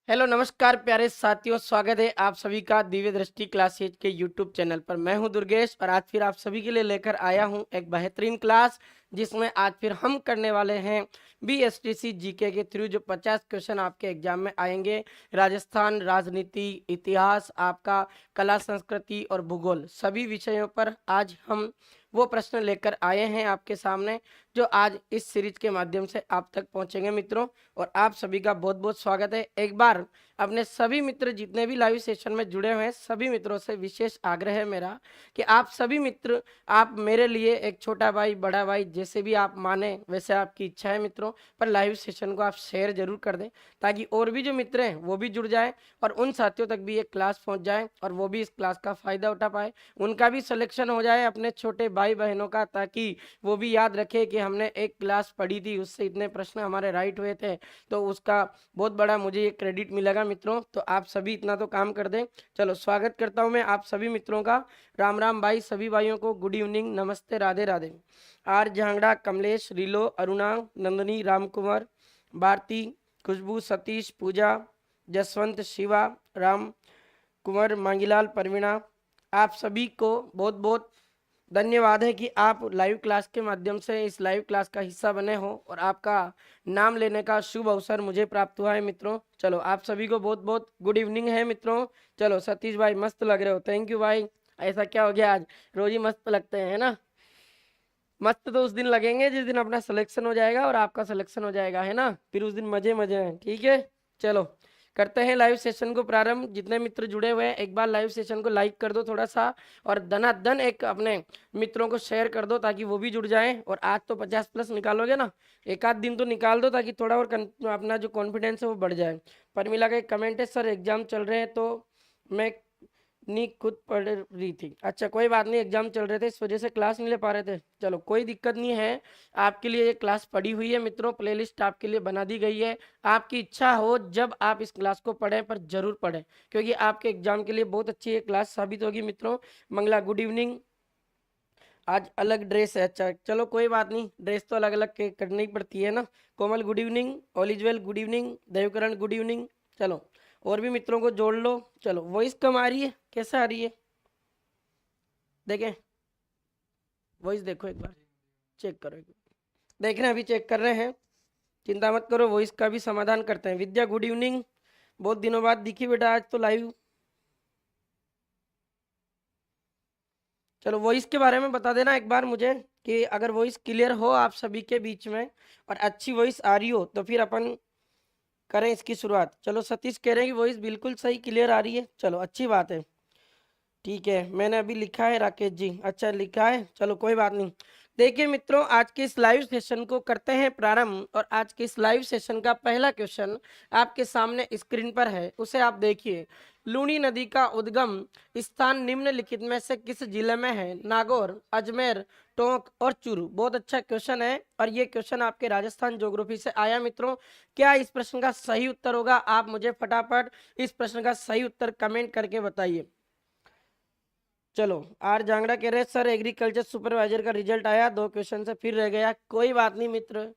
Hello नमस्कार प्यारे साथियों, स्वागत है आप सभी का दिव्य दृष्टि क्लासेज के यूट्यूब चैनल पर। मैं हूं दुर्गेश और आज फिर आप सभी के लिए लेकर आया हूं एक बेहतरीन क्लास, जिसमें आज फिर हम करने वाले हैं बीएसटीसी जीके के थ्रू जो 50 क्वेश्चन आपके एग्जाम में आएंगे। राजस्थान, राजनीति, इतिहास, आपका कला संस्कृति और भूगोल, सभी विषयों पर आज हम वो प्रश्न लेकर आए हैं आपके सामने, जो आज इस सीरीज के माध्यम से आप तक पहुंचेंगे मित्रों। और आप सभी का बहुत बहुत स्वागत है। एक बार अपने सभी मित्र जितने भी लाइव सेशन में जुड़े हुए हैं, सभी मित्रों से विशेष आग्रह है मेरा कि आप सभी मित्र, आप मेरे लिए एक छोटा भाई, बड़ा भाई, जैसे भी आप माने वैसे आपकी इच्छा है मित्रों, पर लाइव सेशन को आप शेयर जरूर कर दें, ताकि और भी जो मित्र हैं वो भी जुड़ जाए और उन साथियों तक भी ये क्लास पहुंच जाए और वो भी इस क्लास का फायदा उठा पाए, उनका भी सिलेक्शन हो जाए अपने छोटे भाई बहनों का, ताकि वो भी याद रखे कि हमने एक क्लास पढ़ी थी, उससे इतने प्रश्न हमारे राइट हुए थे, तो उसका बहुत बड़ा मुझे ये क्रेडिट मिलेगा मित्रों। तो आप सभी इतना तो काम कर दें। चलो, स्वागत करता हूं मैं आप सभी मित्रों का। राम राम भाई, सभी भाइयों को गुड इवनिंग, नमस्ते, राधे राधे। आर झांगड़ा, कमलेश, रिलो, अरुणा, नंदनी, राम कुमार, भारती, खुशबू, सतीश, पूजा, जसवंत, शिवा, राम कुमार, मांगीलाल, परवीणा, आप सभी को बहुत बहुत धन्यवाद है कि आप लाइव क्लास के माध्यम से इस लाइव क्लास का हिस्सा बने हो और आपका नाम लेने का शुभ अवसर मुझे प्राप्त हुआ है मित्रों। चलो, आप सभी को बहुत बहुत गुड इवनिंग है मित्रों। चलो, सतीश भाई मस्त लग रहे हो, थैंक यू भाई। ऐसा क्या हो गया, आज रोज ही मस्त लगते हैं, है ना। मस्त तो उस दिन लगेंगे जिस दिन अपना सिलेक्शन हो जाएगा और आपका सिलेक्शन हो जाएगा, है ना, फिर उस दिन मजे मजे हैं। ठीक है, चलो करते हैं लाइव सेशन को प्रारंभ। जितने मित्र जुड़े हुए हैं, एक बार लाइव सेशन को लाइक कर दो थोड़ा सा, और धनाधन एक अपने मित्रों को शेयर कर दो ताकि वो भी जुड़ जाएं। और आज तो 50 प्लस निकालोगे ना, एक आध दिन तो निकाल दो ताकि थोड़ा और अपना जो कॉन्फिडेंस है वो बढ़ जाए। परमिला का एक कमेंट है, सर एग्जाम चल रहे हैं तो मैं नहीं खुद पढ़ रही थी। अच्छा, कोई बात नहीं, एग्जाम चल रहे थे इस वजह से क्लास नहीं ले पा रहे थे। चलो, कोई दिक्कत नहीं है, आपके लिए ये क्लास पड़ी हुई है मित्रों, प्लेलिस्ट आपके लिए बना दी गई है। आपकी इच्छा हो जब आप इस क्लास को पढ़ें, पर जरूर पढ़ें, क्योंकि आपके एग्जाम के लिए बहुत अच्छी ये क्लास साबित होगी मित्रों। Mangala, good evening. आज अलग ड्रेस है, अच्छा चलो कोई बात नहीं, ड्रेस तो अलग अलग करनी ही पड़ती है ना। Komal, good evening. All is well, good evening. Devkaran, good evening. चलो, और भी मित्रों को जोड़ लो। चलो, वॉइस कम आ रही है, कैसा आ रही है देखें, वॉइस देखो एक बार, चेक करो एक बार। देख रहे हैं, अभी चेक कर रहे हैं, चिंता मत करो, वॉइस का भी समाधान करते हैं। विद्या, गुड इवनिंग, बहुत दिनों बाद दिखी बेटा आज तो लाइव। चलो, वॉइस के बारे में बता देना एक बार मुझे, कि अगर वॉइस क्लियर हो आप सभी के बीच में और अच्छी वॉइस आ रही हो तो फिर अपन करें इसकी शुरुआत। चलो, सतीश कह रहे हैं कि वॉइस बिल्कुल सही क्लियर आ रही है, चलो अच्छी बात है। ठीक है, मैंने अभी लिखा है राकेश जी, अच्छा लिखा है, चलो कोई बात नहीं। देखिए मित्रों, आज के इस लाइव सेशन को करते हैं प्रारंभ, और आज के इस लाइव सेशन का पहला क्वेश्चन आपके सामने स्क्रीन पर है, उसे आप देखिए। लूनी नदी का उद्गम स्थान निम्नलिखित में से किस जिले में है? नागौर, अजमेर, टोंक और चूरू। बहुत अच्छा क्वेश्चन है, और ये क्वेश्चन आपके राजस्थान ज्योग्राफी से आया मित्रों। क्या इस प्रश्न का सही उत्तर होगा? आप मुझे फटाफट इस प्रश्न का सही उत्तर कमेंट करके बताइए। चलो, आर जांगड़ा कह रहे हैं सर एग्रीकल्चर सुपरवाइजर का रिजल्ट आया, 2 क्वेश्चन से फिर रह गया। कोई बात नहीं मित्र,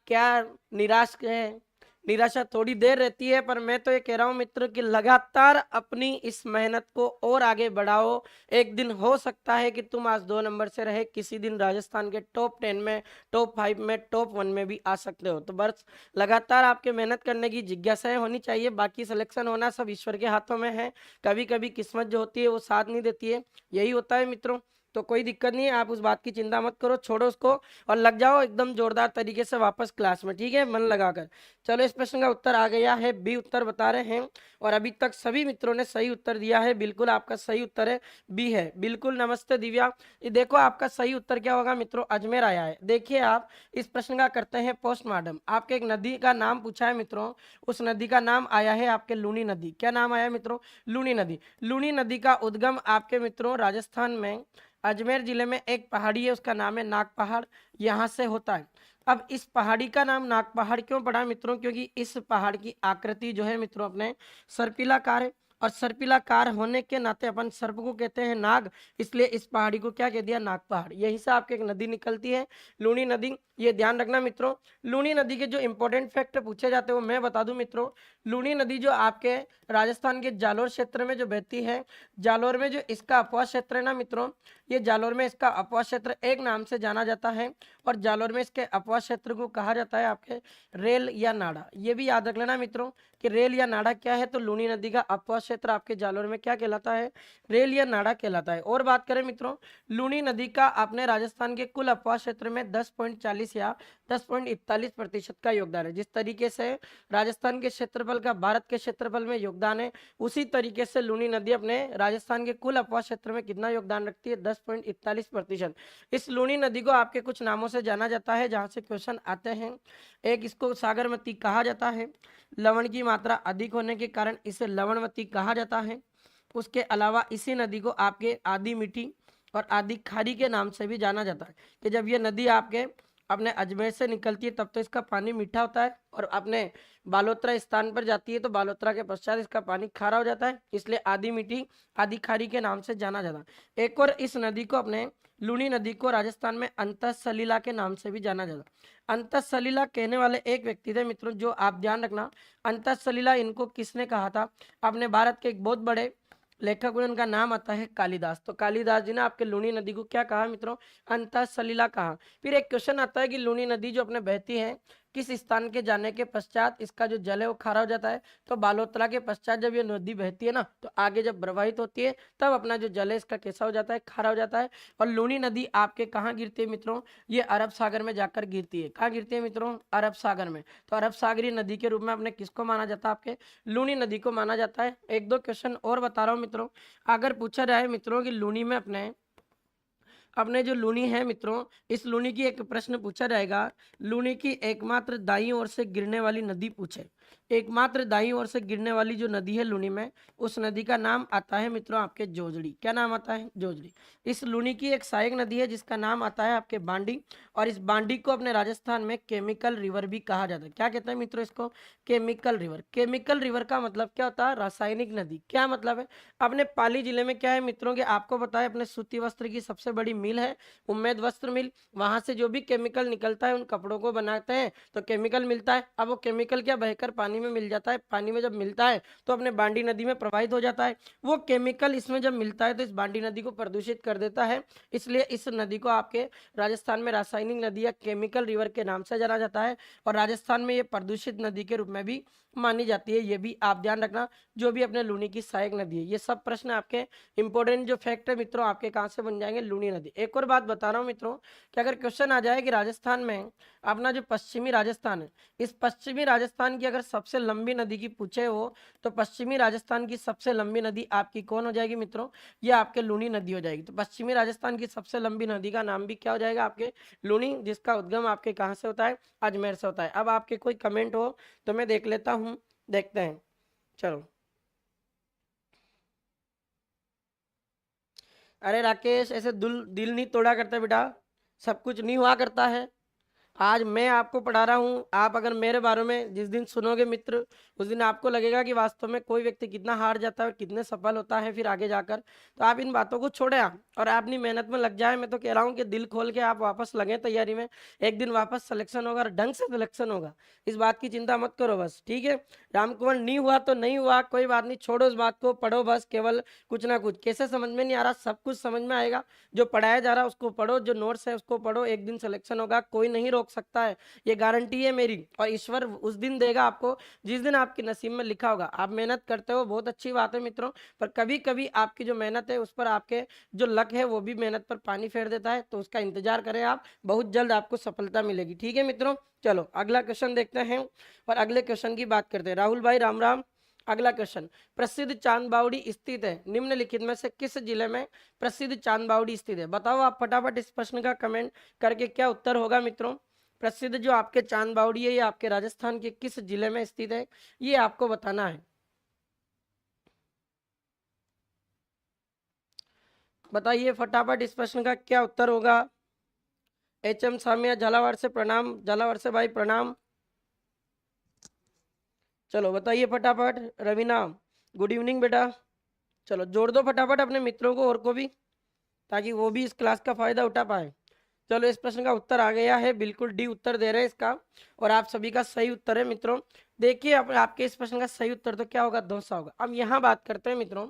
क्या निराश है, निराशा थोड़ी देर रहती है, पर मैं तो ये कह रहा हूँ मित्र कि लगातार अपनी इस मेहनत को और आगे बढ़ाओ। एक दिन हो सकता है कि तुम आज 2 नंबर से रहे, किसी दिन राजस्थान के टॉप 10 में, टॉप 5 में, टॉप 1 में भी आ सकते हो। तो बस लगातार आपके मेहनत करने की जिज्ञासाएं होनी चाहिए, बाकी सिलेक्शन होना सब ईश्वर के हाथों में है। कभी कभी किस्मत जो होती है वो साथ नहीं देती है, यही होता है मित्रों। तो कोई दिक्कत नहीं है, आप उस बात की चिंता मत करो, छोड़ो उसको और लग जाओ एकदम जोरदार तरीके से वापस क्लास में, ठीक है, मन लगाकर। चलो, इस प्रश्न का उत्तर आ गया है, बी उत्तर बता रहे हैं, और अभी तक सभी मित्रों ने सही उत्तर दिया है। बिल्कुल आपका सही उत्तर है, बी है, बिल्कुल। नमस्ते दिव्या, ये देखो आपका सही उत्तर क्या होगा मित्रों, अजमेर आया है। देखिए, आप इस प्रश्न का करते हैं पोस्टमार्टम। आपके एक नदी का नाम पूछा है मित्रों, उस नदी का नाम आया है आपके लूनी नदी। क्या नाम आया है मित्रों? लूनी नदी। लूनी नदी का उद्गम आपके मित्रों राजस्थान में अजमेर जिले में एक पहाड़ी है, उसका नाम है नाग पहाड़, यहाँ से होता है। अब इस पहाड़ी का नाम नाग पहाड़ क्यों पड़ा मित्रों? क्योंकि इस पहाड़ की आकृति जो है मित्रों अपने सर्पिलाकार है, और सर्पिलाकार होने के नाते अपन सर्प को कहते हैं नाग, इसलिए इस पहाड़ी को क्या कह दिया? नाग पहाड़। यहीं से आपके एक नदी निकलती है, लूनी नदी, ये ध्यान रखना मित्रों। लूनी नदी के जो इंपॉर्टेंट फैक्ट पूछे जाते हैं वो मैं बता दूं मित्रों। लूनी नदी जो आपके राजस्थान के जालोर क्षेत्र में जो बहती है, जालोर में जो इसका अपवास क्षेत्र है ना मित्रों, ये जालोर में इसका अपवास क्षेत्र एक नाम से जाना जाता है और जालोर में इसके अपवास क्षेत्र को कहा जाता है आपके रेल या नाड़ा। ये भी याद रख लेना मित्रों कि रेल या नाड़ा क्या है, तो लूनी नदी का अपवास क्षेत्र आपके जालोर में क्या कहलाता है, रेल या नाड़ा कहलाता है। और बात करें मित्रों, लूनी नदी का अपने राजस्थान के कुल अपवास क्षेत्र में 10.40 या 10.41% का योगदान है। जिस तरीके से राजस्थान के क्षेत्रफल का भारत के क्षेत्रफल में योगदान है, उसी तरीके से लूनी नदी अपने राजस्थान के कुल अपवास क्षेत्र में कितना योगदान रखती है, 10.41%। इस लूनी नदी को आपके कुछ नामों से जाना जाता है जहां से क्वेश्चन आते हैं। एक, इसको सागरमती कहा जाता है, लवण की मात्रा अधिक होने के कारण इसे लवणवती कहा जाता है। उसके अलावा इसी नदी को आपके आधी मीठी और आधी खारी के नाम से भी जाना जाता है कि जब ये नदी आपके अपने अजमेर से निकलती है तब तो इसका पानी मीठा होता है और अपने बालोतरा स्थान पर जाती है तो बालोतरा के पश्चात इसका पानी खारा हो जाता है, इसलिए आधी मीठी आधी खारी के नाम से जाना जाता है। एक और इस नदी को अपने लूनी नदी को राजस्थान में अंतःसलीला के नाम से भी जाना जाता है। अंतःसलीला कहने वाले एक व्यक्ति थे मित्रों, जो आप ध्यान रखना, अंतःसलीला इनको किसने कहा था, अपने भारत के एक बहुत बड़े लेखक हुए, उनका नाम आता है कालिदास। तो कालिदास जी ने आपके लूनी नदी को क्या कहा मित्रों, अंतःसलीला कहा। फिर एक क्वेश्चन आता है कि लूनी नदी जो अपने बहती है किस स्थान के जाने के पश्चात इसका जो जल है वो खारा हो जाता है, तो बालोतरा के पश्चात जब ये नदी बहती है ना तो आगे जब प्रवाहित होती है तब अपना जो जल है इसका कैसा हो जाता है, खारा हो जाता है। और लूनी नदी आपके कहाँ गिरती है मित्रों, ये अरब सागर में जाकर गिरती है। कहाँ गिरती है मित्रों, अरब सागर में। तो अरब सागरी नदी के रूप में अपने किसको माना जाता है, आपके लूनी नदी को माना जाता है। एक दो क्वेश्चन और बता रहा हूँ मित्रों, अगर पूछा जाए मित्रों कि लूनी में अपने जो लूनी है मित्रों, इस लूनी की एक प्रश्न पूछा जाएगा, लूनी की एकमात्र दाईं ओर से गिरने वाली नदी पूछे, एकमात्र दाईं ओर से गिरने वाली जो नदी है लूनी में, उस नदी का नाम आता है मित्रों आपके जोजड़ी। क्या नाम आता है, जोजड़ी। इस लूनी की एक सहायक नदी है जिसका नाम आता है आपके बांडी, और इस बांडी को अपने राजस्थान में केमिकल रिवर भी कहा जाता है। क्या कहते हैं मित्रों इसको, केमिकल रिवर। केमिकल रिवर का मतलब क्या होता है, रासायनिक नदी। क्या मतलब है, अपने पाली जिले में क्या है मित्रों कि आपको पता है अपने सूती वस्त्र की सबसे बड़ी मिल है उम्मेद वस्त्र मिल, वहां से जो भी केमिकल निकलता है उन कपड़ों को बनाते हैं तो केमिकल मिलता है। अब वो केमिकल क्या बहकर पानी में मिल जाता है, पानी में जब मिलता है तो अपने बांडी नदी में प्रवाहित हो जाता है। वो केमिकल इसमें जब मिलता है तो इस बांडी नदी को प्रदूषित कर देता है, इसलिए इस नदी को आपके राजस्थान में रासायनिक नदी या केमिकल रिवर के नाम से जाना जाता है और राजस्थान में ये प्रदूषित नदी के रूप में भी मानी जाती है। ये भी आप ध्यान रखना, जो भी अपने लूनी की सहायक नदी है। ये सब प्रश्न आपके इंपॉर्टेंट जो फैक्ट है मित्रों आपके कहाँ से बन जाएंगे, लूनी नदी। एक और बात बता रहा हूँ मित्रों कि अगर क्वेश्चन आ जाए कि राजस्थान में अपना जो पश्चिमी राजस्थान है, इस पश्चिमी राजस्थान की अगर सबसे लंबी नदी की पूछे हो तो पश्चिमी राजस्थान की सबसे लंबी नदी आपकी कौन हो जाएगी मित्रों, ये आपके लूनी नदी हो जाएगी। तो पश्चिमी राजस्थान की सबसे लंबी नदी का नाम भी क्या हो जाएगा, आपके लूनी, जिसका उद्गम आपके कहाँ से होता है, अजमेर से होता है। अब आपके कोई कमेंट हो तो मैं देख लेता हूँ, देखते हैं। चलो, अरे राकेश ऐसे दिल नहीं तोड़ा करता बेटा, सब कुछ नहीं हुआ करता है। आज मैं आपको पढ़ा रहा हूँ, आप अगर मेरे बारे में जिस दिन सुनोगे मित्र, उस दिन आपको लगेगा कि वास्तव में कोई व्यक्ति कितना हार जाता है और कितने सफल होता है फिर आगे जाकर। तो आप इन बातों को छोड़े और अपनी मेहनत में लग जाए। मैं तो कह रहा हूँ कि दिल खोल के आप वापस लगे तैयारी में, एक दिन वापस सिलेक्शन होगा और ढंग से सिलेक्शन होगा, इस बात की चिंता मत करो बस, ठीक है। रामकुमार नहीं हुआ तो नहीं हुआ, कोई बात नहीं, छोड़ो उस बात को, पढ़ो बस केवल कुछ ना कुछ। कैसे समझ में नहीं आ रहा, सब कुछ समझ में आएगा, जो पढ़ाया जा रहा है उसको पढ़ो, जो नोट्स है उसको पढ़ो, एक दिन सिलेक्शन होगा, कोई नहीं रोक सकता है, ये गारंटी है मेरी। और ईश्वर उस दिन देगा आपको जिस दिन आपके नसीब में लिखा होगा। आप मेहनत करते हो, बहुत अच्छी बात है मित्रों, पर कभी कभी आपकी जो मेहनत है उस पर आपके जो लक है वो भी मेहनत पर पानी फेर देता है, तो उसका इंतजार करें आप, बहुत जल्द आपको सफलता मिलेगी, ठीक है मित्रों। चलो अगला क्वेश्चन देखते हैं और अगले क्वेश्चन की बात करते हैं। राहुल भाई राम राम। अगला क्वेश्चन, प्रसिद्ध चांद बावड़ी स्थित है निम्नलिखित में से किस जिले में प्रसिद्ध चांद बावड़ी स्थित है। बताओ आप फटाफट इस प्रश्न का कमेंट करके, क्या उत्तर होगा मित्रों। प्रसिद्ध जो आपके चांद बावड़ी है ये आपके राजस्थान के किस जिले में स्थित है, ये आपको बताना है। बताइए फटाफट इस प्रश्न का क्या उत्तर होगा। एच.एम. सामिया झालावाड़ से प्रणाम, झालावाड़ से भाई प्रणाम। चलो बताइए फटाफट। रवीना गुड इवनिंग बेटा। चलो जोड़ दो फटाफट अपने मित्रों को और को भी, ताकि वो भी इस क्लास का फायदा उठा पाए। चलो इस प्रश्न का उत्तर आ गया है, बिल्कुल डी उत्तर दे रहे हैं इसका, और आप सभी का सही उत्तर है मित्रों। देखिए आपके इस प्रश्न का सही उत्तर तो क्या होगा, डोसा होगा। अब यहाँ बात करते हैं मित्रों,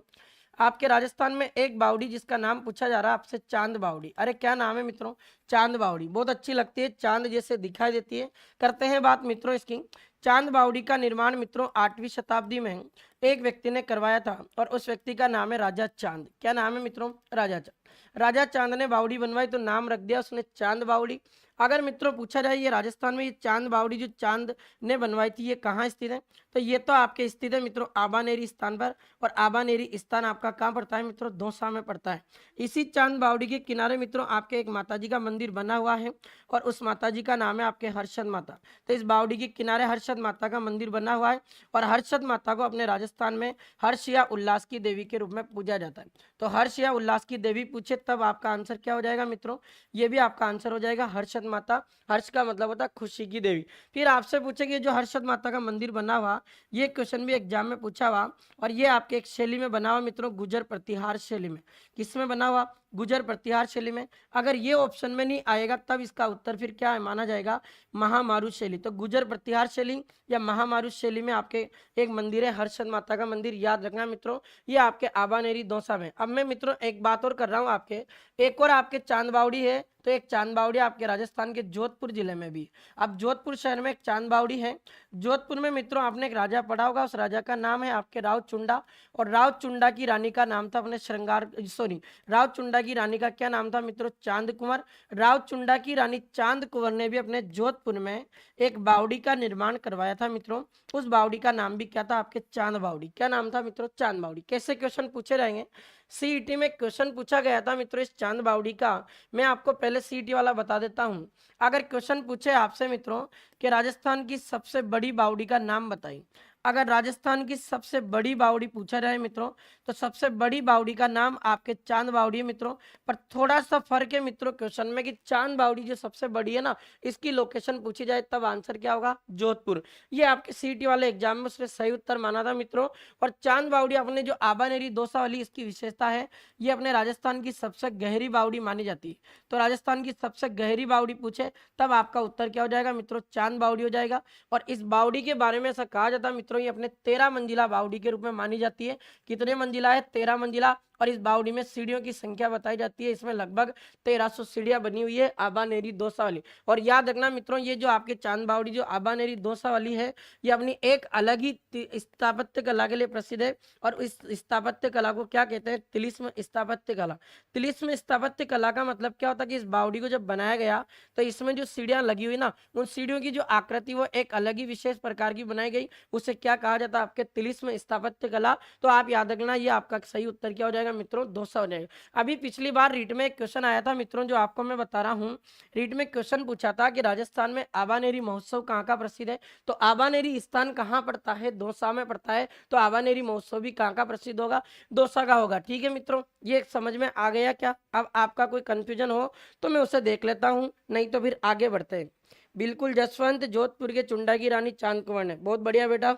आपके राजस्थान में एक बावड़ी जिसका नाम पूछा जा रहा है आपसे, चांद बावड़ी। अरे क्या नाम है मित्रों, चांद बावड़ी। बहुत अच्छी लगती है, चांद जैसे दिखाई देती है। करते हैं बात मित्रों इसकी। चांद बावड़ी का निर्माण मित्रों 8वीं शताब्दी में एक व्यक्ति ने करवाया था, और उस व्यक्ति का नाम है राजा चांद। क्या नाम है मित्रों, राजा चांद। राजा चांद ने बावड़ी बनवाई तो नाम रख दिया उसने चांद बावड़ी। अगर मित्रों पूछा जाए ये राजस्थान में ये चांद बावड़ी जो चांद ने बनवाई थी ये कहाँ स्थित है, तो ये तो आपके स्थित है मित्रों आबानेरी स्थान पर। और आबानेरी स्थान आपका कहाँ पड़ता है मित्रों, दौसा में पड़ता है। इसी चांद बावड़ी के किनारे मित्रों आपके एक माताजी का मंदिर बना हुआ है, और उस माताजी का नाम है आपके हर्षद माता। तो इस बावड़ी के किनारे हर्षद माता का मंदिर बना हुआ है, और हर्षद माता को अपने राजस्थान में हर्ष या उल्लास की देवी के रूप में पूजा जाता है। तो हर्ष या उल्लास की देवी पूछे तब आपका आंसर क्या हो जाएगा मित्रों, ये भी आपका आंसर हो जाएगा हर्षद माता। हर्ष का मतलब होता है खुशी की देवी। फिर आपसे पूछेंगे जो हर्षद माता का मंदिर बना हुआ, ये क्वेश्चन भी एग्जाम में पूछा हुआ, और ये आपके एक शैली में बना हुआ मित्रों, गुजर प्रतिहार शैली में। किसमें बना हुआ, गुजर प्रतिहार शैली में। अगर ये ऑप्शन में नहीं आएगा तब इसका उत्तर फिर क्या है माना जाएगा, महामारुत शैली। तो गुजर प्रतिहार शैली या महामारुत शैली में आपके एक मंदिर है हर्षद माता का मंदिर, याद रखना मित्रों, ये आपके आबानेरी दौसा में। अब मैं मित्रों एक बात और कर रहा हूँ आपके, एक और आपके चांद बावड़ी है, तो एक चांद बावड़ी आपके राजस्थान के जोधपुर जिले में भी। अब जोधपुर शहर में एक चांद बावड़ी है। जोधपुर में मित्रों आपने एक राजा पढ़ा होगा, उस राजा का नाम है आपके राव चुंडा, और राव चुंडा की रानी का नाम था अपने श्रृंगार, सॉरी, राव चुंडा की रानी का क्या नाम था मित्रों, चांद कुंवर। राव चुंडा की रानी चांद कुंवर ने भी अपने जोधपुर में एक बावड़ी का निर्माण करवाया था मित्रों। उस बावड़ी का नाम भी क्या था आपके, चांद बावड़ी। क्या नाम था मित्रों, चांद बावड़ी। कैसे क्वेश्चन पूछे जाएंगे, सीईटी में क्वेश्चन पूछा गया था मित्रों इस चांद बावड़ी का। मैं आपको पहले सीईटी वाला बता देता हूं। अगर क्वेश्चन पूछे आपसे मित्रों कि राजस्थान की सबसे बड़ी बावड़ी का नाम बताइए, अगर राजस्थान की सबसे बड़ी बावड़ी पूछा जाए मित्रों, तो सबसे बड़ी बावड़ी का नाम आपके चांद बावड़ी है मित्रों। पर थोड़ा सा फर्क है मित्रों क्वेश्चन में, कि चांद बावड़ी जो सबसे बड़ी है ना, इसकी लोकेशन पूछी जाए तब आंसर क्या होगा, जोधपुर। ये आपके सीईटी वाले एग्जाम में उसने सही उत्तर माना था मित्रों। और चांद बावड़ी अपने जो आबानेरी दौसा वाली इसकी विशेषता है, ये अपने राजस्थान की सबसे गहरी बावड़ी मानी जाती है। तो राजस्थान की सबसे गहरी बावड़ी पूछे तब आपका उत्तर क्या हो जाएगा मित्रों, चांद बावड़ी हो जाएगा। और इस बावड़ी के बारे में ऐसा कहा जाता है मित्रों, ये अपने 13 मंजिला बावड़ी के रूप में मानी जाती है। कितने मंजिला है, 13 मंजिला। और इस बावड़ी में सीढ़ियों की संख्या बताई जाती है, इसमें लगभग 1300 सीढ़ियां बनी हुई है आबानेरी दौसा वाली। और याद रखना मित्रों, ये जो आपके चांद बावड़ी जो आबानेरी दौसा वाली है, ये अपनी एक अलग ही स्थापत्य कला के लिए प्रसिद्ध है। और इस स्थापत्य कला को क्या कहते हैं, तिलिस्म स्थापत्य कला। तिलिस्म स्थापत्य कला का मतलब क्या होता है कि इस बावड़ी को जब बनाया गया तो इसमें जो सीढ़ियां लगी हुई ना, उन सीढ़ियों की जो आकृति वो एक अलग ही विशेष प्रकार की बनाई गई, उसे क्या कहा जाता है आपके तिलिस्म स्थापत्य कला। तो आप याद रखना, ये आपका सही उत्तर क्या हो जाएगा मित्रों, दौसा हो जाएगा। अभी पिछली बार रीट में एक क्वेश्चन आया था मित्रों, जो आपको मैं बता रहा हूँ। रीट में क्वेश्चन पूछा था कि राजस्थान में आबानेरी महोत्सव कहाँ का प्रसिद्ध है, तो आबानेरी स्थान कहाँ पड़ता है, दौसा में पड़ता है। तो आबानेरी महोत्सव भी कहाँ का प्रसिद्ध होगा, दौसा का होगा। ठीक है मित्रों, ये समझ में आ गया क्या। अब आपका कोई कंफ्यूजन हो तो मैं उसे देख लेता हूँ, नहीं तो फिर आगे बढ़ते हैं। बिल्कुल जसवंत, जोधपुर के चुंडा की रानी चांद कुंवर ने, बहुत बढ़िया बेटा,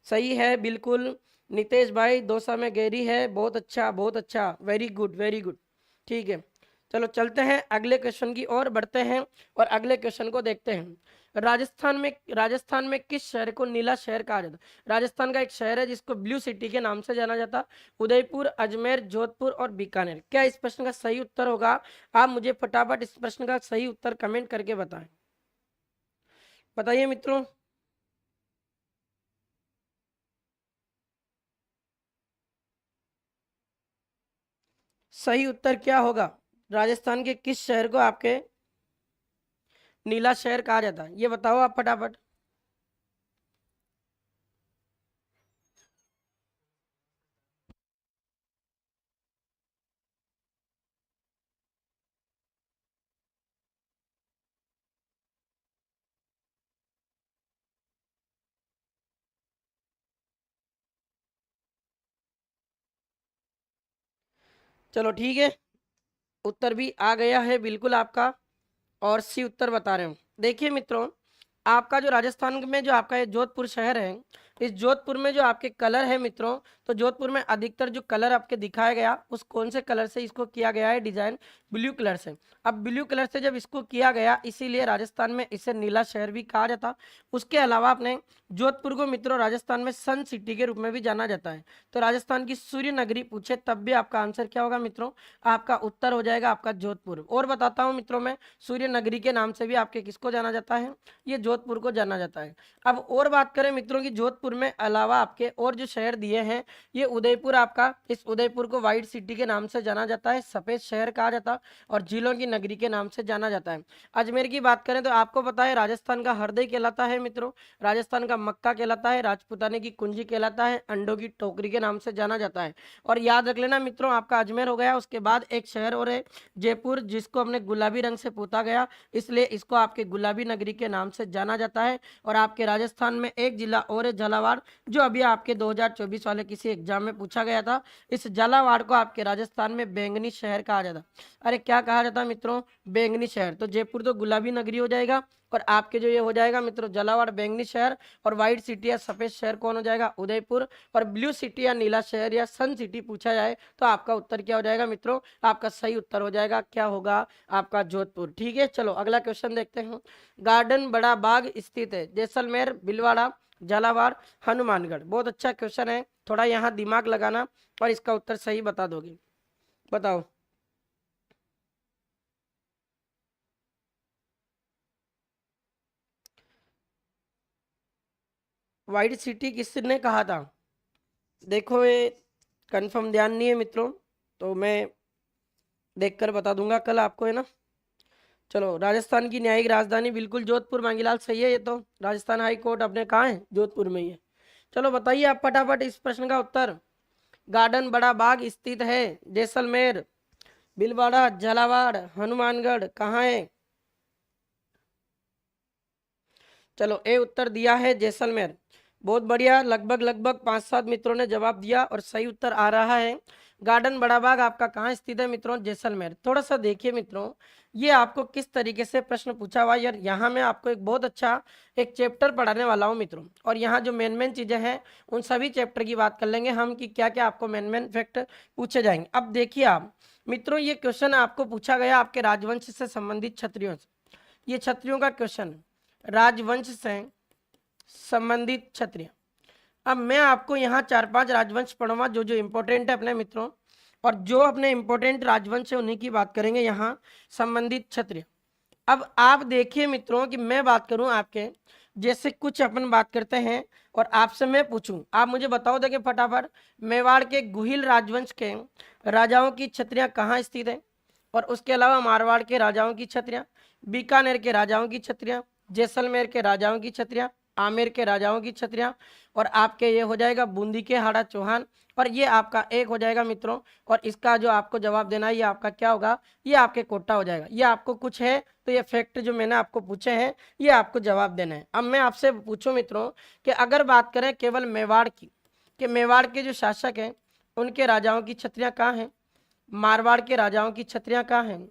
सही है बिल्कुल। नितेश भाई, दौसा में गहरी है, बहुत अच्छा बहुत अच्छा, वेरी गुड वेरी गुड। ठीक है, चलो चलते हैं अगले क्वेश्चन की ओर बढ़ते हैं, और अगले क्वेश्चन को देखते हैं। राजस्थान में किस शहर को नीला शहर कहा जाता है। राजस्थान का एक शहर है जिसको ब्लू सिटी के नाम से जाना जाता है। उदयपुर, अजमेर, जोधपुर और बीकानेर। क्या इस प्रश्न का सही उत्तर होगा, आप मुझे फटाफट इस प्रश्न का सही उत्तर कमेंट करके बताएं, बताइए मित्रों। सही उत्तर क्या होगा, राजस्थान के किस शहर को आपके नीला शहर कहा जाता है, ये बताओ आप फटाफट। चलो ठीक है, उत्तर भी आ गया है बिल्कुल आपका, और सी उत्तर बता रहे हूँ। देखिए मित्रों, आपका जो राजस्थान में जो आपका ये जोधपुर शहर है, इस जोधपुर में जो आपके कलर है मित्रों, तो जोधपुर में अधिकतर जो कलर आपके दिखाया गया उस कौन से कलर से इसको किया गया है डिजाइन, ब्लू कलर से। अब ब्लू कलर से जब इसको किया गया इसीलिए राजस्थान में इसे नीला शहर भी कहा जाता। उसके अलावा अपने जोधपुर को मित्रों राजस्थान में सन सिटी के रूप में भी जाना जाता है। तो राजस्थान की सूर्य नगरी पूछे तब भी आपका आंसर क्या होगा मित्रों, आपका उत्तर हो जाएगा आपका जोधपुर। और बताता हूं मित्रों मैं, सूर्य नगरी के नाम से भी आपके किसको जाना जाता है, ये जोधपुर को जाना जाता है। अब और बात करें मित्रों की जोधपुर में अलावा आपके और जो शहर दिए हैं, ये उदयपुर आपका, इस उदयपुर को व्हाइट सिटी के नाम से जाना जाता है, सफेद शहर कहा जाता है और झीलों की नगरी के नाम से जाना जाता है। अजमेर की बात करें तो आपको पता है राजस्थान का हृदय कहलाता है मित्रों, राजस्थान का मक्का कहलाता है, राजपूताने की कुंजी कहलाता है, अंडों की टोकरी के नाम से जाना जाता है। और याद रख लेना मित्रों, आपका अजमेर हो गया, उसके बाद एक शहर और है जयपुर, जिसको हमने गुलाबी रंग से पोता गया, इसलिए इसको आपके गुलाबी नगरी के नाम से जाना जाता है। और आपके राजस्थान में एक जिला और है झालावाड़, जो अभी आपके 2024 वाले किसी एग्जाम में पूछा गया था। इस झालावाड़ को आपके राजस्थान में बैंगनी शहर कहा जाता। अरे क्या कहा जाता मित्रों, बैंगनी शहर। तो जयपुर तो गुलाबी नगरी हो जाएगा और आपके जो ये हो जाएगा मित्रों झालावाड़ बैंगनी शहर, और व्हाइट सिटी या सफेद शहर कौन हो जाएगा, उदयपुर। और ब्लू सिटी या नीला शहर या सन सिटी पूछा जाए तो आपका उत्तर क्या हो जाएगा मित्रों, आपका सही उत्तर हो जाएगा क्या होगा, आपका जोधपुर। ठीक है, चलो अगला क्वेश्चन देखते हैं। गार्डन बड़ा बाग स्थित है, जैसलमेर, भीलवाड़ा, झालावाड़, हनुमानगढ़। बहुत अच्छा क्वेश्चन है, थोड़ा यहाँ दिमाग लगाना और इसका उत्तर सही बता दोगे। बताओ। व्हाइट सिटी किसने कहा था, देखो ये कंफर्म ध्यान नहीं है मित्रों, तो मैं देखकर बता दूंगा कल आपको, है ना। चलो, राजस्थान की न्यायिक राजधानी बिल्कुल जोधपुर, मांगीलाल सही है, ये तो राजस्थान हाई कोर्ट अपने कहाँ है, जोधपुर में ही है। चलो बताइए आप फटाफट इस प्रश्न का उत्तर। गार्डन बड़ा बाग स्थित है जैसलमेर, भीलवाड़ा, झालावाड़, हनुमानगढ़, कहाँ है। चलो ए उत्तर दिया है जैसलमेर। बहुत बढ़िया, लगभग लगभग 5-7 मित्रों ने जवाब दिया और सही उत्तर आ रहा है। गार्डन बड़ा बाग आपका कहाँ स्थित है मित्रों, जैसलमेर। थोड़ा सा देखिए मित्रों, ये आपको किस तरीके से प्रश्न पूछा हुआ यार। यहाँ मैं आपको एक बहुत अच्छा एक चैप्टर पढ़ाने वाला हूँ मित्रों, और यहाँ जो मेन चीजें हैं उन सभी चैप्टर की बात कर लेंगे हम कि क्या क्या आपको मेन फैक्ट पूछे जाएंगे। अब देखिए आप मित्रों, ये क्वेश्चन आपको पूछा गया आपके राजवंश से संबंधित क्षत्रियों से, ये क्षत्रियों का क्वेश्चन, राजवंश से संबंधित क्षत्रिय। अब मैं आपको यहाँ 4-5 राजवंश पढ़ूंगा जो जो इंपॉर्टेंट है अपने मित्रों, और जो अपने इंपॉर्टेंट राजवंश है उन्हीं की बात करेंगे यहाँ संबंधित क्षत्रिय। अब आप देखिए मित्रों कि मैं बात करूं आपके, जैसे कुछ अपन बात करते हैं और आपसे मैं पूछूं, आप मुझे बताओ देखिए फटाफट, मेवाड़ के गुहिल राजवंश के राजाओं की छत्रियां कहाँ स्थित है। और उसके अलावा मारवाड़ के राजाओं की छत्रियां, बीकानेर के राजाओं की छत्रियां, जैसलमेर के राजाओं की छत्रियां, आमेर के राजाओं की छत्रियां, और आपके ये हो जाएगा बूंदी के हाड़ा चौहान, और ये आपका एक हो जाएगा मित्रों। और इसका जो आपको जवाब देना है ये आपका क्या होगा, ये आपके कोटा हो जाएगा। ये आपको कुछ है तो ये फैक्ट जो मैंने आपको पूछे हैं ये आपको जवाब देना है। अब मैं आपसे पूछूं मित्रों कि अगर बात करें केवल मेवाड़ की, कि मेवाड़ के जो शासक हैं उनके राजाओं की छत्रियां कहाँ हैं, मारवाड़ के राजाओं की छत्रियां कहाँ हैं,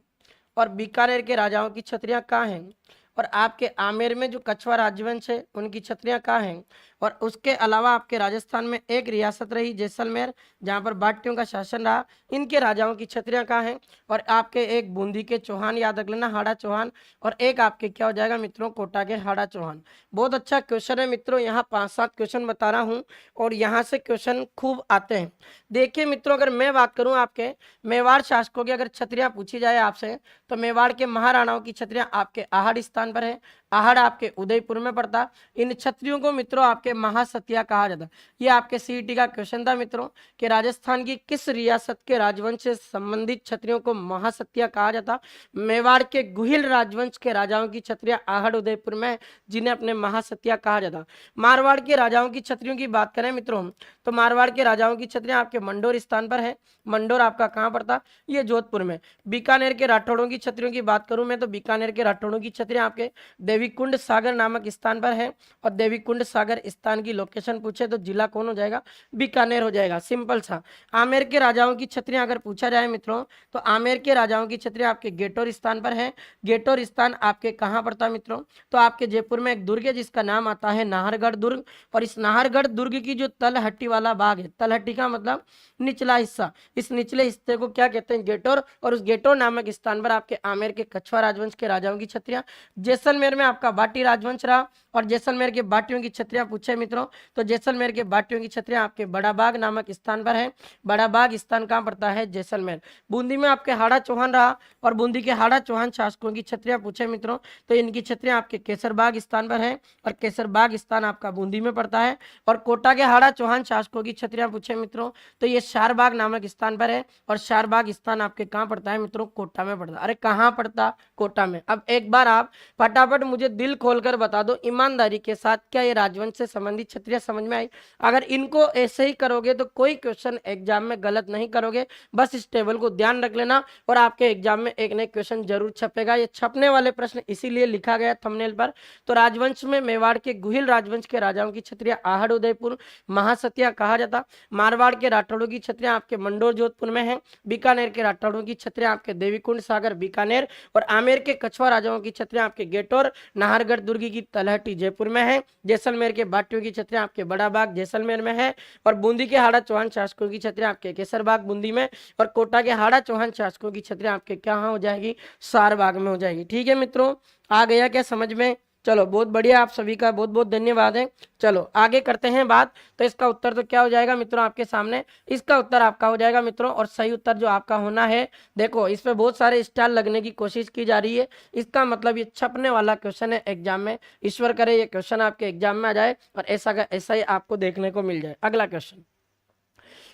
और बीकानेर के राजाओं की छत्रियां कहाँ हैं, और आपके आमेर में जो कछवा राजवंश है उनकी छत्रियां कहाँ हैं। और उसके अलावा आपके राजस्थान में एक रियासत रही जैसलमेर, जहाँ पर भाटियों का शासन रहा, इनके राजाओं की छत्रियां कहाँ हैं। और आपके एक बूंदी के चौहान, याद रख लेना, हाड़ा चौहान, और एक आपके क्या हो जाएगा मित्रों, कोटा के हाड़ा चौहान। बहुत अच्छा क्वेश्चन है मित्रों, यहाँ 5-7 क्वेश्चन बता रहा हूँ और यहाँ से क्वेश्चन खूब आते हैं। देखिए मित्रों, अगर मैं बात करूँ आपके मेवाड़ शासकों की अगर छत्रियां पूछी जाए आपसे, तो मेवाड़ के महाराणाओं की छत्रियां आपके आहड़ स्थान पर है, आहड़ आपके उदयपुर में पड़ता। इन छत्रियों को मित्रों आपके महासतिया कहा जाता। ये आपके सीईटी का क्वेश्चन था मित्रों कि राजस्थान की किस रियासत के राजवंश से संबंधित छत्रियों को महासतिया कहा जाता। मेवाड़ के गुहिल राजवंश के राजाओं की छत्रियां आहड़ उदयपुर में, जिन्हें अपने महासतिया कहा जाता। मारवाड़ के राजाओं की छत्रियों की बात करें मित्रों, तो मारवाड़ के राजाओं की छत्रियां आपके मंडोर स्थान पर है। मंडोर आपका कहाँ पड़ता, ये जोधपुर में। बीकानेर के राठौड़ों की छत्रियों की बात करूं मैं, तो बीकानेर के राठौड़ों की छत्रियां आपके देवी देवीकुंड सागर नामक स्थान पर है। और देवीकुंड सागर स्थान की लोकेशन पूछे तो जिला कौन हो जाएगा, बीकानेर हो जाएगा, सिंपल सा। आमेर के राजाओं की छतरियां अगर पूछा जाए मित्रों, तो आमेर के राजाओं की छतरियां आपके गेटोर स्थान पर है। गेटोर स्थान आपके कहाँ पड़ता है मित्रों, तो आपके जयपुर में एक दुर्ग है जिसका नाम आता है नाहरगढ़ दुर्ग। और इस नाहरगढ़ दुर्ग की जो तलहट्टी वाला भाग है, तलहट्टी का मतलब निचला हिस्सा, इस निचले हिस्से को क्या कहते हैं, गेटोर। और उस गेटोर नामक स्थान पर आपके आमेर के कछवा राजवंश के राजाओं की छतरियां। जैसलमेर में आपका बाटी राजवंश रहा, और जैसलमेर के बाटियों की छतरियां पूछे मित्रों, तो जैसलमेर के बाटियों की छतरियां आपके बड़ा बाग नामक स्थान पर है। बड़ा बाग स्थान कहाँ पड़ता है, जैसलमेर। बूंदी में आपके हाड़ा चौहान रहा, और बूंदी के हाड़ा चौहान शासकों की छतरियां पूछे मित्रों, तो इनकी छतरियां आपके केसरबाग स्थान पर है, और केसरबाग स्थान आपका बूंदी में पड़ता है। और कोटा के हाड़ा चौहान शासकों की छतरियां पूछे मित्रों, तो ये शारबाग नामक स्थान पर है, और शारबाग स्थान आपके कहाँ पड़ता है मित्रों, कोटा में पड़ता है। अरे कहाँ पड़ता, कोटा में। अब एक बार आप फटाफट मुझे दिल खोलकर बता दो ईमानदारी के साथ, क्या ये राजवंश से संबंधित छतरियां समझ में आई। अगर इनको ऐसे ही करोगे तो कोई क्वेश्चन एग्जाम में गलत नहीं करोगे, बस इस टेबल को ध्यान रख लेना, और आपके एग्जाम में एक नए क्वेश्चन जरूर छपेगा। ये छपने वाले प्रश्न इसीलिए लिखा गया थंबनेल पर। तो राजवंश में मेवाड़ के गुहिल राजवंश के राजाओं की छतरियां आहड़ उदयपुर महासतिया कहा जाता। मारवाड़ के राठौड़ों की छतरियां आपके मंडोर जोधपुर में है। बीकानेर के राठौड़ों की छतरियां आपके देवीकुंड सागर बीकानेर। और आमेर के कछवा राजाओं की छतरियां आपके गेटोर नाहरगढ़ दुर्ग की तलहटी जयपुर में है। जैसलमेर के बाटियों की छतरियां आपके बड़ा बाग जैसलमेर में है। और बूंदी के हाड़ा चौहान शासकों की छतरियां आपके केसरबाग बूंदी में। और कोटा के हाड़ा चौहान शासकों की छतरियां आपके क्या हो जाएगी, सारबाग में हो जाएगी। ठीक है मित्रों, आ गया क्या समझ में। चलो बहुत बढ़िया, आप सभी का बहुत बहुत धन्यवाद है। चलो आगे करते हैं बात। तो इसका उत्तर तो क्या हो जाएगा मित्रों आपके सामने, इसका उत्तर आपका हो जाएगा मित्रों, और सही उत्तर जो आपका होना है, देखो इस पे बहुत सारे स्टार लगने की कोशिश की जा रही है, इसका मतलब ये छपने वाला क्वेश्चन है एग्जाम में। ईश्वर करे ये क्वेश्चन आपके एग्जाम में आ जाए और ऐसा का ऐसा ही आपको देखने को मिल जाए। अगला क्वेश्चन,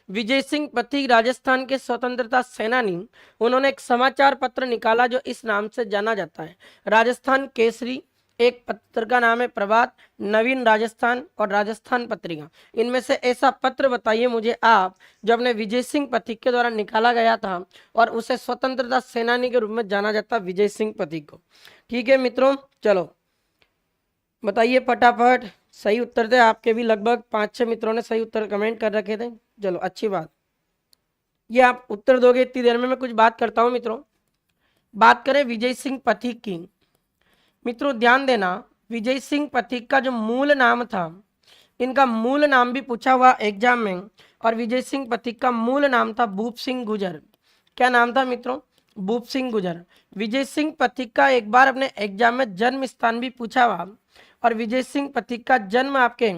विजय सिंह पथिक राजस्थान के स्वतंत्रता सेनानी, उन्होंने एक समाचार पत्र निकाला जो इस नाम से जाना जाता है, राजस्थान केसरी। एक पत्र का नाम है प्रभात, नवीन राजस्थान और राजस्थान पत्रिका। इनमें से ऐसा पत्र बताइए मुझे आप जो अपने विजय सिंह पथिक के द्वारा निकाला गया था और उसे स्वतंत्रता सेनानी के रूप में जाना जाता विजय सिंह पथिक को। ठीक है मित्रों, चलो बताइए फटाफट। सही उत्तर थे आपके भी, लगभग 5-6 मित्रों ने सही उत्तर कमेंट कर रखे थे। चलो अच्छी बात, ये आप उत्तर दोगे इतनी देर में मैं कुछ बात करता हूं मित्रों। बात करें विजय सिंह पथिक की, मित्रों ध्यान देना, विजय सिंह पथिक का जो मूल नाम था, इनका मूल नाम भी पूछा हुआ एग्जाम में, और विजय सिंह पथिक का मूल नाम था भूप सिंह गुजर। क्या नाम था मित्रों, भूप सिंह गुजर। विजय सिंह पथिक का एक बार अपने एग्जाम में जन्म स्थान भी पूछा हुआ, और विजय सिंह पथिक का जन्म आपके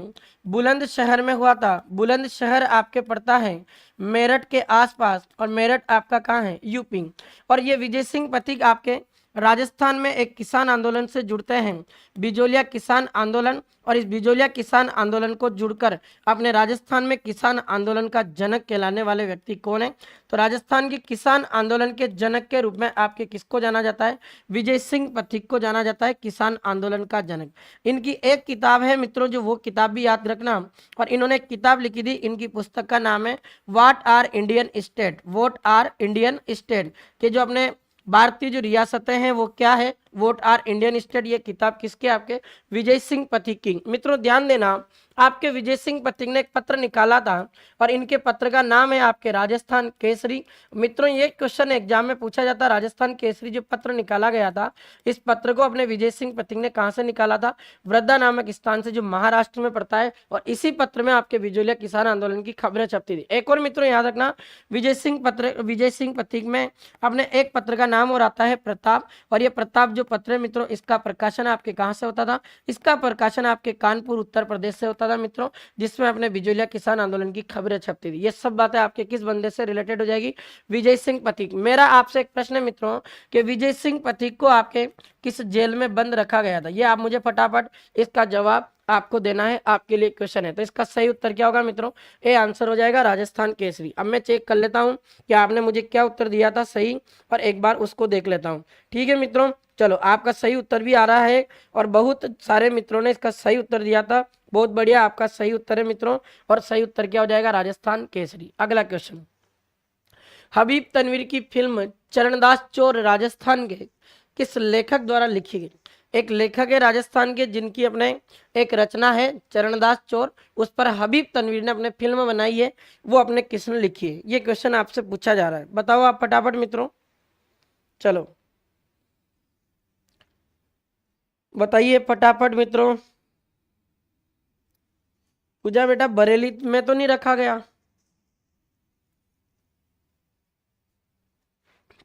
बुलंदशहर में हुआ था। बुलंदशहर आपके पड़ता है मेरठ के आसपास, और मेरठ आपका कहाँ है, यूपी। और ये विजय सिंह पथिक आपके राजस्थान में एक किसान आंदोलन से जुड़ते हैं, बिजोलिया किसान आंदोलन। और इस बिजोलिया किसान आंदोलन को जुड़कर अपने राजस्थान में किसान आंदोलन का जनक कहलाने वाले व्यक्ति कौन है, तो राजस्थान के किसान आंदोलन के जनक के रूप में आपके किसको जाना जाता है, विजय सिंह पथिक को जाना जाता है किसान आंदोलन का जनक। इनकी एक किताब है मित्रों, जो वो किताब भी याद रखना, और इन्होंने एक किताब लिखी थी, इनकी पुस्तक का नाम है what are Indian state, what are Indian state, के जो अपने भारतीय जो रियासतें हैं वो क्या है, व्हाट आर इंडियन स्टेट। ये किताब किसके, आपके विजय सिंह पथिक की। मित्रों ध्यान देना, आपके विजय सिंह पथिक ने एक पत्र निकाला था, और इनके पत्र का नाम है आपके राजस्थान केसरी। मित्रों ये क्वेश्चन एग्जाम में पूछा जाता है, राजस्थान केसरी जो पत्र निकाला गया था, इस पत्र को अपने विजय सिंह पथिक ने कहाँ से निकाला था, वृद्धा नामक स्थान से, जो महाराष्ट्र में पड़ता है। और इसी पत्र में आपके बिजोलिया किसान आंदोलन की खबरें छपती थी। एक और मित्रों याद रखना, विजय सिंह पथिक में अपने एक पत्र का नाम और आता है प्रताप। और ये प्रताप जो पत्र है मित्रों, इसका प्रकाशन आपके कहाँ से होता था, इसका प्रकाशन आपके कानपुर उत्तर प्रदेश से होता था मित्रों, जिसमें अपने बिजोलिया किसान आंदोलन की खबरें छपती थी। ये सब बातें आपके किस बंदे से रिलेटेड हो जाएगी, विजय सिंह पथिक। मेरा आपसे एक प्रश्न है मित्रों कि विजय सिंह पथिक को आपके किस जेल में बंद रखा गया था, ये आप मुझे फटाफट इसका जवाब आपको देना है, आपके लिए क्वेश्चन है। तो इसका सही उत्तर क्या होगा मित्रों, ए आंसर हो जाएगा राजस्थान केसरी। अब मैं चेक कर लेता हूं कि आपने मुझे क्या उत्तर दिया था सही, और एक बार उसको देख लेता हूं। ठीक है मित्रों, चलो आपका सही उत्तर भी आ रहा है, और बहुत सारे मित्रों ने इसका सही उत्तर दिया था। बहुत बढ़िया, आपका सही उत्तर है मित्रों, और सही उत्तर क्या हो जाएगा, राजस्थान केसरी। अगला क्वेश्चन, हबीब तनवीर की फिल्म चरणदास चोर राजस्थान के किस लेखक द्वारा लिखी गई। एक लेखक है राजस्थान के जिनकी अपने एक रचना है चरणदास चोर, उस पर हबीब तनवीर ने अपने फिल्म बनाई है, वो अपने किसने लिखी है? ये क्वेश्चन आपसे पूछा जा रहा है, बताओ आप फटाफट मित्रों, चलो बताइए फटाफट मित्रों। पूजा बेटा बरेली में तो नहीं रखा गया?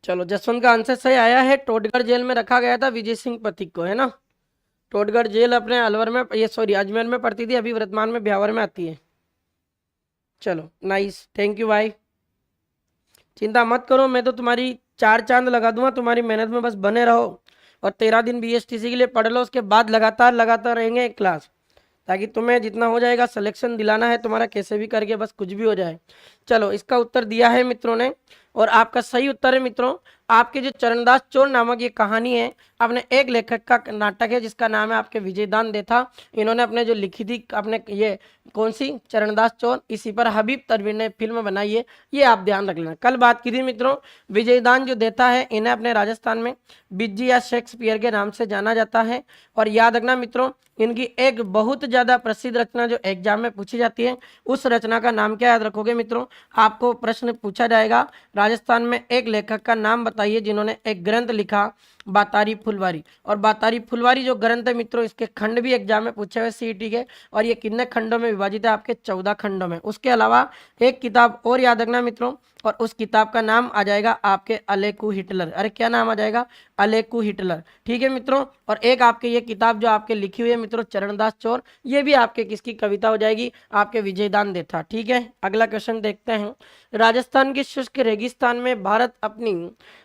चलो जसवंत का आंसर सही आया है, टोडगढ़ जेल में रखा गया था विजय सिंह पथिक को, है ना। टोडगढ़ जेल अपने अलवर में, ये सॉरी अजमेर में पड़ती थी, अभी वर्तमान में ब्यावर में आती है। चलो नाइस, थैंक यू भाई, चिंता मत करो, मैं तो तुम्हारी चार चांद लगा दूंगा, तुम्हारी मेहनत में बस बने रहो और 13 दिन बीएसटीसी के लिए पढ़ लो, उसके बाद लगातार लगातार रहेंगे एक क्लास, ताकि तुम्हें जितना हो जाएगा सिलेक्शन दिलाना है तुम्हारा, कैसे भी करके बस कुछ भी हो जाए। चलो इसका उत्तर दिया है मित्रों ने, और आपका सही उत्तर है मित्रों, आपके जो चरणदास चोर नामक ये कहानी है, अपने एक लेखक का नाटक है जिसका नाम है आपके विजयदान देथा। इन्होंने अपने जो लिखी थी अपने ये कौन सी, चरणदास चोर, इसी पर हबीब तनवीर ने फिल्म बनाई है, ये आप ध्यान रख लेना। कल बात की थी मित्रों, विजयदान जो देथा है इन्हें अपने राजस्थान में बिज्जी या शेक्सपियर के नाम से जाना जाता है। और याद रखना मित्रों, इनकी एक बहुत ज़्यादा प्रसिद्ध रचना जो एग्जाम में पूछी जाती है, उस रचना का नाम क्या याद रखोगे मित्रों? आपको प्रश्न पूछा जाएगा राजस्थान में एक लेखक का नाम बताइए जिन्होंने एक ग्रंथ लिखा बातारी फुलवारी। और बातारी फुलवारी जो ग्रंथ है मित्रों, इसके खंड भी एग्जाम में पूछे हुए सीईटी के, और ये कितने खंडों में विभाजित है? आपके 14 खंडों में। उसके अलावा एक किताब और याद रखना मित्रों, और उस किताब का नाम आ जाएगा आपके अलेकू हिटलर। अरे क्या नाम आ जाएगा? अलेकू हिटलर, ठीक है मित्रों। और एक आपके ये किताब जो आपके लिखी हुई है मित्रों चरणदास चोर, ये भी आपके किसकी कविता हो जाएगी? आपके विजयदान देथा, ठीक है। अगला क्वेश्चन देखते हैं, राजस्थान के शुष्क रेगिस्तान में भारत अपनी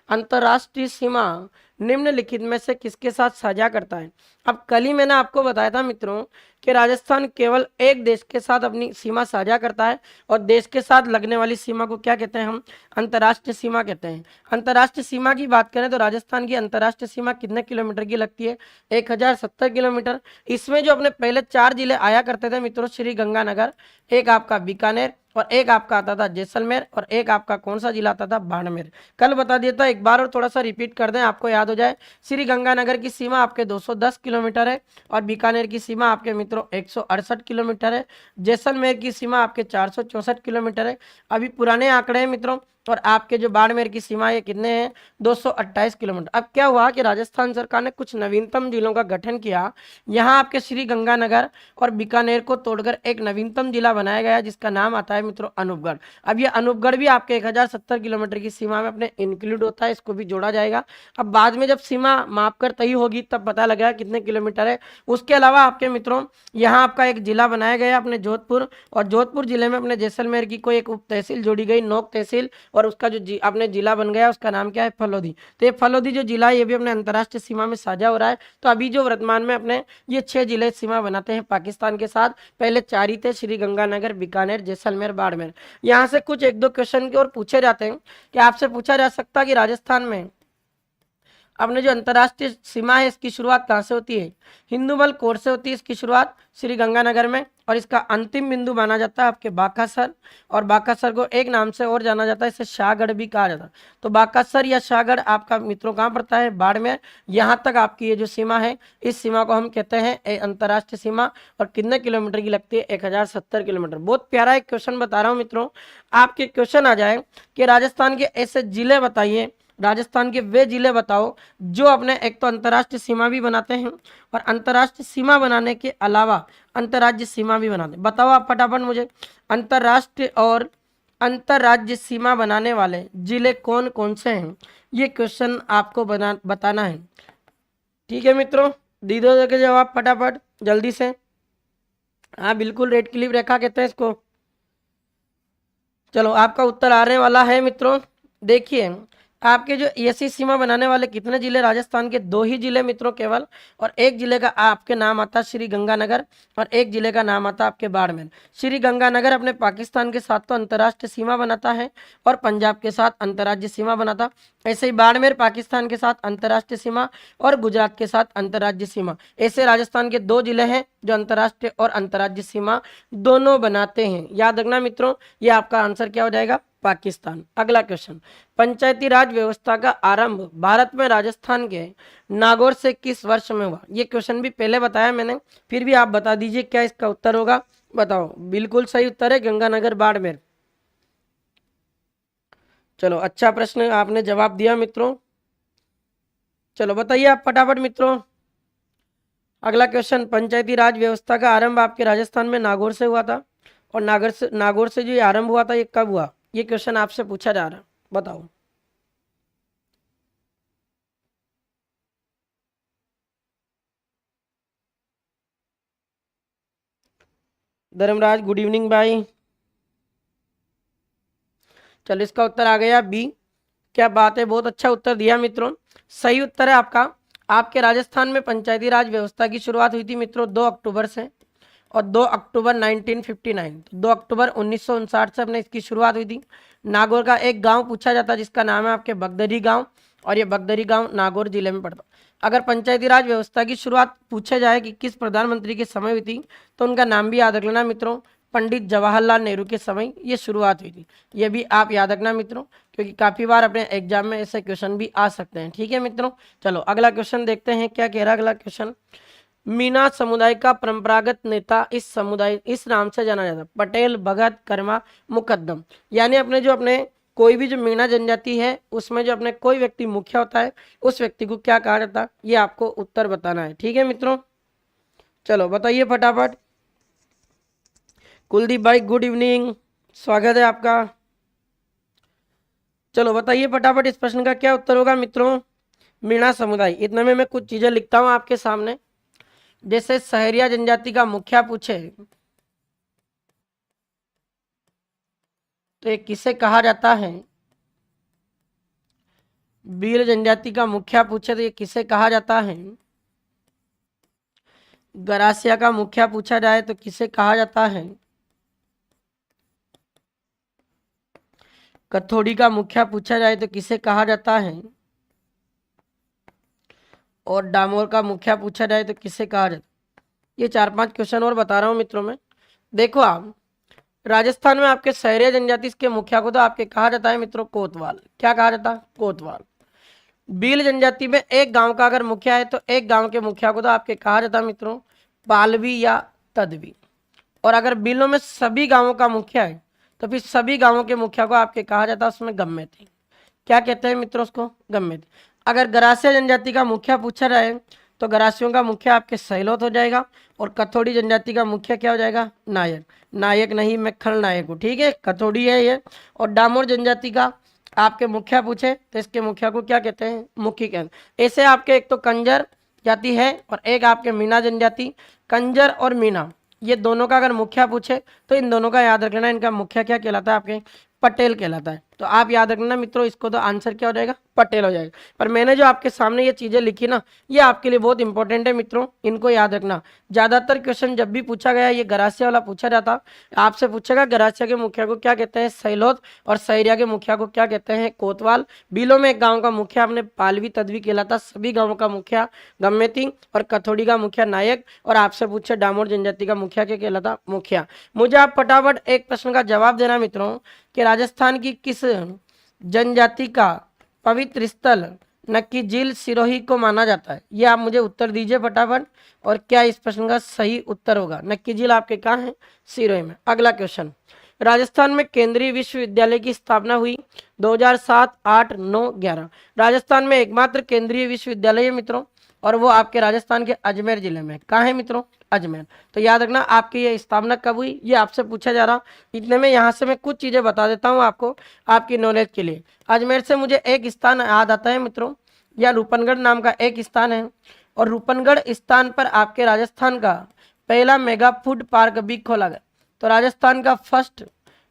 अंतर्राष्ट्रीय सीमा निम्नलिखित में से किसके साथ साझा करता है? अब कल ही मैंने आपको बताया था मित्रों कि राजस्थान केवल एक देश के साथ अपनी सीमा साझा करता है, और देश के साथ लगने वाली सीमा को क्या कहते हैं? हम अंतर्राष्ट्रीय सीमा कहते हैं। अंतर्राष्ट्रीय सीमा की बात करें तो राजस्थान की अंतर्राष्ट्रीय सीमा कितने किलोमीटर की लगती है? 1070 किलोमीटर। इसमें जो अपने पहले 4 जिले आया करते थे मित्रों, श्री गंगानगर, एक आपका बीकानेर, और एक आपका आता था जैसलमेर, और एक आपका कौन सा जिला आता था? बाड़मेर। कल बता दिया था, एक बार और थोड़ा सा रिपीट कर दें आपको याद हो जाए। श्री गंगानगर की सीमा आपके 210 किलोमीटर है, और बीकानेर की सीमा आपके मित्रों 168 किलोमीटर है। जैसलमेर की सीमा आपके 464 किलोमीटर है, अभी पुराने आंकड़े हैं मित्रों। और आपके जो बाड़मेर की सीमा ये कितने हैं? 228 किलोमीटर। अब क्या हुआ कि राजस्थान सरकार ने कुछ नवीनतम जिलों का गठन किया, यहाँ आपके श्री गंगानगर और बीकानेर को तोड़कर एक नवीनतम जिला बनाया गया जिसका नाम आता है मित्रों अनूपगढ़। अब ये अनूपगढ़ भी आपके 1070 किलोमीटर की सीमा में अपने इंक्लूड होता है, इसको भी जोड़ा जाएगा। अब बाद में जब सीमा माप कर तय होगी तब पता लगेगा कितने किलोमीटर है। उसके अलावा आपके मित्रों यहाँ आपका एक जिला बनाया गया अपने जोधपुर, और जोधपुर जिले में अपने जैसलमेर की कोई एक उप तहसील जोड़ी गई, नोक तहसील, और उसका जो अपने जिला बन गया उसका नाम क्या है? फलोदी। तो ये फलोदी जो जिला है ये भी अपने अंतर्राष्ट्रीय सीमा में साझा हो रहा है। तो अभी जो वर्तमान में अपने ये 6 जिले सीमा बनाते हैं पाकिस्तान के साथ, पहले 4 ही थे, श्री गंगानगर, बीकानेर, जैसलमेर, बाड़मेर। यहाँ से कुछ 1-2 क्वेश्चन की और पूछे जाते हैं कि आपसे पूछा जा सकता है कि राजस्थान में अपने जो अंतर्राष्ट्रीय सीमा है इसकी शुरुआत कहाँ से होती है? हिंदूमल कोर से होती है इसकी शुरुआत श्री गंगानगर में, और इसका अंतिम बिंदु माना जाता है आपके बाकासर, और बाकासर को एक नाम से और जाना जाता है, इसे शाहगढ़ भी कहा जाता है। तो बाकासर या शाहगढ़ आपका मित्रों कहाँ पड़ता है? बाड़मेर। यहाँ तक आपकी ये जो सीमा है, इस सीमा को हम कहते हैं अंतर्राष्ट्रीय सीमा, और कितने किलोमीटर की लगती है? 1070 किलोमीटर। बहुत प्यारा एक क्वेश्चन बता रहा हूँ मित्रों, आपके क्वेश्चन आ जाए कि राजस्थान के ऐसे जिले बताइए, राजस्थान के वे जिले बताओ जो अपने एक तो अंतर्राष्ट्रीय सीमा भी बनाते हैं, और अंतर्राष्ट्रीय सीमा बनाने के अलावा अंतर्राज्य सीमा भी बनाते हैं। बताओ आप फटाफट मुझे, अंतर्राष्ट्रीय और अंतर्राज्य सीमा बनाने वाले जिले कौन कौन से हैं? ये क्वेश्चन आपको बताना है, ठीक है मित्रों। दीदो के जवाब फटाफट जल्दी से। हाँ बिल्कुल, रेड क्लिप रेखा कहते हैं इसको। चलो आपका उत्तर आने वाला है मित्रों। देखिए आपके जो ऐसी सीमा बनाने वाले कितने जिले? राजस्थान के 2 ही जिले मित्रों केवल, और एक जिले का आपके नाम आता है श्री गंगानगर, और एक जिले का नाम आता है आपके बाड़मेर। श्री गंगानगर अपने पाकिस्तान के साथ तो अंतर्राष्ट्रीय सीमा बनाता है और पंजाब के साथ अंतर्राज्यीय सीमा बनाता, ऐसे ही बाड़मेर पाकिस्तान के साथ अंतर्राष्ट्रीय सीमा और गुजरात के साथ अंतर्राज्यीय सीमा। ऐसे राजस्थान के 2 जिले हैं जो अंतर्राष्ट्रीय और अंतर्राज्यीय सीमा दोनों बनाते हैं। याद रखना मित्रों, ये आपका आंसर क्या हो जाएगा? पाकिस्तान। अगला क्वेश्चन, पंचायती राज व्यवस्था का आरंभ भारत में राजस्थान के नागौर से किस वर्ष में हुआ? ये क्वेश्चन भी पहले बताया मैंने, फिर भी आप बता दीजिए क्या इसका उत्तर होगा। बताओ। बिल्कुल सही उत्तर है गंगानगर बाड़मेर। चलो, अच्छा प्रश्न आपने जवाब दिया मित्रों। चलो बताइए आप फटाफट मित्रों। अगला क्वेश्चन, पंचायती राज व्यवस्था का आरंभ आपके राजस्थान में नागौर से हुआ था, और नागौर से जो ये आरंभ हुआ था ये कब हुआ? ये क्वेश्चन आपसे पूछा जा रहा है, बताओ। धर्मराज गुड इवनिंग भाई। चलो इसका उत्तर आ गया बी। क्या बात है, बहुत अच्छा उत्तर दिया मित्रों। सही उत्तर है आपका। आपके राजस्थान में पंचायती राज व्यवस्था की शुरुआत हुई थी मित्रों 2 अक्टूबर से, और 2 अक्टूबर 1959, 2 अक्टूबर 1959 से अपने इसकी शुरुआत हुई थी। नागौर का एक गांव पूछा जाता है जिसका नाम है आपके बगदरी गांव, और ये बगदरी गांव नागौर जिले में पड़ता। अगर पंचायती राज व्यवस्था की शुरुआत पूछा जाए कि किस प्रधानमंत्री के समय हुई थी, तो उनका नाम भी याद रख लेना मित्रों, पंडित जवाहरलाल नेहरू के समय ये शुरुआत हुई थी। ये भी आप याद रखना मित्रों, क्योंकि काफी बार अपने एग्जाम में ऐसे क्वेश्चन भी आ सकते हैं। ठीक है मित्रों, चलो अगला क्वेश्चन देखते हैं क्या कह रहा है अगला क्वेश्चन। मीणा समुदाय का परंपरागत नेता इस नाम से जाना जाता है, पटेल, भगत, कर्मा, मुकद्दम। यानी अपने कोई भी जो मीणा जनजाति है उसमें जो अपने कोई व्यक्ति मुखिया होता है उस व्यक्ति को क्या कहा जाता है, ये आपको उत्तर बताना है। ठीक है मित्रों, चलो बताइए फटाफट। कुलदीप भाई गुड इवनिंग, स्वागत है आपका। चलो बताइए फटाफट इस प्रश्न का क्या उत्तर होगा मित्रों। मीणा समुदाय, इतने में मैं कुछ चीजें लिखता हूं आपके सामने। जैसे सहरिया जनजाति का मुखिया पूछे तो ये किसे कहा जाता है? भील जनजाति का मुखिया पूछे तो ये किसे कहा जाता है? गरासिया का मुखिया पूछा जाए तो किसे कहा जाता है? कथोड़ी का मुखिया पूछा जाए तो किसे कहा जाता है? और डामोर का मुखिया पूछा जाए तो किसे कहा जाता है? ये 4-5 क्वेश्चन और बता रहा हूं मित्रों में। देखो आप, राजस्थान में आपके सहरिया जनजाति के मुखिया को तो आपके कहा जाता है मित्रों कोतवाल। क्या कहा जाता है? कोतवाल। भील जनजाति में एक गांव का अगर मुखिया है तो एक गांव के मुखिया को तो आपके कहा जाता है मित्रों पालवी या तदवी। और अगर भीलों में सभी गांवों का मुखिया है तो फिर सभी गांवों के मुखिया को आपके कहा जाता है उसमें गम्मेती। क्या कहते हैं मित्रों उसको? गम्मेती। अगर गरासिया जनजाति का मुखिया पूछा जाए तो गरासियों का मुखिया आपके सैलोत हो जाएगा, और कथोड़ी जनजाति का मुखिया क्या हो जाएगा? नायक। नायक नहीं, मैं खलनायक हूँ। ठीक है, कथोड़ी है ये। और डामोर जनजाति का आपके मुखिया पूछे तो इसके मुखिया को क्या कहते हैं? मुखी कहते हैं। ऐसे आपके एक तो कंजर जाति है और एक आपके मीणा जनजाति। कंजर और मीणा ये दोनों का अगर मुखिया पूछे तो इन दोनों का याद रखना, इनका मुखिया क्या कहलाता है? आपके पटेल कहलाता है। तो आप याद रखना मित्रों, इसको तो आंसर क्या हो जाएगा? पटेल हो जाएगा। पर मैंने जो आपके सामने ये चीजें लिखी ना, ये आपके लिए बहुत इंपॉर्टेंट है मित्रों, इनको याद रखना। ज्यादातर क्वेश्चन जब भी पूछा गया ये गरासिया वाला पूछा जाता, आपसे पूछेगा गरासिया के मुखिया को क्या कहते हैं? सैलोत, और सैरिया के मुखिया को क्या कहते हैं? कोतवाल। बिलो में एक गाँव का मुखिया अपने पालवी तदवी कहलाता, सभी गाँवों का मुखिया गम्मेती, और कथोड़ी का मुखिया नायक, और आपसे पूछे डामोर जनजाति का मुखिया क्या कहलाता? मुखिया। मुझे आप फटाफट एक प्रश्न का जवाब देना मित्रों कि राजस्थान की किस जनजाति का पवित्र स्थल नक्की झील सिरोही को माना जाता है? ये आप मुझे उत्तर दीजिए फटाफट, और क्या इस प्रश्न का सही उत्तर होगा? नक्की झील आपके कहाँ है? सिरोही में। अगला क्वेश्चन, राजस्थान में केंद्रीय विश्वविद्यालय की स्थापना हुई 2007, 8, 9, 11। राजस्थान में एकमात्र केंद्रीय विश्वविद्यालय है मित्रों, और वो आपके राजस्थान के अजमेर जिले में। कहाँ है मित्रों? अजमेर। तो याद रखना आपकी ये स्थापना कब हुई, ये आपसे पूछा जा रहा। इतने में यहाँ से मैं कुछ चीजें बता देता हूँ आपको, आपकी नॉलेज के लिए। अजमेर से मुझे एक स्थान याद आता है मित्रों, या रूपनगढ़ नाम का एक स्थान है, और रूपनगढ़ स्थान पर आपके राजस्थान का पहला मेगा फूड पार्क भी खोला गया। तो राजस्थान का फर्स्ट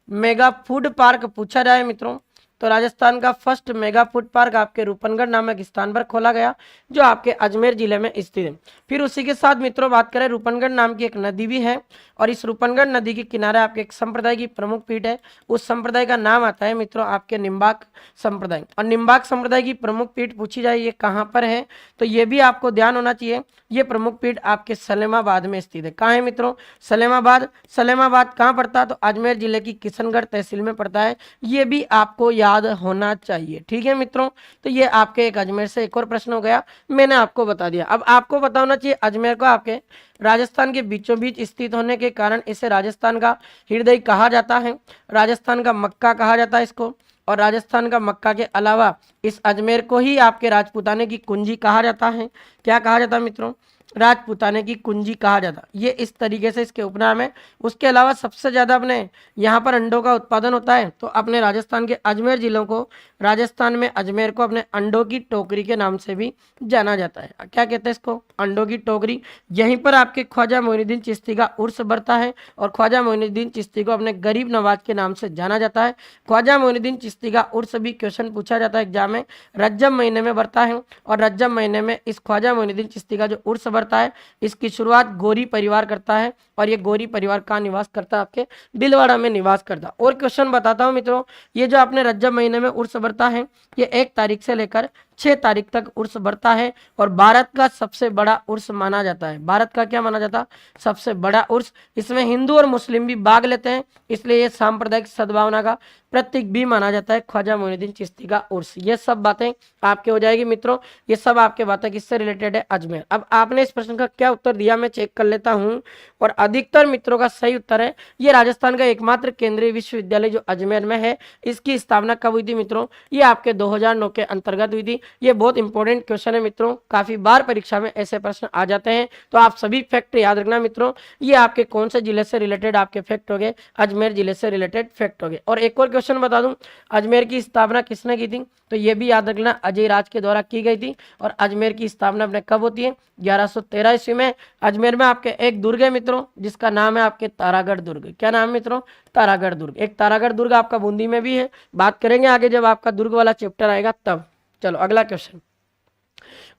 मेगा फूड पार्क पूछा जाए मित्रों तो राजस्थान का फर्स्ट मेगा फूड पार्क आपके रूपनगढ़ नामक स्थान पर खोला गया, जो आपके अजमेर जिले में स्थित है। फिर उसी के साथ मित्रों बात करें, रूपनगढ़ नाम की एक नदी भी है, और इस रूपनगढ़ नदी के किनारे आपके एक संप्रदाय की प्रमुख पीठ है। उस संप्रदाय का नाम आता है मित्रों आपके निम्बाक संप्रदाय। और निम्बाक संप्रदाय की प्रमुख पीठ पूछी जाए ये कहाँ पर है, तो ये भी आपको ध्यान होना चाहिए। ये प्रमुख पीठ आपके सलेमाबाद में स्थित है। कहाँ है मित्रों? सलेमाबाद। सलेमाबाद कहाँ पड़ता है? तो अजमेर जिले की किशनगढ़ तहसील में पड़ता है। ये भी आपको याद होना चाहिए। ठीक है मित्रों, तो ये आपके एक अजमेर से एक और प्रश्न हो गया, मैंने आपको बता दिया। अब आपको पता होना चाहिए अजमेर को आपके राजस्थान के बीचों बीच स्थित होने के कारण इसे राजस्थान का हृदय कहा जाता है, राजस्थान का मक्का कहा जाता है इसको। और राजस्थान का मक्का के अलावा इस अजमेर को ही आपके राजपूताने की कुंजी कहा जाता है। क्या कहा जाता है मित्रों? राजपूताने की कुंजी कहा जाता। ये इस तरीके से इसके उपनाम है। उसके अलावा सबसे ज़्यादा अपने यहाँ पर अंडों का उत्पादन होता है, तो अपने राजस्थान के अजमेर जिलों को, राजस्थान में अजमेर को अपने अंडों की टोकरी के नाम से भी जाना जाता है। क्या कहते हैं इसको? अंडों की टोकरी। यहीं पर आपके ख्वाजा मोइनुद्दीन चिश्ती का उर्स बढ़ता है, और ख्वाजा मोइनुद्दीन चिश्ती को अपने गरीब नवाज के नाम से जाना जाता है। ख्वाजा मोइनुद्दीन चिश्ती का उर्स भी क्वेश्चन पूछा जाता है एग्जाम में, रजब महीने में बढ़ता है। और रजब महीने में इस ख्वाजा मोइनुद्दीन चिश्ती का जो उर्स बढ़ता है, इसकी शुरुआत गोरी परिवार करता है, और ये गोरी परिवार का निवास करता है आपके दिलवाड़ा में निवास करता। और क्वेश्चन बताता हूं मित्रों, ये जो आपने रजब महीने में उर्स बढ़ता है, ये 1 तारीख से लेकर 6 तारीख तक उर्स बढ़ता है, और भारत का सबसे बड़ा उर्स माना जाता है। भारत का क्या माना जाता है? सबसे बड़ा उर्स। इसमें हिंदू और मुस्लिम भी भाग लेते हैं, इसलिए ये सांप्रदायिक सद्भावना का प्रतीक भी माना जाता है ख्वाजा मोइनुद्दीन चिश्ती का उर्स। ये सब बातें आपके हो जाएगी मित्रों। ये सब आपके बातें किससे रिलेटेड है? अजमेर। अब आपने इस प्रश्न का क्या उत्तर दिया मैं चेक कर लेता हूं, और अधिकतर मित्रों का सही उत्तर है ये राजस्थान का एकमात्र केंद्रीय विश्वविद्यालय जो अजमेर में है, इसकी स्थापना कब हुई थी मित्रों? ये आपके 2009 के अंतर्गत हुई थी। ये बहुत इंपॉर्टेंट क्वेश्चन है मित्रों, काफी बार परीक्षा में ऐसे प्रश्न आ जाते हैं, तो आप सभी फैक्ट याद रखना मित्रों। ये आपके कौन से जिले से रिलेटेड आपके फैक्ट हो गए? अजमेर जिले से रिलेटेड फैक्ट हो गए। और एक और क्वेश्चन बता दूं, अजमेर की स्थापना किसने की थी? तो ये भी याद रखना अजय राज के द्वारा की गई थी। और अजमेर की स्थापना अपने कब होती है? 1113 ईस्वी में। अजमेर में आपके एक दुर्ग है मित्रों, जिसका नाम है आपके तारागढ़ दुर्ग। क्या नाम है मित्रों? तारागढ़ दुर्ग। एक तारागढ़ दुर्ग आपका बूंदी में भी है, बात करेंगे आगे जब आपका दुर्ग वाला चैप्टर आएगा तब। चलो अगला क्वेश्चन,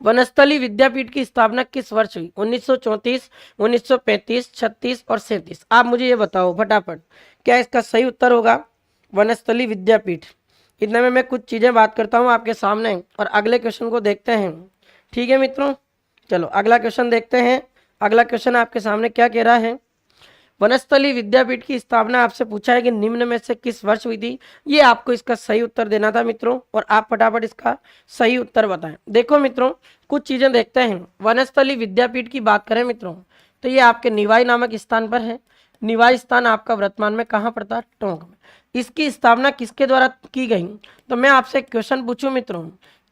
वनस्थली विद्यापीठ की स्थापना किस वर्ष हुई? 1934, 1935, 36 और 37। आप मुझे ये बताओ फटाफट, क्या इसका सही उत्तर होगा वनस्थली विद्यापीठ? इतने में मैं कुछ चीजें बात करता हूं आपके सामने, और अगले क्वेश्चन को देखते हैं। ठीक है मित्रों, चलो अगला क्वेश्चन देखते हैं। अगला क्वेश्चन आपके सामने क्या कह रहा है? वनस्थली विद्यापीठ की स्थापना आपसे पूछा है कि निम्न में से किस वर्ष हुई थी? ये आपको इसका सही उत्तर देना था मित्रों, और आप फटाफट इसका सही उत्तर बताएं। देखो मित्रों, कुछ चीजें देखते हैं। वनस्थली विद्यापीठ की बात करें मित्रों, तो ये आपके निवाई नामक स्थान पर है। निवाई स्थान आपका वर्तमान में कहाँ पड़ता है? टोंक में। इसकी स्थापना किसके द्वारा की गई? तो मैं आपसे एक क्वेश्चन पूछूं मित्रों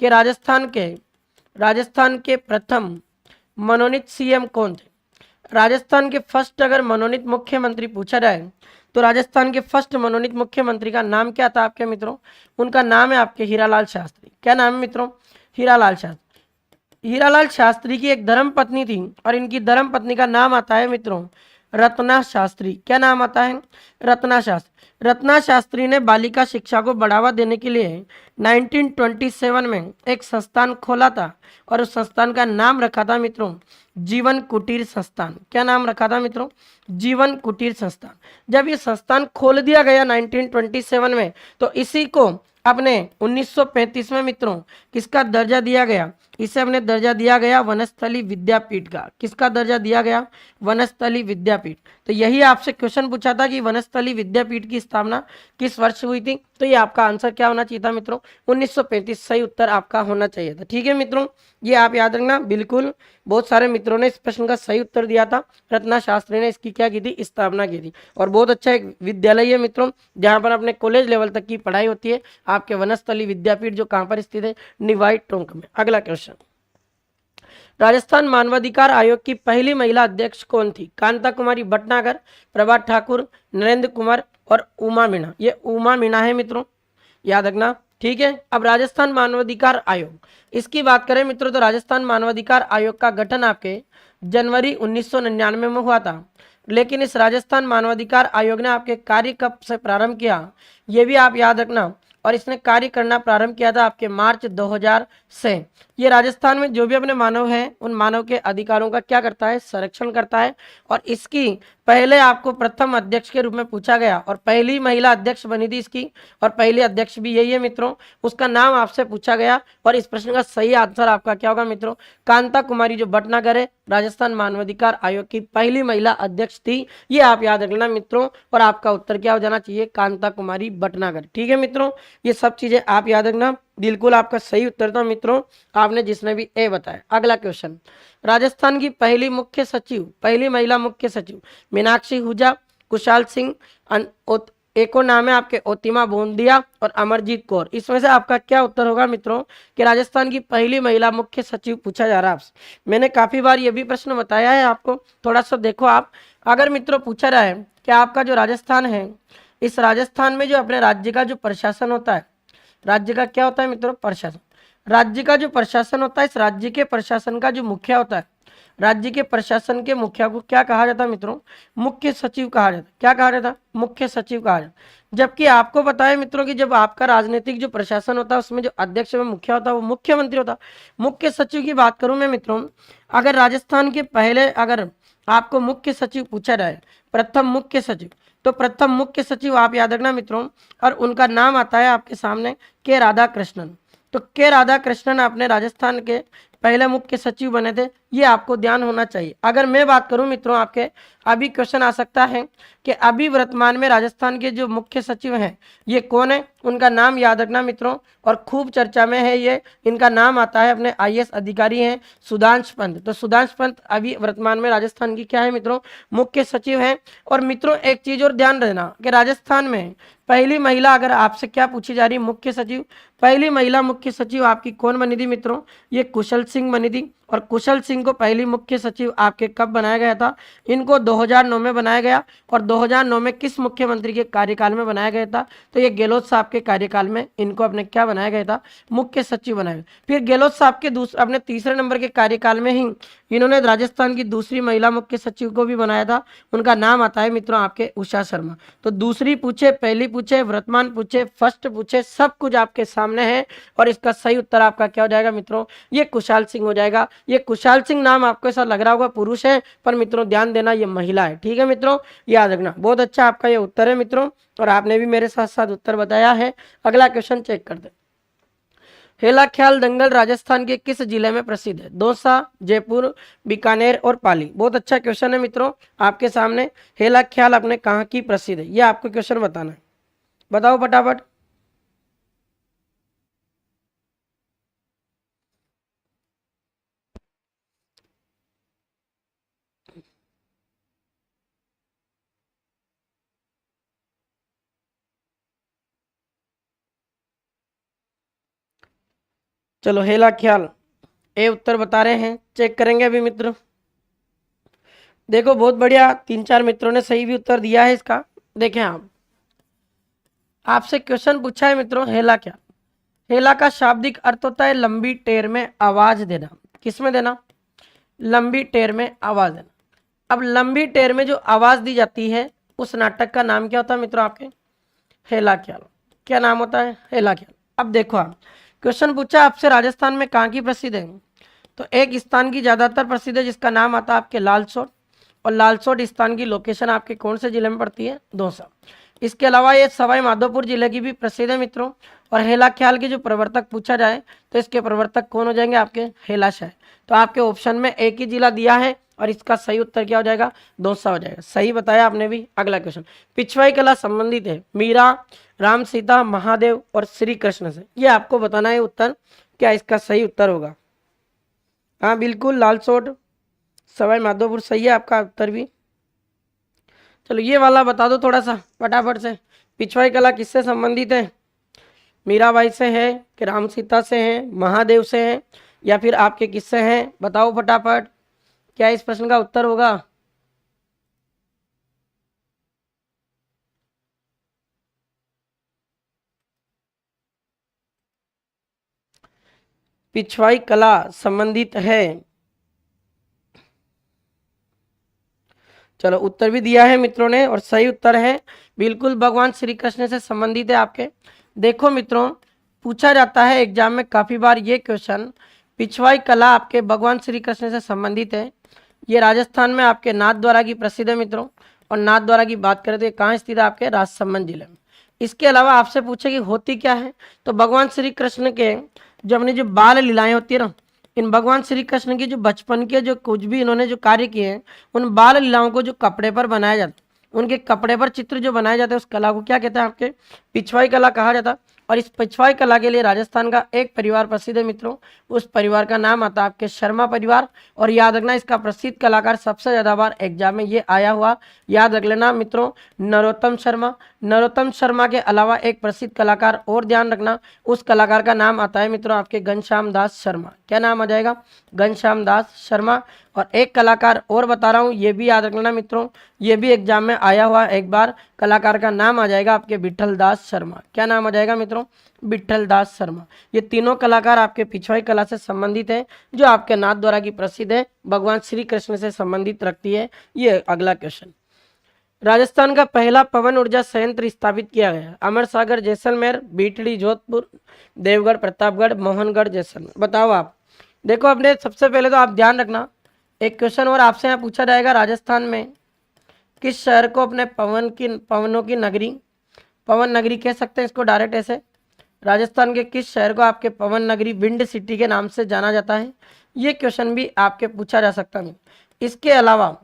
कि राजस्थान के प्रथम मनोनीत सीएम कौन थे? राजस्थान के फर्स्ट अगर मनोनीत मुख्यमंत्री पूछा जाए, तो राजस्थान के फर्स्ट मनोनीत मुख्यमंत्री का नाम क्या था आपके मित्रों? उनका नाम है आपके हीरालाल शास्त्री। क्या नाम है मित्रों? हीरालाल शास्त्री। हीरालाल शास्त्री की एक धर्म पत्नी थी, और इनकी धर्म पत्नी का नाम आता है मित्रों रत्ना शास्त्री। क्या नाम आता है? रत्ना शास्त्री। रत्ना शास्त्री ने बालिका शिक्षा को बढ़ावा देने के लिए 1927 में एक संस्थान खोला था, और उस संस्थान का नाम रखा था मित्रों जीवन कुटीर संस्थान। क्या नाम रखा था मित्रों? जीवन कुटीर संस्थान। जब ये संस्थान खोल दिया गया 1927 में, तो इसी को अपने 1935 में मित्रों किसका दर्जा दिया गया? इसे हमने दर्जा दिया गया वनस्थली विद्यापीठ का। किसका दर्जा दिया गया? वनस्थली विद्यापीठ। तो यही आपसे क्वेश्चन पूछा था कि वनस्थली विद्यापीठ की स्थापना किस वर्ष हुई थी, तो ये आपका आंसर क्या होना चाहिए था मित्रों? 1935 सही उत्तर आपका होना चाहिए था। ठीक है मित्रों, ये आप याद रखना बिल्कुल। बहुत सारे मित्रों ने इस प्रश्न का सही उत्तर दिया था। रत्ना शास्त्री ने इसकी क्या की थी? स्थापना की थी। और बहुत अच्छा एक विद्यालय है मित्रों, जहाँ पर अपने कॉलेज लेवल तक की पढ़ाई होती है। आपके वनस्थली विद्यापीठ जो कहाँ पर स्थित है? निवाई टोंक में। अगला क्वेश्चन, राजस्थान मानवाधिकार आयोग की पहली महिला अध्यक्ष कौन थी? कांता कुमारी भटनागर, प्रभात ठाकुर, नरेंद्र कुमार और उमा मीणा। ये उमा मीणा है मित्रों, याद रखना। ठीक है, अब राजस्थान मानवाधिकार आयोग, इसकी बात करें मित्रों, तो राजस्थान मानवाधिकार आयोग का गठन आपके जनवरी 1999 में हुआ था। लेकिन इस राजस्थान मानवाधिकार आयोग ने आपके कार्य कब से प्रारंभ किया, ये भी आप याद रखना। और इसने कार्य करना प्रारंभ किया था आपके मार्च 2000 से। ये राजस्थान में जो भी अपने मानव हैं उन मानव के अधिकारों का क्या करता है, संरक्षण करता है। और इसकी पहले आपको प्रथम अध्यक्ष के रूप में पूछा गया और पहली महिला अध्यक्ष बनी थी इसकी, और पहली अध्यक्ष भी यही है मित्रों। उसका नाम आपसे पूछा गया और इस प्रश्न का सही आंसर आपका क्या होगा मित्रों, कांता कुमारी, जो भटनागर है, राजस्थान मानवाधिकार आयोग की पहली महिला अध्यक्ष थी। ये आप याद रखना मित्रों, और आपका उत्तर क्या हो जाना चाहिए, कांता कुमारी भटनागर। ठीक है मित्रों, ये सब चीजें आप याद रखना। बिल्कुल आपका सही उत्तर था मित्रों, आपने जिसने भी ए बताया। अगला क्वेश्चन, राजस्थान की पहली मुख्य सचिव, पहली महिला मुख्य सचिव मीनाक्षी हुजा, कुशाल सिंह, एक और नाम है आपके ओतिमा बोंदिया और अमरजीत कौर। इसमें से आपका क्या उत्तर होगा मित्रों कि राजस्थान की पहली महिला मुख्य सचिव पूछा जा रहा है आपसे। मैंने काफी बार ये भी प्रश्न बताया है आपको, थोड़ा सा देखो आप। अगर मित्रों पूछा रहा है कि आपका जो राजस्थान है, इस राजस्थान में जो अपने राज्य का जो प्रशासन होता है, राज्य का क्या होता है मित्रों, प्रशासन। राज्य का जो प्रशासन होता है, इस राज्य के प्रशासन का जो मुखिया होता है, राज्य के प्रशासन के मुखिया को क्या कहा जाता है मित्रों, मुख्य सचिव कहा जाता है। क्या कहा जाता है, मुख्य सचिव कहा जाता है। जबकि आपको पता है मित्रों कि जब आपका राजनीतिक जो प्रशासन होता है उसमें जो अध्यक्ष व मुखिया होता है वो मुख्यमंत्री होता है। मुख्य सचिव की बात करूं मैं मित्रों, अगर राजस्थान के पहले अगर आपको मुख्य सचिव पूछा जाए, प्रथम मुख्य सचिव, तो प्रथम मुख्य सचिव आप याद रखना मित्रों, और उनका नाम आता है आपके सामने के राधाकृष्णन। तो के राधाकृष्णन अपने राजस्थान के पहले मुख्य सचिव बने थे, ये आपको ध्यान होना चाहिए। अगर मैं बात करूं मित्रों, आपके अभी क्वेश्चन आ सकता है कि अभी वर्तमान में राजस्थान के जो मुख्य सचिव हैं ये कौन है, उनका नाम याद रखना मित्रों, और खूब चर्चा में है ये। इनका नाम आता है, अपने आईएएस अधिकारी हैं सुधांश पंत। तो सुधांश पंत अभी वर्तमान में राजस्थान की क्या है मित्रों, मुख्य सचिव हैं। और मित्रों एक चीज और ध्यान रखना कि राजस्थान में पहली महिला, अगर आपसे क्या पूछी जा रही है, मुख्य सचिव, पहली महिला मुख्य सचिव आपकी कौन बनी थी मित्रों, ये कुशल सिंह बनी थी। और कुशल सिंह को पहली मुख्य सचिव आपके कब बनाया गया था, इनको 2009 में बनाया गया। और 2009 में किस मुख्यमंत्री के कार्यकाल में बनाया गया था, तो ये गहलोत साहब के कार्यकाल में इनको अपने क्या बनाया गया था, मुख्य सचिव बनाया गया। फिर गहलोत साहब के अपने तीसरे नंबर के कार्यकाल में ही इन्होंने राजस्थान की दूसरी महिला मुख्य सचिव को भी बनाया था। उनका नाम आता है मित्रों आपके उषा शर्मा। तो दूसरी पूछे, पहली पूछे, वर्तमान पूछे, फर्स्ट पूछे, सब कुछ आपके सामने है। और इसका सही उत्तर आपका क्या हो जाएगा मित्रों, ये कुशाल सिंह हो जाएगा। ये कुशाल सिंह नाम आपको ऐसा लग रहा होगा पुरुष है, पर मित्रों ध्यान देना ये महिला है। ठीक है मित्रों, याद रखना। बहुत अच्छा आपका ये उत्तर है मित्रों, और आपने भी मेरे साथ साथ उत्तर बताया है। अगला क्वेश्चन चेक कर दे। हेला ख्याल दंगल राजस्थान के किस जिले में प्रसिद्ध है, दौसा, जयपुर, बीकानेर और पाली। बहुत अच्छा क्वेश्चन है मित्रों आपके सामने। हेला ख्याल अपने कहाँ की प्रसिद्ध है, ये आपको क्वेश्चन बताना है, बताओ फटाफट। चलो हेला ख्याल, ए उत्तर बता रहे हैं, चेक करेंगे अभी मित्र। देखो बहुत बढ़िया, 3-4 मित्रों ने सही भी उत्तर दिया है इसका। देखें आप, आपसे क्वेश्चन पूछा है मित्रों, हेला क्या, हेला का शाब्दिक अर्थ होता है लंबी टेर में आवाज देना। किसमें देना, लंबी टेर में आवाज देना। अब लंबी टेर में जो आवाज दी जाती है उस नाटक का नाम क्या होता है मित्रों आपके, हेला ख्याल। क्या नाम होता है, हेला ख्याल। अब देखो आप, क्वेश्चन पूछा आपसे राजस्थान में कहाँ की प्रसिद्ध है, तो एक स्थान की ज्यादातर प्रसिद्ध है जिसका नाम आता है आपके लालसोट। और लालसोट स्थान की लोकेशन आपके कौन से जिले में पड़ती है, दौसा। इसके अलावा ये सवाई माधोपुर जिले की भी प्रसिद्ध है मित्रों। और हेला ख्याल के जो प्रवर्तक पूछा जाए तो इसके प्रवर्तक कौन हो जाएंगे आपके, हेलाशाह। तो आपके ऑप्शन में एक ही जिला दिया है और इसका सही उत्तर क्या हो जाएगा, दौसा हो जाएगा। सही बताया आपने भी। अगला क्वेश्चन, पिछवाई कला संबंधित है मीरा, राम सीता, महादेव और श्री कृष्ण से। ये आपको बताना है उत्तर, क्या इसका सही उत्तर होगा। हाँ बिल्कुल, लालसोट, सवाई माधोपुर सही है आपका उत्तर भी। चलो ये वाला बता दो थोड़ा सा फटाफट से, पिछवाई कला किससे संबंधित है, मीराबाई से है कि राम सीता से है, महादेव से है, या फिर आपके किससे हैं, बताओ फटाफट क्या इस प्रश्न का उत्तर होगा। पिछवाई कला संबंधित है, चलो उत्तर भी दिया है मित्रों ने और सही उत्तर है बिल्कुल, भगवान श्री कृष्ण से संबंधित है आपके। देखो मित्रों, पूछा जाता है एग्जाम में काफ़ी बार ये क्वेश्चन। पिछवाई कला आपके भगवान श्री कृष्ण से संबंधित है। ये राजस्थान में आपके नाथद्वारा की प्रसिद्ध है मित्रों। और नाथद्वारा की बात करें तो ये कहाँ स्थित है? आपके राजसमंद जिले में। इसके अलावा आपसे पूछे कि होती क्या है, तो भगवान श्री कृष्ण के जो अपनी जो बाल लीलाएं होती है ना, इन भगवान श्री कृष्ण की जो बचपन के जो कुछ भी इन्होंने जो कार्य किए हैं, उन बाल लीलाओं को जो कपड़े पर बनाया जाता है, उनके कपड़े पर चित्र जो बनाए जाते हैं, उस कला को क्या कहते हैं? आपके पिछवाई कला कहा जाता है। और इस पिछवाई कला के लिए राजस्थान का एक परिवार प्रसिद्ध है मित्रों। उस परिवार का नाम आता है आपके शर्मा परिवार। और याद रखना, इसका प्रसिद्ध कलाकार सबसे ज्यादा बार एग्जाम में ये आया हुआ, याद रख लेना मित्रों, नरोत्तम शर्मा। नरोत्तम शर्मा के अलावा एक प्रसिद्ध कलाकार और ध्यान रखना, उस कलाकार का नाम आता है मित्रों आपके घनश्याम दास शर्मा। क्या नाम आ जाएगा? घनश्याम दास शर्मा। और एक कलाकार और बता रहा हूँ, ये भी याद रखना मित्रों, ये भी एग्जाम में आया हुआ एक बार, कलाकार का नाम आ जाएगा आपके विठल दास शर्मा। क्या नाम आ जाएगा मित्रों? विठल दास शर्मा। ये तीनों कलाकार आपके पिछवाई कला से संबंधित है, जो आपके नाथ द्वारा की प्रसिद्ध है, भगवान श्री कृष्ण से संबंधित रखती है। ये अगला क्वेश्चन, राजस्थान का पहला पवन ऊर्जा संयंत्र स्थापित किया गया? अमर सागर, जैसलमेर, बीटड़ी, जोधपुर, देवगढ़, प्रतापगढ़, मोहनगढ़, जैसलमेर। बताओ आप। देखो, अपने सबसे पहले तो आप ध्यान रखना, एक क्वेश्चन और आपसे यहाँ पूछा जाएगा, राजस्थान में किस शहर को अपने पवनों की नगरी, पवन नगरी कह सकते हैं इसको डायरेक्ट ऐसे। राजस्थान के किस शहर को आपके पवन नगरी, विंड सिटी के नाम से जाना जाता है? ये क्वेश्चन भी आपके पूछा जा सकता है। इसके अलावा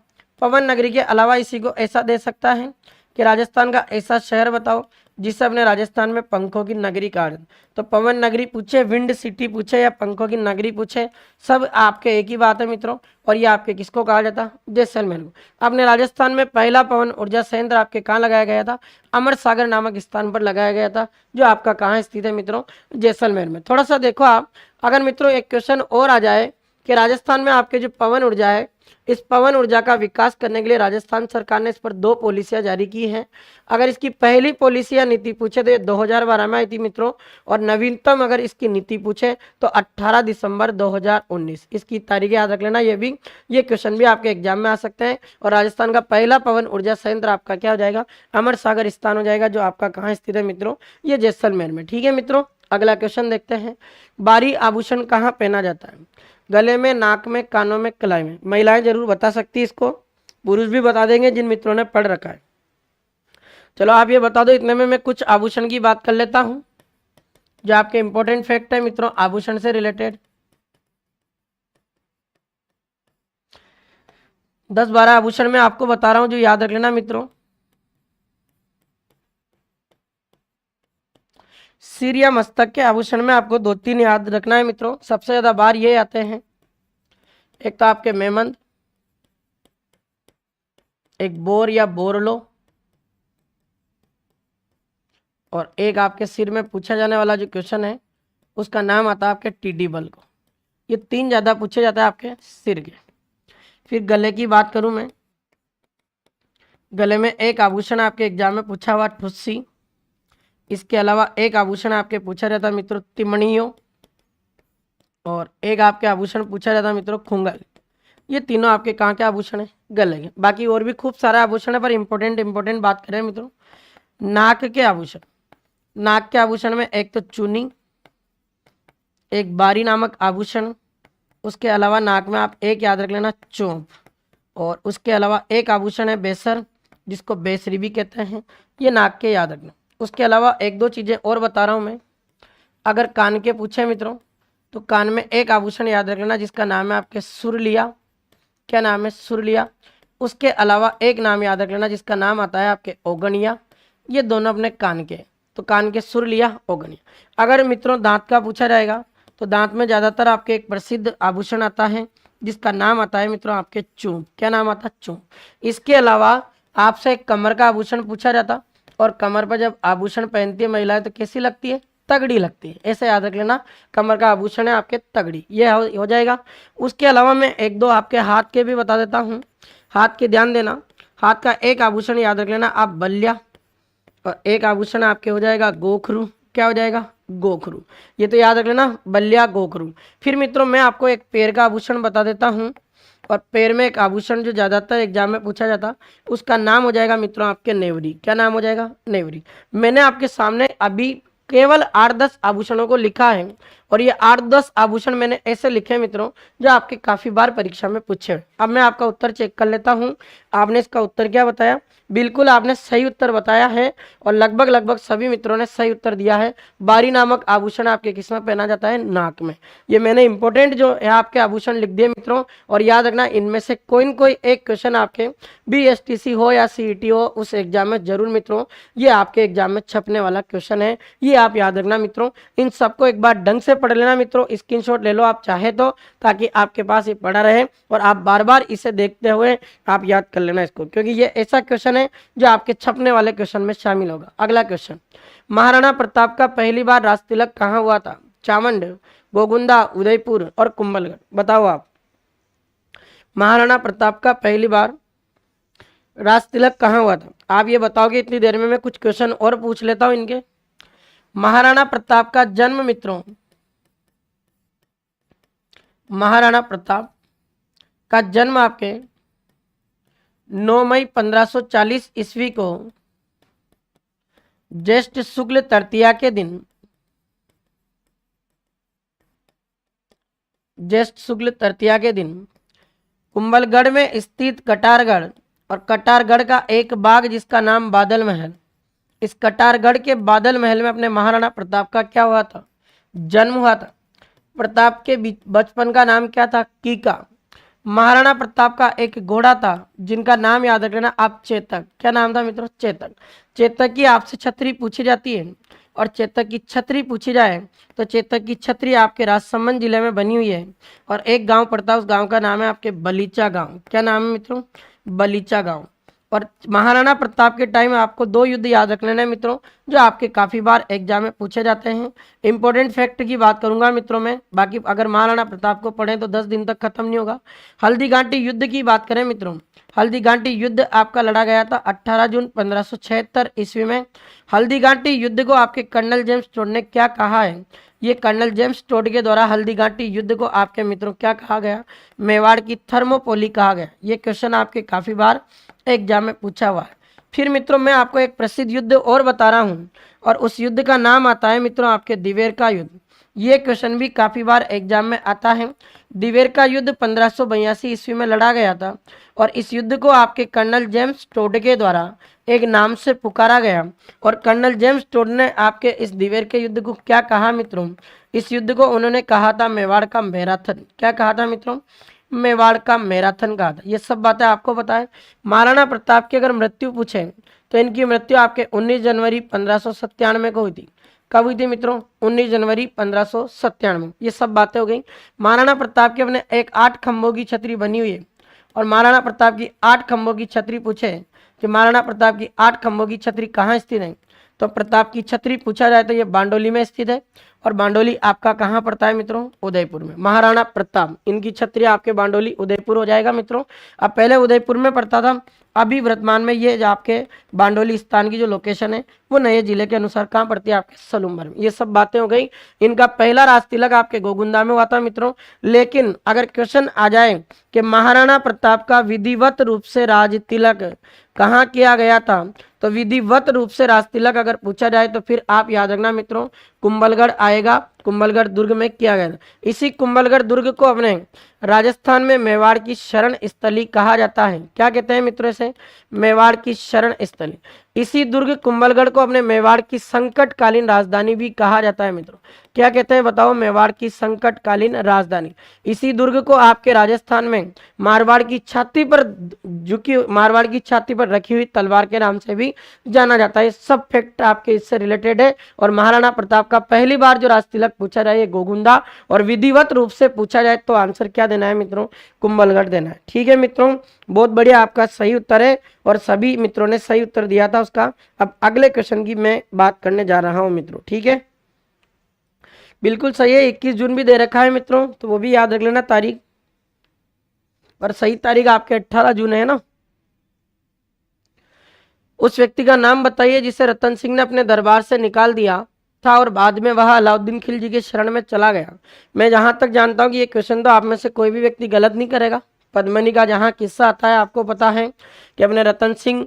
पवन नगरी के अलावा इसी को ऐसा दे सकता है कि राजस्थान का ऐसा शहर बताओ जिसे अपने राजस्थान में पंखों की नगरी कहा जाता। तो पवन नगरी पूछे, विंड सिटी पूछे या पंखों की नगरी पूछे, सब आपके एक ही बात है मित्रों। और ये आपके किसको कहा जाता है? जैसलमेर को। अपने राजस्थान में पहला पवन ऊर्जा संयंत्र आपके कहाँ लगाया गया था? अमर सागर नामक स्थान पर लगाया गया था, जो आपका कहाँ स्थित है मित्रों? जैसलमेर में। थोड़ा सा देखो आप, अगर मित्रों एक क्वेश्चन और आ जाए कि राजस्थान में आपके जो पवन ऊर्जा है, इस पवन ऊर्जा का विकास करने के लिए राजस्थान सरकार ने इस पर 2 पॉलिसियां जारी की हैं। अगर इसकी पहली पॉलिसी या नीति पूछे तो ये 2012 में आई थी मित्रों। और नवीनतम अगर इसकी नीति पूछे तो 18 दिसंबर 2019, इसकी तारीख याद रख लेना। ये क्वेश्चन भी आपके एग्जाम में आ सकते हैं। और राजस्थान का पहला पवन ऊर्जा संयंत्र आपका क्या हो जाएगा? अमर सागर स्थान हो जाएगा, जो आपका कहाँ स्थित है मित्रों? ये जैसलमेर में। ठीक है मित्रों, अगला क्वेश्चन देखते हैं। बारी आभूषण कहाँ पहना जाता है? गले में, नाक में, कानों में, कलाई में। महिलाएं जरूर बता सकती है इसको, पुरुष भी बता देंगे जिन मित्रों ने पढ़ रखा है। चलो आप ये बता दो, इतने में मैं कुछ आभूषण की बात कर लेता हूं, जो आपके इंपॉर्टेंट फैक्ट है मित्रों आभूषण से रिलेटेड। 10-12 आभूषण मैं आपको बता रहा हूं, जो याद रख लेना मित्रों। सिर या मस्तक के आभूषण में आपको 2-3 याद रखना है मित्रों। सबसे ज्यादा बार ये आते हैं, एक तो आपके मेमंद, एक बोर या बोरलो, और एक आपके सिर में पूछा जाने वाला जो क्वेश्चन है उसका नाम आता है आपके टीडी बल को। ये 3 ज्यादा पूछे जाता है आपके सिर के। फिर गले की बात करूं मैं, गले में एक आभूषण आपके एग्जाम में पूछा हुआ ठुस्सी। इसके अलावा एक आभूषण आपके पूछा जाता है मित्रों तिमणियों, और एक आपके आभूषण पूछा जाता है मित्रों खुंगल। ये तीनों आपके कहाँ के आभूषण है? गले के। बाकी और भी खूब सारे आभूषण है, पर इंपॉर्टेंट बात करें मित्रों, नाक के आभूषण। नाक के आभूषण में एक तो चूनी, एक बारी नामक आभूषण, उसके अलावा नाक में आप एक याद रख लेना चोंप, और उसके अलावा एक आभूषण है बेसर, जिसको बेसरी भी कहते हैं। ये नाक के याद रखना। उसके अलावा 1-2 चीजें और बता रहा हूं मैं। अगर कान के पूछे मित्रों, तो कान में एक आभूषण याद रख लेना, जिसका नाम है आपके सुरलिया। क्या नाम है? सुरलिया। उसके अलावा एक नाम याद रख लेना, जिसका नाम आता है आपके ओगनिया। ये दोनों अपने कान के, तो कान के सुरलिया, ओगनिया। अगर मित्रों दांत का पूछा जाएगा, तो दांत में ज्यादातर आपके एक प्रसिद्ध आभूषण आता है, जिसका नाम आता है मित्रों आपके चूंप। क्या नाम आता है? चूंप। इसके अलावा आपसे एक कमर का आभूषण पूछा जाता, और कमर पर जब आभूषण पहनती है महिलाएं तो कैसी लगती है? तगड़ी लगती है। ऐसे याद रख लेना, कमर का आभूषण है आपके तगड़ी। ये हो जाएगा। उसके अलावा मैं 1-2 आपके हाथ के भी बता देता हूँ। हाथ के ध्यान देना, हाथ का एक आभूषण याद रख लेना आप बल्ल्या, और एक आभूषण आपके हो जाएगा गोखरू। क्या हो जाएगा? गोखरू। ये तो याद रख लेना, बल्ल्या, गोखरू। फिर मित्रों मैं आपको एक पैर का आभूषण बता देता हूँ, और पैर में एक आभूषण जो ज्यादातर एग्जाम में पूछा जाता, उसका नाम हो जाएगा मित्रों आपके नेवरी। क्या नाम हो जाएगा? नेवरी। मैंने आपके सामने अभी केवल 8-10 आभूषणों को लिखा है और ये 8-10 आभूषण मैंने ऐसे लिखे हैं मित्रों जो आपके काफी बार परीक्षा में पूछे हुए। अब मैं आपका उत्तर चेक कर लेता हूं। आपने इसका उत्तर क्या बताया? बिल्कुल आपने सही उत्तर बताया है और लगभग सभी मित्रों ने सही उत्तर दिया है। बारी नामक आभूषण आपके किस में पहना जाता है? नाक में। ये मैंने इंपॉर्टेंट जो है आपके आभूषण लिख दिए मित्रों, और याद रखना इनमें से कोई न कोई एक क्वेश्चन आपके BSTC हो या CET हो उस एग्जाम में जरूर मित्रों ये आपके एग्जाम में छपने वाला क्वेश्चन है। ये आप याद रखना मित्रों। इन सबको एक बार ढंग से पढ़ लेना मित्रों, स्क्रीनशॉट ले लो आप चाहे तो, ताकि आपके पास ये पढ़ा रहे और आप बार बार इसे देखते हुए आप याद कर लेना इसको, क्योंकि ये ऐसा क्वेश्चन है जो आपके छपने वाले क्वेश्चन में शामिल होगा। अगला क्वेश्चन, महाराणा प्रताप का पहली बार राज तिलक कहाँ हुआ था? चावंड, गोगुंदा, उदयपुर और कुंभलगढ़। बताओ आप, महाराणा प्रताप का पहली बार राज तिलक कहाँ हुआ था? आप ये बताओगे इतनी देर में मैं कुछ क्वेश्चन और पूछ लेता हूं इनके। महाराणा प्रताप का जन्म मित्रों, महाराणा प्रताप का जन्म आपके 9 मई 1540 ईस्वी को ज्येष्ठ शुक्ल तृतीया के दिन, ज्येष्ठ शुक्ल तृतीया के दिन कुंभलगढ़ में स्थित कटारगढ़ और कटारगढ़ का एक बाग जिसका नाम बादल महल, इस कटारगढ़ के बादल महल में अपने महाराणा प्रताप का क्या हुआ था? जन्म हुआ था। प्रताप के बचपन का नाम क्या था? कीका। महाराणा प्रताप का एक घोड़ा था जिनका नाम याद रखना आप, चेतक। क्या नाम था मित्रों? चेतक। चेतक की आपसे छतरी पूछी जाती है और चेतक की छतरी पूछी जाए तो चेतक की छतरी आपके राजसमंद जिले में बनी हुई है और एक गांव पड़ता है, उस गांव का नाम है आपके बलीचा गांव। क्या नाम है मित्रों? बलीचा गांव। और महाराणा प्रताप के टाइम आपको 2 युद्ध याद रख लेना है मित्रों जो आपके काफी बार एग्जाम में पूछे जाते हैं। इंपॉर्टेंट फैक्ट की बात करूंगा मित्रों में, बाकी अगर महाराणा प्रताप को पढ़ें तो 10 दिन तक खत्म नहीं होगा। हल्दी घाटी युद्ध की बात करें मित्रों, हल्दी घाटी युद्ध आपका लड़ा गया था 18 जून 1576 ईस्वी में। हल्दी घाटी युद्ध को आपके कर्नल जेम्स टोड ने क्या कहा है? ये कर्नल जेम्स टोड के द्वारा हल्दी घाटी युद्ध को आपके मित्रों क्या कहा गया? मेवाड़ की थर्मोपोली कहा गया। ये क्वेश्चन आपके काफी बार एग्जाम में पूछा हुआ है। फिर मित्रों मैं आपको एक प्रसिद्ध युद्ध और बता रहा हूं और उस युद्ध का नाम आता है मित्रों आपके दिवेर का युद्ध। ये क्वेश्चन भी काफी बार एग्जाम में आता है। दिवेर का युद्ध 1582 ईस्वी में लड़ा गया था और इस युद्ध को आपके कर्नल जेम्स टोड के द्वारा एक नाम से पुकारा गया और कर्नल जेम्स टोड ने आपके इस दिवेर के युद्ध को क्या कहा मित्रों? इस युद्ध को उन्होंने कहा था मेवाड़ का मैराथन। क्या कहा था मित्रों? मेवाड़ का मैराथन कहा था। ये सब बातें आपको पता है। महाराणा प्रताप की अगर मृत्यु पूछे तो इनकी मृत्यु आपके 19 जनवरी 1597 को हुई थी। कब हुई थी मित्रों? 19 जनवरी 1597। ये सब बातें हो गई। महाराणा प्रताप के अपने एक 8 खंभों की छतरी बनी हुई है और महाराणा प्रताप की 8 खंभों की छतरी पूछे कि महाराणा प्रताप की 8 खंभों की छतरी कहाँ स्थित है, तो प्रताप की छतरी पूछा जाए तो ये बांडोली में स्थित है और बांडोली आपका कहाँ पड़ता है मित्रों? उदयपुर में। महाराणा प्रताप इनकी छतरी आपके बांडोली उदयपुर हो जाएगा मित्रों। अब पहले उदयपुर में पड़ता था, अभी वर्तमान में ये जो आपके बांडोली स्थान की जो लोकेशन है वो नए जिले के अनुसार कहाँ पड़ती है? आपके सलूम्बर में। ये सब बातें हो गई। इनका पहला राज तिलक आपके गोगुंदा में हुआ था मित्रों। लेकिन अगर क्वेश्चन आ जाए कि महाराणा प्रताप का विधिवत रूप से राज तिलक कहाँ किया गया था, तो विधिवत रूप से राज तिलक अगर पूछा जाए तो फिर आप याद रखना मित्रों कुंभलगढ़ आएगा। कुंभलगढ़ दुर्ग में किया गया था। इसी कुंभलगढ़ दुर्ग को अपने राजस्थान में मेवाड़ की शरण स्थली कहा जाता है। क्या कहते हैं मित्रों इसे? मेवाड़ की शरण स्थली। इसी दुर्ग कुंभलगढ़ को अपने मेवाड़ की संकटकालीन राजधानी भी कहा जाता है मित्रों। क्या कहते हैं बताओ? मेवाड़ की संकटकालीन राजधानी। इसी दुर्ग को आपके राजस्थान में मारवाड़ की छाती पर झुकी, मारवाड़ की छाती पर रखी हुई तलवार के नाम से भी जाना जाता है। सब फैक्ट आपके इससे रिलेटेड है। और महाराणा प्रताप का पहली बार जो राज तिलक पूछा जाए ये गोगुंदा, और विधिवत रूप से पूछा जाए तो आंसर क्या देना है मित्रों? कुंभलगढ़ देना है। ठीक है मित्रों, बहुत बढ़िया, आपका सही उत्तर है और सभी मित्रों ने सही उत्तर दिया था उसका। अब अगले क्वेश्चन की मैं बात करने जा रहा हूं मित्रों। ठीक है, बिल्कुल सही है। 21 जून भी दे रखा है मित्रों, तो वो भी याद रख लेना तारीख, पर सही तारीख आपके 18 जून है ना। उस व्यक्ति का नाम बताइए जिसे रतन सिंह ने अपने दरबार से निकाल दिया था और बाद में वह अलाउद्दीन खिलजी के शरण में चला गया। मैं जहां तक जानता हूं कि ये क्वेश्चन तो आप में से कोई भी व्यक्ति गलत नहीं करेगा। पद्मिनी का जहां किस्सा आता है आपको पता है कि अपने रतन सिंह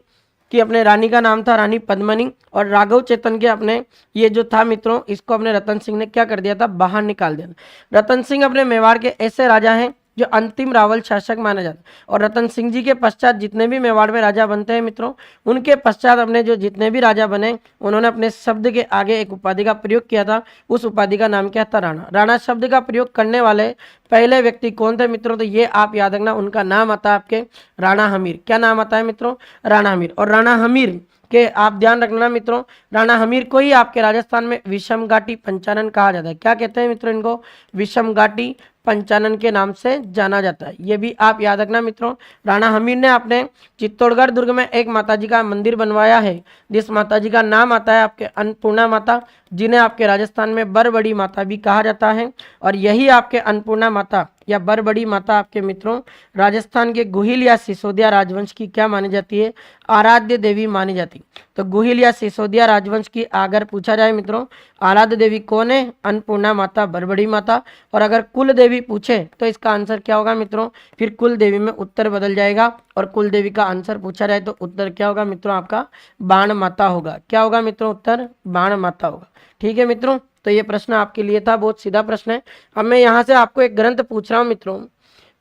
कि अपने रानी का नाम था रानी पद्मनी, और राघव चेतन के अपने ये जो था मित्रों, इसको अपने रतन सिंह ने क्या कर दिया था, बाहर निकाल दिया। रतन सिंह अपने मेवाड़ के ऐसे राजा हैं जो अंतिम रावल शासक माना जाता है, और रतन सिंह जी के पश्चात जितने भी मेवाड़ में राजा बनते हैं मित्रों, उनके पश्चात अपने जो जितने भी राजा बने, उन्होंने अपने शब्द के आगे एक उपाधि का प्रयोग किया था। उस उपाधि का नाम क्या था, राणा। राणा शब्द का प्रयोग करने वाले पहले व्यक्ति कौन थे मित्रों, तो ये आप याद रखना, उनका नाम आता है आपके राणा हमीर। क्या नाम आता है मित्रों, राणा हमीर। और राणा हमीर के आप ध्यान रखना मित्रों, राणा हमीर को ही आपके राजस्थान में विषम घाटी पंचानन कहा जाता है। क्या कहते हैं मित्रों इनको, विषम घाटी पंचानन के नाम से जाना जाता है। ये भी आप याद रखना मित्रों। राणा हमीर ने अपने चित्तौड़गढ़ दुर्ग में एक माताजी का मंदिर बनवाया है, जिस माताजी का नाम आता है आपके अन्नपूर्णा माता, जिन्हें आपके राजस्थान में बरबड़ी माता भी कहा जाता है। और यही आपके अन्नपूर्णा माता या बरबड़ी माता आपके मित्रों राजस्थान के गुहिल या सिसोदिया राजवंश की क्या मानी जाती है, आराध्य देवी मानी जाती। तो गुहिल या सिसोदिया राजवंश की अगर पूछा जाए मित्रों, आराध्य देवी कौन है, अन्नपूर्णा माता, बरबड़ी माता। और अगर कुल देवी पूछे तो इसका आंसर क्या होगा मित्रों, फिर कुल देवी में उत्तर बदल जाएगा, और कुल देवी का आंसर पूछा जाए तो उत्तर क्या होगा मित्रों, आपका बाण माता होगा। क्या होगा मित्रों, उत्तर बाण माता होगा। ठीक है मित्रों, तो ये प्रश्न आपके लिए था, बहुत सीधा प्रश्न है। अब मैं यहाँ से आपको एक ग्रंथ पूछ रहा हूँ मित्रों,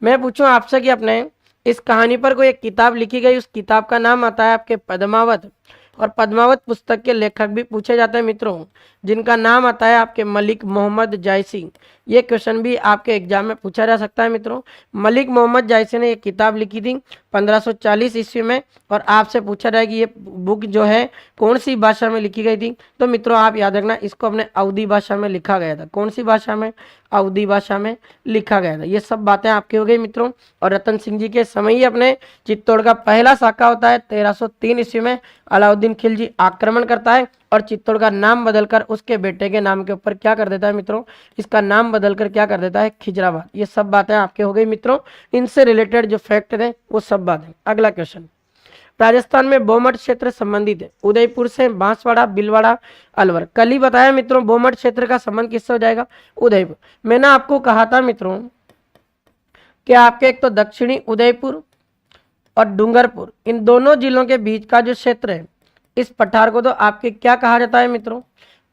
मैं पूछूं आपसे कि अपने इस कहानी पर कोई एक किताब लिखी गई, उस किताब का नाम आता है आपके पद्मावत। और पद्मावत पुस्तक के लेखक भी पूछे जाते हैं मित्रों, जिनका नाम आता है आपके मलिक मोहम्मद जायसी। ये क्वेश्चन भी आपके एग्जाम में पूछा जा सकता है मित्रों। मलिक मोहम्मद जायसी ने ये किताब लिखी थी 1540 ईस्वी में, और आपसे पूछा जाए कि ये बुक जो है कौन सी भाषा में लिखी गई थी, तो मित्रों आप याद रखना, इसको अपने अवधी भाषा में लिखा गया था। कौन सी भाषा में, अवधी भाषा में लिखा गया था। ये सब बातें आपकी हो गई मित्रों। और रतन सिंह जी के समय ही अपने चित्तौड़ का पहला साका होता है 1303 ईस्वी में, अलाउद्दीन खिलजी आक्रमण करता है और चित्तौड़ का नाम बदलकर उसके बेटे के नाम के ऊपर क्या कर देता है मित्रों, इसका नाम बदलकर क्या कर देता है, खिजराबाद। ये सब बातें आपके हो गई मित्रों, इनसे रिलेटेड जो फैक्ट थे वो सब बातें। अगला क्वेश्चन, राजस्थान में बोमट क्षेत्र संबंधित है उदयपुर से, बांसवाड़ा, भीलवाड़ा, अलवर। कल ही बताया मित्रों बोमट क्षेत्र का संबंध किससे हो जाएगा, उदयपुर। मैंने आपको कहा था मित्रों कि आपके एक तो दक्षिणी उदयपुर और डूंगरपुर, इन दोनों जिलों के बीच का जो क्षेत्र है, इस पठार को तो आपके क्या कहा जाता है मित्रों,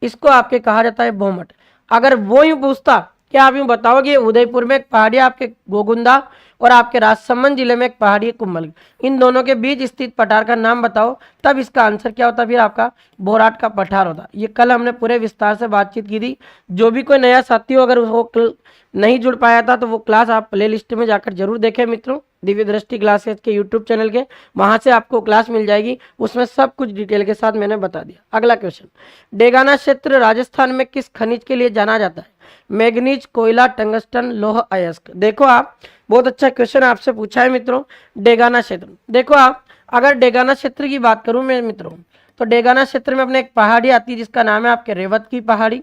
इसको आपके कहा जाता है बोमट। अगर वो यूं पूछता कि आप यूं बताओगे उदयपुर में एक पहाड़ी आपके गोगुंदा और आपके राजसमंद जिले में एक पहाड़ी कुंभल, इन दोनों के बीच स्थित पठार का नाम बताओ, तब इसका आंसर क्या होता, फिर आपका बोराट का पठार होता। ये कल हमने पूरे विस्तार से बातचीत की थी। जो भी कोई नया साथी हो, अगर वो नहीं जुड़ पाया था तो वो क्लास आप प्ले लिस्ट में जाकर जरूर देखें मित्रों, दिव्य दृष्टि क्लासेस के यूट्यूब चैनल के, वहां से आपको क्लास मिल जाएगी, उसमें सब कुछ डिटेल के साथ मैंने बता दिया। अगला क्वेश्चन, डेगाना क्षेत्र राजस्थान में किस खनिज के लिए जाना जाता है, मैग्नीज, कोयला, टंगस्टन, लौह अयस्क। देखो आप, बहुत अच्छा क्वेश्चन आपसे पूछा है मित्रों, डेगाना क्षेत्र। देखो आप, अगर डेगाना क्षेत्र की बात करूं मैं मित्रों, तो डेगाना क्षेत्र में अपने एक पहाड़ी आती है जिसका नाम है आपके रेवत की पहाड़ी।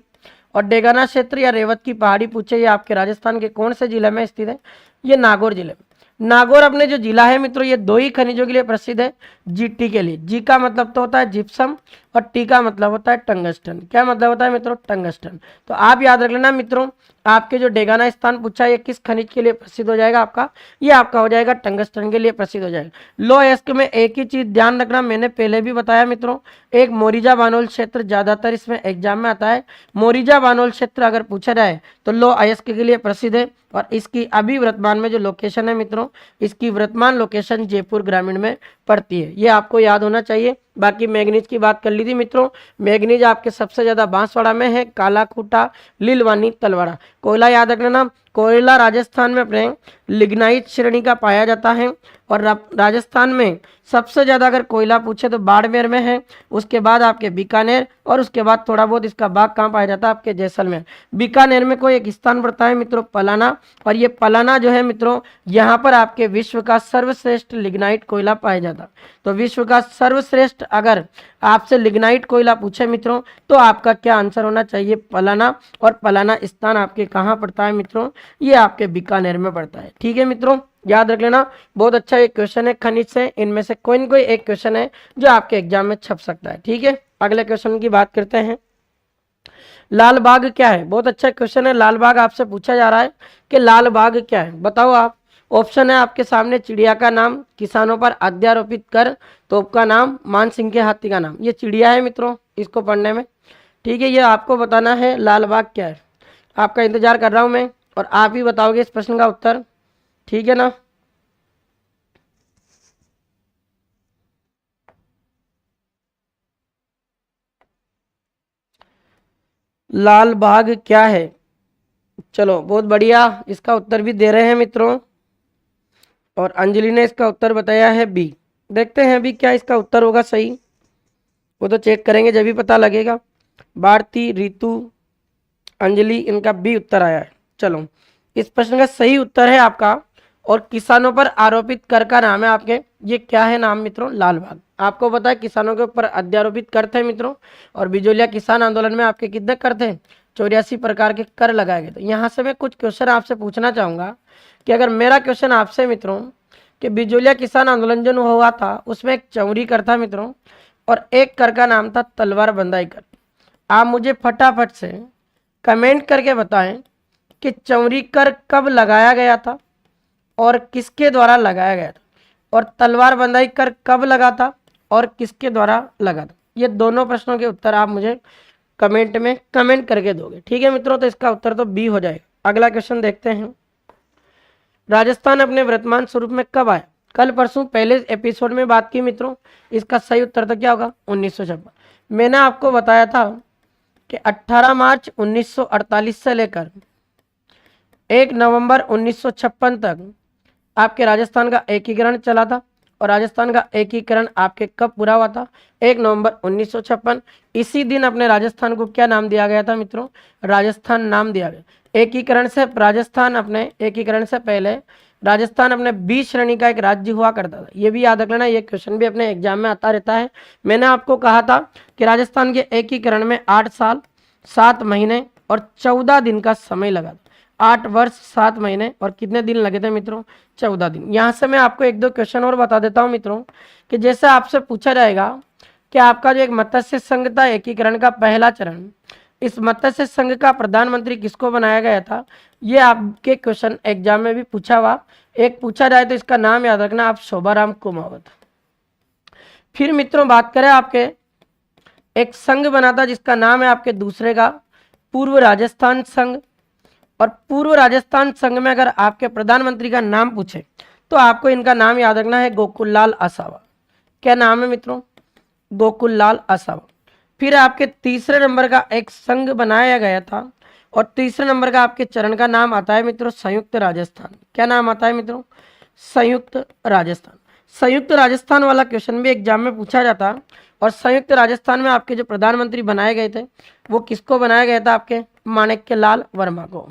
और डेगाना क्षेत्र या रेवत की पहाड़ी पूछे, ये आपके राजस्थान के कौन से जिले में स्थित है, ये नागौर जिले में। नागौर अपने जो जिला है मित्रों, ये दो ही खनिजों के लिए प्रसिद्ध है, जीटी के लिए। जी का मतलब तो होता है जिप्सम, और टी का मतलब होता है टंगस्टन। क्या मतलब होता है मित्रों, टंगस्टन। तो आप याद रख लेना मित्रों, आपके जो डेगाना स्थान पूछा है ये किस खनिज के लिए प्रसिद्ध हो जाएगा आपका, ये आपका हो जाएगा टंगस्टन के लिए प्रसिद्ध हो जाएगा। लो अयस्क में एक ही चीज ध्यान रखना, मैंने पहले भी बताया मित्रों, एक मोरिजा बानोल क्षेत्र ज्यादातर इसमें एग्जाम में आता है। मोरिजा बानोल क्षेत्र अगर पूछा जाए तो लो अयस्क के लिए प्रसिद्ध है, और इसकी अभी वर्तमान में जो लोकेशन है मित्रों, इसकी वर्तमान लोकेशन जयपुर ग्रामीण में पड़ती है। ये आपको याद होना चाहिए। बाकी मैग्नीज की बात कर ली थी मित्रों, मैग्नीज आपके सबसे ज्यादा बांसवाड़ा में है, कालाखूटा, लीलवानी, तलवाड़ा। कोयला याद रखना, कोयला राजस्थान में अपने लिग्नाइट श्रेणी का पाया जाता है, और राजस्थान में सबसे ज्यादा अगर कोयला पूछे तो बाड़मेर में है, उसके बाद आपके बीकानेर, और उसके बाद थोड़ा बहुत इसका भाग कहाँ पाया जाता है, आपके जैसलमेर। बीकानेर में कोई एक स्थान पड़ता है मित्रों पलाना, और ये पलाना जो है मित्रों, यहाँ पर आपके विश्व का सर्वश्रेष्ठ लिग्नाइट कोयला पाया जाता है। तो विश्व का सर्वश्रेष्ठ अगर आपसे लिग्नाइट कोयला पूछे मित्रों, तो आपका क्या आंसर होना चाहिए, पलाना। और पलाना स्थान आपके कहाँ पड़ता है मित्रों, ये आपके बीकानेर में पड़ता है। ठीक है मित्रों, याद रख लेना, बहुत अच्छा एक क्वेश्चन है खनिज से, इनमें से कोई न कोई एक क्वेश्चन है जो आपके एग्जाम में छप सकता है। ठीक है, अगले क्वेश्चन की बात करते हैं। लाल बाग क्या है, बहुत अच्छा क्वेश्चन है। लाल बाग आपसे पूछा जा रहा है कि लाल बाग क्या है, बताओ आप। ऑप्शन है आपके सामने चिड़िया का नाम, किसानों पर अध्यारोपित कर, तोप का नाम, मान सिंह के हाथी का नाम। ये चिड़िया है मित्रों, इसको पढ़ने में। ठीक है, ये आपको बताना है लाल बाग क्या है। आपका इंतजार कर रहा हूं मैं, और आप ही बताओगे इस प्रश्न का उत्तर। ठीक है ना। लाल बाग क्या है? चलो बहुत बढ़िया, इसका उत्तर भी दे रहे हैं मित्रों, और अंजलि ने इसका उत्तर बताया है बी। देखते हैं अभी क्या इसका उत्तर होगा सही, वो तो चेक करेंगे जब भी पता लगेगा। भारती, रितु, अंजलि, इनका बी उत्तर आया है। चलो, इस प्रश्न का सही उत्तर है आपका, और किसानों पर आरोपित कर का नाम है आपके, ये क्या है नाम मित्रों? लाल बाग। आपको पता है किसानों के ऊपर अध्यारोपित कर थे मित्रों, और बिजोलिया किसान आंदोलन में आपके कितने कर थे? 84 प्रकार के कर लगाए गए। तो यहाँ से मैं कुछ क्वेश्चन आपसे पूछना चाहूंगा कि अगर मेरा क्वेश्चन आपसे मित्रों कि बिजोलिया किसान आंदोलन जो हुआ था उसमें एक चौरी कर था मित्रों, और एक कर का नाम था तलवार बंदाई कर। आप मुझे फटाफट से कमेंट करके बताएं कि चौरी कर कब लगाया गया था और किसके द्वारा लगाया गया था, और तलवार बंदाई कर कब लगा था और किसके द्वारा लगा था। ये दोनों प्रश्नों के उत्तर आप मुझे कमेंट में कमेंट करके दोगे। ठीक है मित्रों, तो इसका उत्तर तो बी हो जाएगा। अगला क्वेश्चन देखते हैं, राजस्थान अपने वर्तमान स्वरूप में कब आया? कल परसों पहले एपिसोड में बात की मित्रों, इसका सही उत्तर तो क्या होगा? 1956। मैंने आपको बताया था कि 18 मार्च 1948 से लेकर 1 नवंबर 1956 तक आपके राजस्थान का एकीकरण चला था, और राजस्थान का एकीकरण आपके कब पूरा हुआ था? 1 नवंबर 1956। इसी दिन अपने राजस्थान को क्या नाम दिया गया था मित्रों? राजस्थान नाम दिया गया। एकीकरण से राजस्थान अपने एकीकरण से पहले राजस्थान अपने 20 श्रेणी का एक राज्य हुआ करता था। ये भी याद रख लेना, ये क्वेश्चन भी अपने एग्जाम में आता रहता है। मैंने आपको कहा था कि राजस्थान के एकीकरण में 8 साल 7 महीने और 14 दिन का समय लगा था। 8 वर्ष 7 महीने और कितने दिन लगे थे मित्रों? 14 दिन। यहाँ से मैं आपको एक दो क्वेश्चन और बता देता हूँ मित्रों, कि जैसे आपसे पूछा जाएगा कि आपका जो एक मत्स्य संघ था एकीकरण का पहला चरण, इस मत्स्य संघ का प्रधानमंत्री किसको बनाया गया था? ये आपके क्वेश्चन एग्जाम में भी पूछा हुआ। एक पूछा जाए तो इसका नाम याद रखना आप, शोभाराम कुमावत। फिर मित्रों बात करें आपके एक संघ बना था जिसका नाम है आपके दूसरे का पूर्व राजस्थान संघ, और पूर्व राजस्थान संघ में अगर आपके प्रधानमंत्री का नाम पूछे तो आपको इनका नाम याद रखना है, गोकुललाल आसावा। क्या नाम है मित्रों? गोकुललाल आसावा। फिर आपके तीसरे नंबर का एक संघ बनाया गया था, और तीसरे नंबर का आपके चरण का नाम आता है मित्रों संयुक्त राजस्थान। क्या नाम आता है मित्रों? संयुक्त राजस्थान। संयुक्त राजस्थान वाला क्वेश्चन भी एग्जाम में पूछा जाता, और संयुक्त राजस्थान में आपके जो प्रधानमंत्री बनाए गए थे वो किसको बनाया गया था? आपके माणिक्य लाल वर्मा को।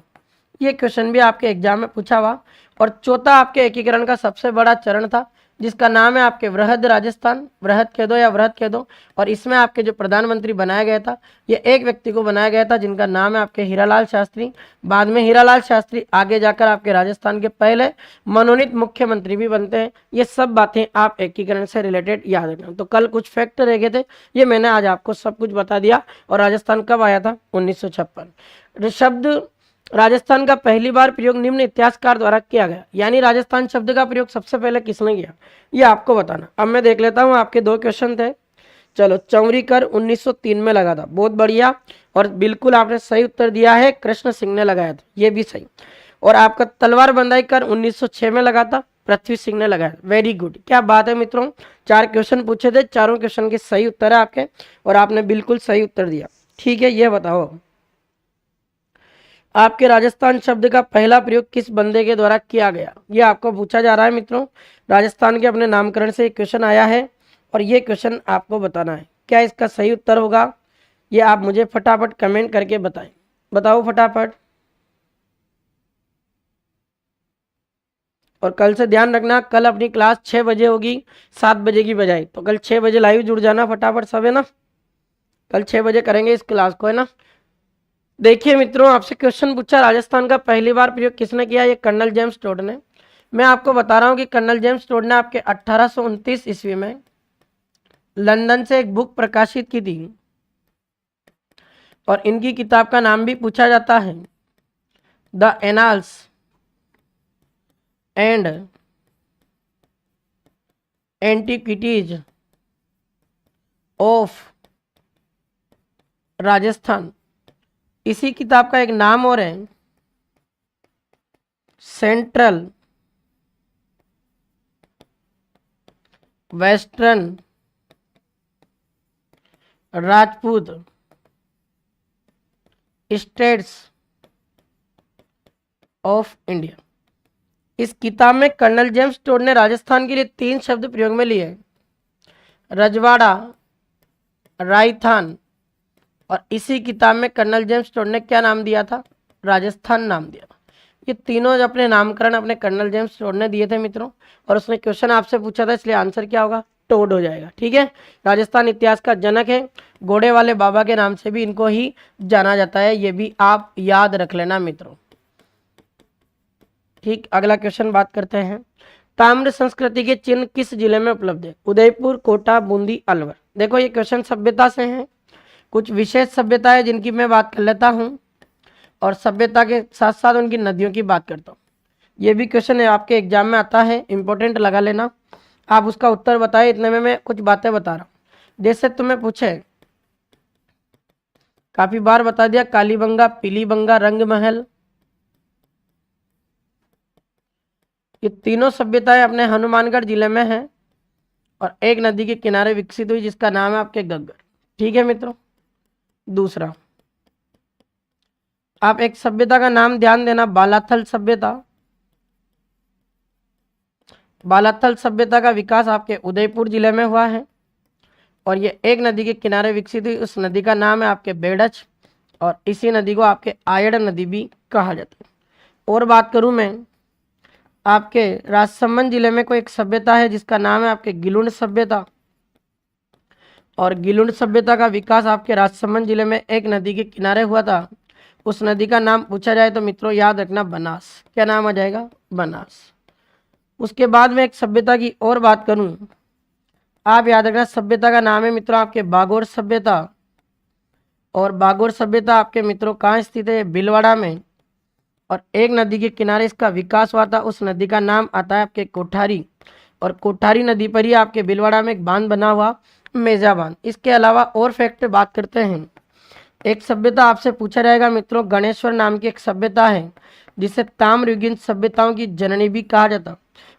ये क्वेश्चन भी आपके एग्जाम में पूछा हुआ। और चौथा आपके एकीकरण का सबसे बड़ा चरण था जिसका नाम है आपके वृहद राजस्थान, वृहद कह दो या वृहद कह दो, और इसमें आपके जो प्रधानमंत्री बनाया गया था ये एक व्यक्ति को बनाया गया था जिनका नाम है आपके हीरालाल शास्त्री। बाद में हीरालाल शास्त्री आगे जाकर आपके राजस्थान के पहले मनोनीत मुख्यमंत्री भी बनते हैं। ये सब बातें आप एकीकरण से रिलेटेड याद रखना। तो कल कुछ फैक्ट रह गए थे, ये मैंने आज आपको सब कुछ बता दिया। और राजस्थान कब आया था? 1956। शब्द राजस्थान का पहली बार प्रयोग निम्न इतिहासकार द्वारा किया गया, यानी राजस्थान शब्द का प्रयोग सबसे पहले किसने किया ये आपको बताना। अब मैं देख लेता हूं, आपके दो क्वेश्चन थे। चलो, चौरी कर 1903 में लगा था, बहुत बढ़िया, और बिल्कुल आपने सही उत्तर दिया है, कृष्ण सिंह ने लगाया था, ये भी सही। और आपका तलवार बंदाई कर 1906 में लगा था, पृथ्वी सिंह ने लगाया। वेरी गुड, क्या बात है मित्रों। 4 क्वेश्चन पूछे थे, चारों क्वेश्चन के सही उत्तर है आपके, और आपने बिल्कुल सही उत्तर दिया। ठीक है, ये बताओ आपके राजस्थान शब्द का पहला प्रयोग किस बंदे के द्वारा किया गया? ये आपको पूछा जा रहा है मित्रों। राजस्थान के अपने नामकरण से एक क्वेश्चन आया है, और ये क्वेश्चन आपको बताना है। क्या इसका सही उत्तर होगा ये आप मुझे फटाफट कमेंट करके बताएं। बताओ फटाफट। और कल से ध्यान रखना, कल अपनी क्लास 6 बजे होगी, 7 बजे की बजाय। तो कल 6 बजे लाइव जुड़ जाना फटाफट सब, है ना। कल 6 बजे करेंगे इस क्लास को, है ना। देखिए मित्रों, आपसे क्वेश्चन पूछा राजस्थान का पहली बार प्रयोग किसने किया? ये कर्नल जेम्स टोड ने। मैं आपको बता रहा हूँ कि कर्नल जेम्स टोड ने आपके 1829 ईस्वी में लंदन से एक बुक प्रकाशित की थी, और इनकी किताब का नाम भी पूछा जाता है the annals and antiquities of Rajasthan. इसी किताब का एक नाम और है central western Rajput states of India. इस किताब में कर्नल जेम्स टोड ने राजस्थान के लिए 3 शब्द प्रयोग में लिए, रजवाड़ा, राजस्थान, और इसी किताब में कर्नल जेम्स टोड ने क्या नाम दिया था? राजस्थान नाम दिया। ये तीनों अपने नामकरण अपने कर्नल जेम्स टोड ने दिए थे मित्रों, और उसने क्वेश्चन आपसे पूछा था, इसलिए आंसर क्या होगा? टोड हो जाएगा। ठीक है, राजस्थान इतिहास का जनक है, घोड़े वाले बाबा के नाम से भी इनको ही जाना जाता है, ये भी आप याद रख लेना मित्रों। ठीक, अगला क्वेश्चन बात करते हैं। ताम्र संस्कृति के चिन्ह किस जिले में उपलब्ध है? उदयपुर, कोटा, बूंदी, अलवर। देखो ये क्वेश्चन सभ्यता से हैं, कुछ विशेष सभ्यता है जिनकी मैं बात कर लेता हूं, और सभ्यता के साथ साथ उनकी नदियों की बात करता हूँ। ये भी क्वेश्चन है आपके एग्जाम में आता है, इंपॉर्टेंट लगा लेना। आप उसका उत्तर बताए, इतने में मैं कुछ बातें बता रहा हूँ। जैसे तुम्हें पूछे, काफी बार बता दिया, कालीबंगा, पीलीबंगा, रंगमहल, ये तीनों सभ्यताएं अपने हनुमानगढ़ जिले में हैं, और एक नदी के किनारे विकसित हुई जिसका नाम है आपके गग्गर। ठीक है मित्रों। दूसरा, आप एक सभ्यता का नाम ध्यान देना, बालाथल सभ्यता। बालाथल सभ्यता का विकास आपके उदयपुर जिले में हुआ है, और ये एक नदी के किनारे विकसित हुई, उस नदी का नाम है आपके बेड़च, और इसी नदी को आपके आयड़ नदी भी कहा जाता है। और बात करूं मैं, आपके राजसमंद जिले में कोई एक सभ्यता है जिसका नाम है आपके गिलुंड सभ्यता, और गिलुंड सभ्यता का विकास आपके राजसमंद जिले में एक नदी के किनारे हुआ था। उस नदी का नाम पूछा जाए तो मित्रों याद रखना बनास। क्या नाम आ जाएगा? बनास। उसके बाद में एक सभ्यता की और बात करूं, आप याद रखना, सभ्यता का नाम है मित्रों आपके बागोर सभ्यता, और बागोर सभ्यता आपके मित्रों कहाँ स्थित है? भीलवाड़ा में, और एक नदी के किनारे इसका विकास हुआ था, उस नदी का नाम आता है आपके कोठारी, और कोठारी नदी पर ही आपके भीलवाड़ा में एक बांध बना हुआ, मेजा बांध। इसके अलावा और फैक्ट बात करते हैं, एक सभ्यता आपसे पूछा जाएगा मित्रों, गणेश्वर नाम की एक सभ्यता है जिसे ताम्रयुगीन सभ्यताओं की जननी भी कहा जाता,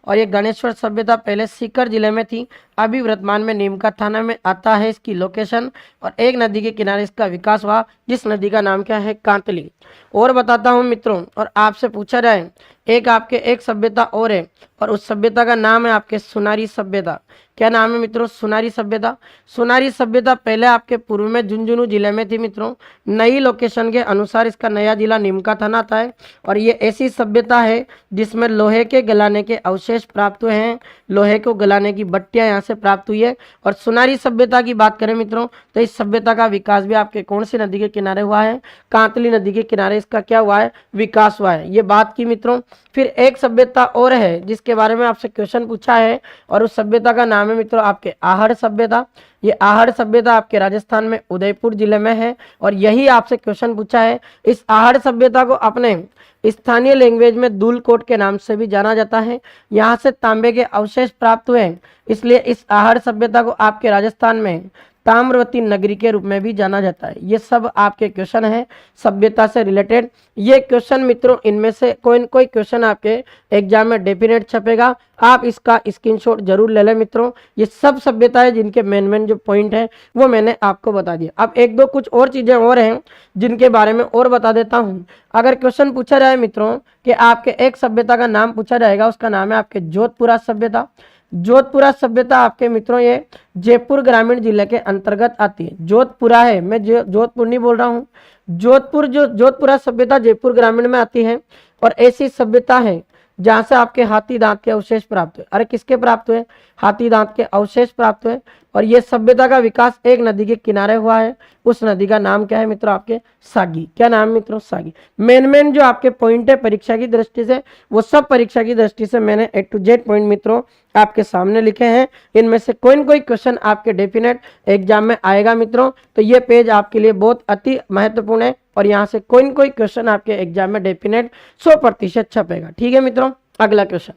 और ये गणेश्वर सभ्यता पहले सीकर जिले में थी, अभी वर्तमान में नीमका थाना में आता है इसकी लोकेशन, और एक नदी के किनारे इसका विकास हुआ जिस नदी का नाम क्या है? कांतली। और बताता हूँ मित्रों, और आपसे पूछा जाए, एक आपके एक सभ्यता और है, और उस सभ्यता का नाम है आपके सुनारी सभ्यता। क्या नाम है मित्रों? सुनारी सभ्यता। सुनारी सभ्यता पहले आपके पूर्व में झुंझुनू जिले में थी मित्रों, नई लोकेशन के अनुसार इसका नया जिला नीमका थाना आता है, और ये ऐसी सभ्यता है जिसमें लोहे के गलाने के अवशेष प्राप्त हुए हैं, लोहे को गलाने की भट्टियां यहाँ से प्राप्त हुई है। और सुनारी सभ्यता की बात करें मित्रों, तो इस सभ्यता का विकास भी आपके कौन सी नदी के किनारे हुआ है? कांतली नदी के किनारे इसका क्या हुआ है? विकास हुआ है। ये बात की मित्रों। फिर एक सभ्यता और है जिसके बारे में आपसे क्वेश्चन पूछा है, और उस सभ्यता का नाम है मित्रों आपके आहड़ सभ्यता। ये आहड़ सभ्यता आपके राजस्थान में उदयपुर जिले में है, और यही आपसे क्वेश्चन पूछा है। इस आहड़ सभ्यता को अपने स्थानीय लैंग्वेज में दूलकोट के नाम से भी जाना जाता है। यहाँ से तांबे के अवशेष प्राप्त हुए हैं, इसलिए इस आहड़ सभ्यता को आपके राजस्थान में ताम्रवती नगरी के रूप में भी जाना जाता है। ये सब आपके क्वेश्चन है सभ्यता से रिलेटेड। ये क्वेश्चन मित्रों, इनमें से कोई न कोई क्वेश्चन आपके एग्जाम में डेफिनेट छपेगा, आप इसका स्क्रीनशॉट जरूर ले लें मित्रों। ये सब सभ्यताएं जिनके मेन जो पॉइंट है वो मैंने आपको बता दिया। अब एक दो कुछ और चीजें और हैं जिनके बारे में और बता देता हूँ। अगर क्वेश्चन पूछा जाए मित्रों कि आपके एक सभ्यता का नाम पूछा जाएगा, उसका नाम है आपके जोधपुरा सभ्यता। जोधपुरा सभ्यता आपके मित्रों ये जयपुर ग्रामीण जिले के अंतर्गत आती है। जोधपुरा है, मैं जोधपुर नहीं बोल रहा हूँ। जोधपुर जो जोधपुरा सभ्यता जयपुर ग्रामीण में आती है, और ऐसी सभ्यता है जहां से आपके हाथी दांत के अवशेष प्राप्त हुए। अरे किसके प्राप्त हुए? हाथी दांत के अवशेष प्राप्त हुए, और ये सभ्यता का विकास एक नदी के किनारे हुआ है। उस नदी का नाम क्या है मित्रों? आपके सागी। क्या नाम मित्रों? सागी। मेन जो आपके पॉइंट है परीक्षा की दृष्टि से, वो सब परीक्षा की दृष्टि से मैंने A to Z पॉइंट मित्रों आपके सामने लिखे हैं। इनमें से कोई न कोई क्वेश्चन आपके डेफिनेट एग्जाम में आएगा मित्रों, तो ये पेज आपके लिए बहुत अति महत्वपूर्ण है, और यहाँ से कोई न कोई क्वेश्चन आपके एग्जाम में डेफिनेट 100% छपेगा। ठीक है मित्रों। अगला क्वेश्चन,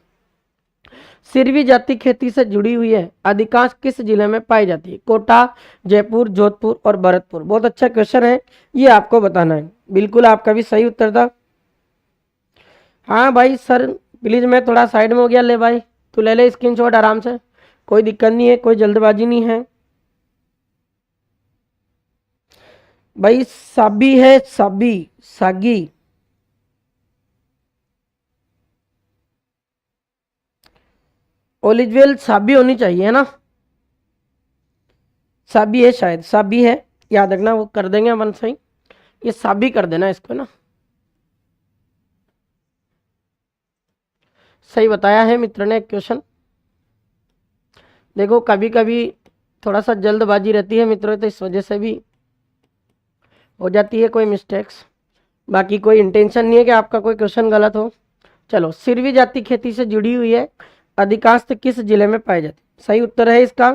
सिरवी जाति खेती से जुड़ी हुई है, अधिकांश किस जिले में पाई जाती है? कोटा, जयपुर, जोधपुर और भरतपुर। बहुत अच्छा क्वेश्चन है, ये आपको बताना है। बिल्कुल आपका भी सही उत्तर था। हाँ भाई सर प्लीज मैं थोड़ा साइड में हो गया, ले भाई तू ले ले स्क्रीनशॉट आराम से, कोई दिक्कत नहीं है, कोई जल्दबाजी नहीं है भाई। साबी है, साबी, सागी, ओलिव वेल साबी होनी चाहिए है ना, साबी है शायद, साबी है, याद रखना, वो कर देंगे अपन सही, ये साबी कर देना इसको ना। सही बताया है मित्र ने क्वेश्चन। देखो कभी कभी थोड़ा सा जल्दबाजी रहती है मित्रों, तो इस वजह से भी हो जाती है कोई मिस्टेक्स। बाकी कोई इंटेंशन नहीं है कि आपका कोई क्वेश्चन गलत हो। चलो, सिरवी जाति खेती से जुड़ी हुई है, अधिकांश किस जिले में पाई जाती है? सही उत्तर है इसका,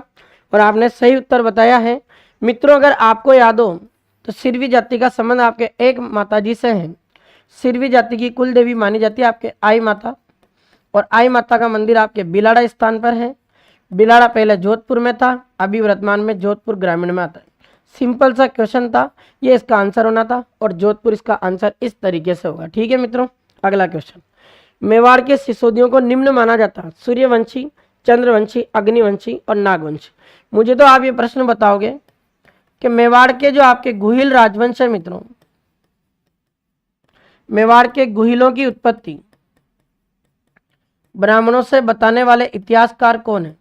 और आपने सही उत्तर बताया है मित्रों। अगर आपको याद हो तो सिरवी जाति का संबंध आपके एक माताजी से है। सिरवी जाति की कुल देवी मानी जाती है आपके आई माता, और आई माता का मंदिर आपके बिलाड़ा स्थान पर है। बिलाड़ा पहले जोधपुर में था, अभी वर्तमान में जोधपुर ग्रामीण में आता है। सिंपल सा क्वेश्चन था, ये इसका आंसर होना था, और जोधपुर इसका आंसर इस तरीके से होगा। ठीक है मित्रों, अगला क्वेश्चन। मेवाड़ के सिसोदियों को निम्न माना जाता है: सूर्यवंशी, चंद्रवंशी, अग्निवंशी और नागवंशी। मुझे तो आप ये प्रश्न बताओगे कि मेवाड़ के जो आपके गुहिल राजवंश है मित्रों, मेवाड़ के गुहिलों की उत्पत्ति ब्राह्मणों से बताने वाले इतिहासकार कौन है?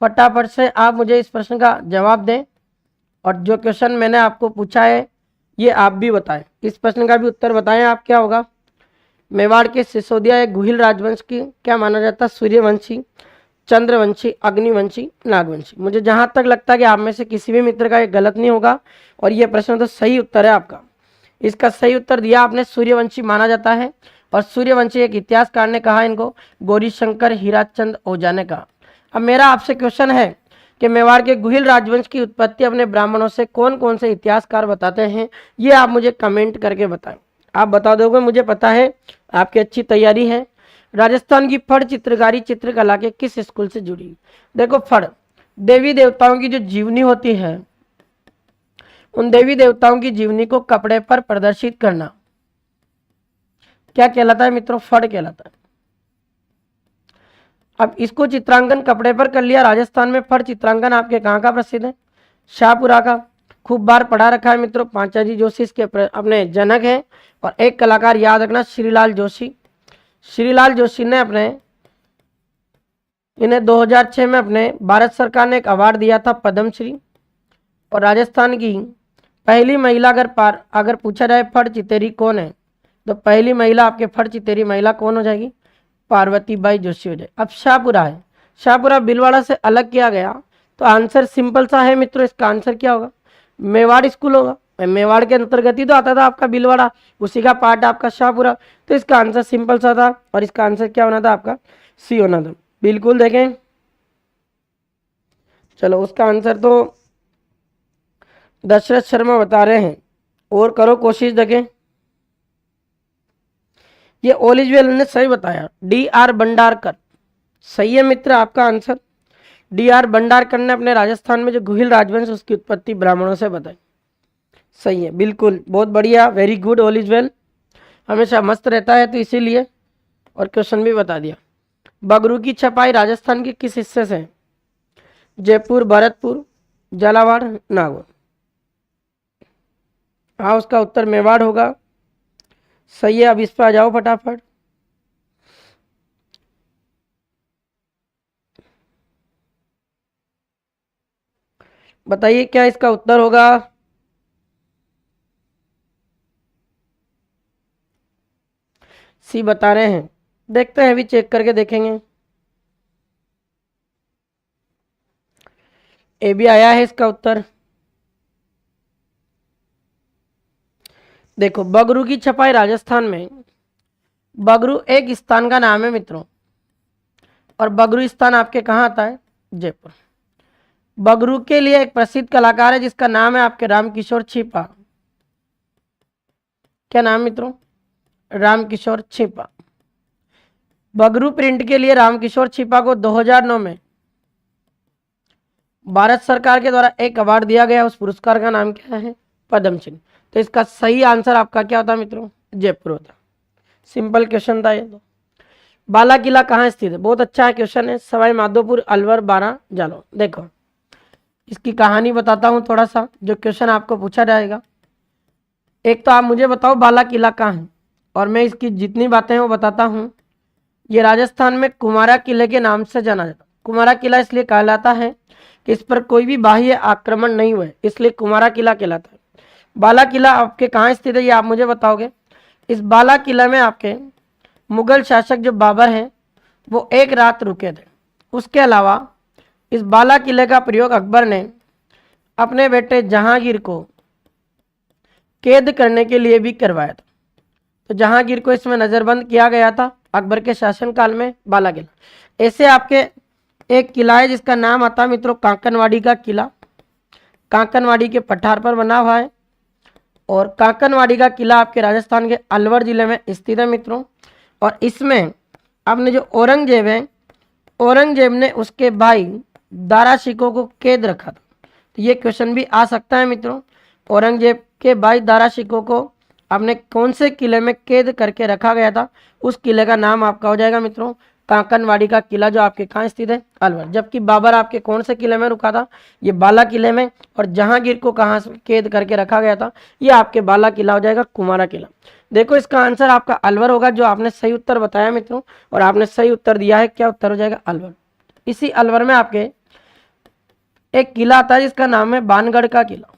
फटाफट से आप मुझे इस प्रश्न का जवाब दें, और जो क्वेश्चन मैंने आपको पूछा है ये आप भी बताएं, इस प्रश्न का भी उत्तर बताएं आप, क्या होगा? मेवाड़ के सिसोदिया एक गुहिल राजवंश की क्या माना जाता है? सूर्यवंशी, चंद्रवंशी, अग्निवंशी, नागवंशी। मुझे जहां तक लगता है कि आप में से किसी भी मित्र का ये गलत नहीं होगा, और ये प्रश्न तो सही उत्तर है आपका। इसका सही उत्तर दिया आपने, सूर्यवंशी माना जाता है, और सूर्यवंशी एक इतिहासकार ने कहा इनको, गौरीशंकर हीराचंद ओझा ने कहा। अब मेरा आपसे क्वेश्चन है कि मेवाड़ के गुहिल राजवंश की उत्पत्ति अपने ब्राह्मणों से कौन कौन से इतिहासकार बताते हैं? ये आप मुझे कमेंट करके बताएं। आप बता दोगे, मुझे पता है आपकी अच्छी तैयारी है। राजस्थान की फड़ चित्रकारी चित्रकला के किस स्कूल से जुड़ी? देखो फड़ देवी देवताओं की जो जीवनी होती है, उन देवी देवताओं की जीवनी को कपड़े पर प्रदर्शित करना क्या कहलाता है मित्रों? फड़ कहलाता है। अब इसको चित्रांकन कपड़े पर कर लिया। राजस्थान में फड़ चित्रांकन आपके कहाँ का प्रसिद्ध है? शाहपुरा का। खूब बार पढ़ा रखा है मित्रों, पांचाजी जोशी इसके अपने जनक हैं। और एक कलाकार याद रखना, श्रीलाल जोशी। श्रीलाल जोशी ने इन्हें 2006 में अपने भारत सरकार ने एक अवार्ड दिया था, पद्मश्री। और राजस्थान की पहली महिला अगर पूछा जाए फड़ चितेरी कौन है, तो पहली महिला आपके फड़ चितेरी महिला कौन हो जाएगी? पार्वती बाई जोशी हो जाए। अब शाहपुरा है, शाहपुरा भीलवाड़ा से अलग किया गया, तो आंसर सिंपल सा है मित्रों, इसका आंसर क्या होगा? मेवाड़ स्कूल होगा। मेवाड़ के अंतर्गत ही तो आता था आपका भीलवाड़ा, उसी का पार्ट आपका शाहपुरा। तो इसका आंसर सिंपल सा था, और इसका आंसर क्या होना था आपका? सी होना था। बिल्कुल देखें, चलो उसका आंसर तो दशरथ शर्मा बता रहे हैं, और करो कोशिश देखें। ये ओलिजवेल ने सही बताया, D.R. भंडारकर। सही है मित्र आपका आंसर। D.R. भंडारकर ने अपने राजस्थान में जो गुहिल राजवंश उसकी उत्पत्ति ब्राह्मणों से बताई। सही है, बिल्कुल, बहुत बढ़िया, वेरी गुड। ओलिजवेल हमेशा मस्त रहता है, तो इसीलिए, और क्वेश्चन भी बता दिया। बगरू की छपाई राजस्थान के किस हिस्से से है? जयपुर, भरतपुर, झालावाड़, नागौर। हाँ, उसका उत्तर मेवाड़ होगा। सही है, अब इस पर आ जाओ फटाफट। बताइए क्या इसका उत्तर होगा? सी बता रहे हैं, देखते हैं, अभी चेक करके देखेंगे। ए भी आया है इसका उत्तर। देखो, बगरू की छपाई राजस्थान में, बगरू एक स्थान का नाम है मित्रों, और बगरू स्थान आपके कहाँ आता है? जयपुर। बगरू के लिए एक प्रसिद्ध कलाकार है जिसका नाम है आपके रामकिशोर छिपा। क्या नाम मित्रों? रामकिशोर छिपा। बगरू प्रिंट के लिए रामकिशोर छिपा को 2009 में भारत सरकार के द्वारा एक अवार्ड दिया गया, उस पुरस्कार का नाम क्या है? पद्म श्री। तो इसका सही आंसर आपका क्या होता मित्रों? जयपुर होता। सिंपल क्वेश्चन था ये। तो बाला किला कहाँ स्थित है? बहुत अच्छा क्वेश्चन है। सवाई माधोपुर, अलवर, बारा जालो। देखो इसकी कहानी बताता हूँ थोड़ा सा, जो क्वेश्चन आपको पूछा जाएगा। एक तो आप मुझे बताओ बाला किला कहाँ है, और मैं इसकी जितनी बातें हैं वो बताता हूँ। ये राजस्थान में कुमारा किले के नाम से जाना जाता है। कुमारा किला इसलिए कहलाता है कि इस पर कोई भी बाह्य आक्रमण नहीं हुए, इसलिए कुमारा किला कहलाता है। बाला किला आपके कहाँ स्थित है ये आप मुझे बताओगे। इस बाला किला में आपके मुगल शासक जो बाबर हैं वो एक रात रुके थे। उसके अलावा इस बाला किले का प्रयोग अकबर ने अपने बेटे जहांगीर को कैद करने के लिए भी करवाया था। तो जहांगीर को इसमें नजरबंद किया गया था अकबर के शासनकाल में। बाला किला ऐसे आपके एक किला है जिसका नाम आता है मित्रों कांकनवाड़ी का किला। कांकनवाड़ी के पठार पर बना हुआ है, और कांकनवाड़ी का किला आपके राजस्थान के अलवर जिले में स्थित है मित्रों। और इसमें आपने जो औरंगजेब है, औरंगजेब ने उसके भाई दारा शिकोह को कैद रखा था। तो ये क्वेश्चन भी आ सकता है मित्रों, औरंगजेब के भाई दारा शिकोह को आपने कौन से किले में कैद करके रखा गया था? उस किले का नाम आपका हो जाएगा मित्रों कांकनवाड़ी का किला, जो आपके कहाँ स्थित है? अलवर। जबकि बाबर आपके कौन से किले में रुका था? ये बाला किले में। और जहांगीर को कहाँ कैद करके रखा गया था? ये आपके बाला किला हो जाएगा, कुमारा किला। देखो इसका आंसर आपका अलवर होगा, जो आपने सही उत्तर बताया मित्रों, और आपने सही उत्तर दिया है। क्या उत्तर हो जाएगा? अलवर। इसी अलवर में आपके एक किला आता है जिसका नाम है बानगढ़ का किला।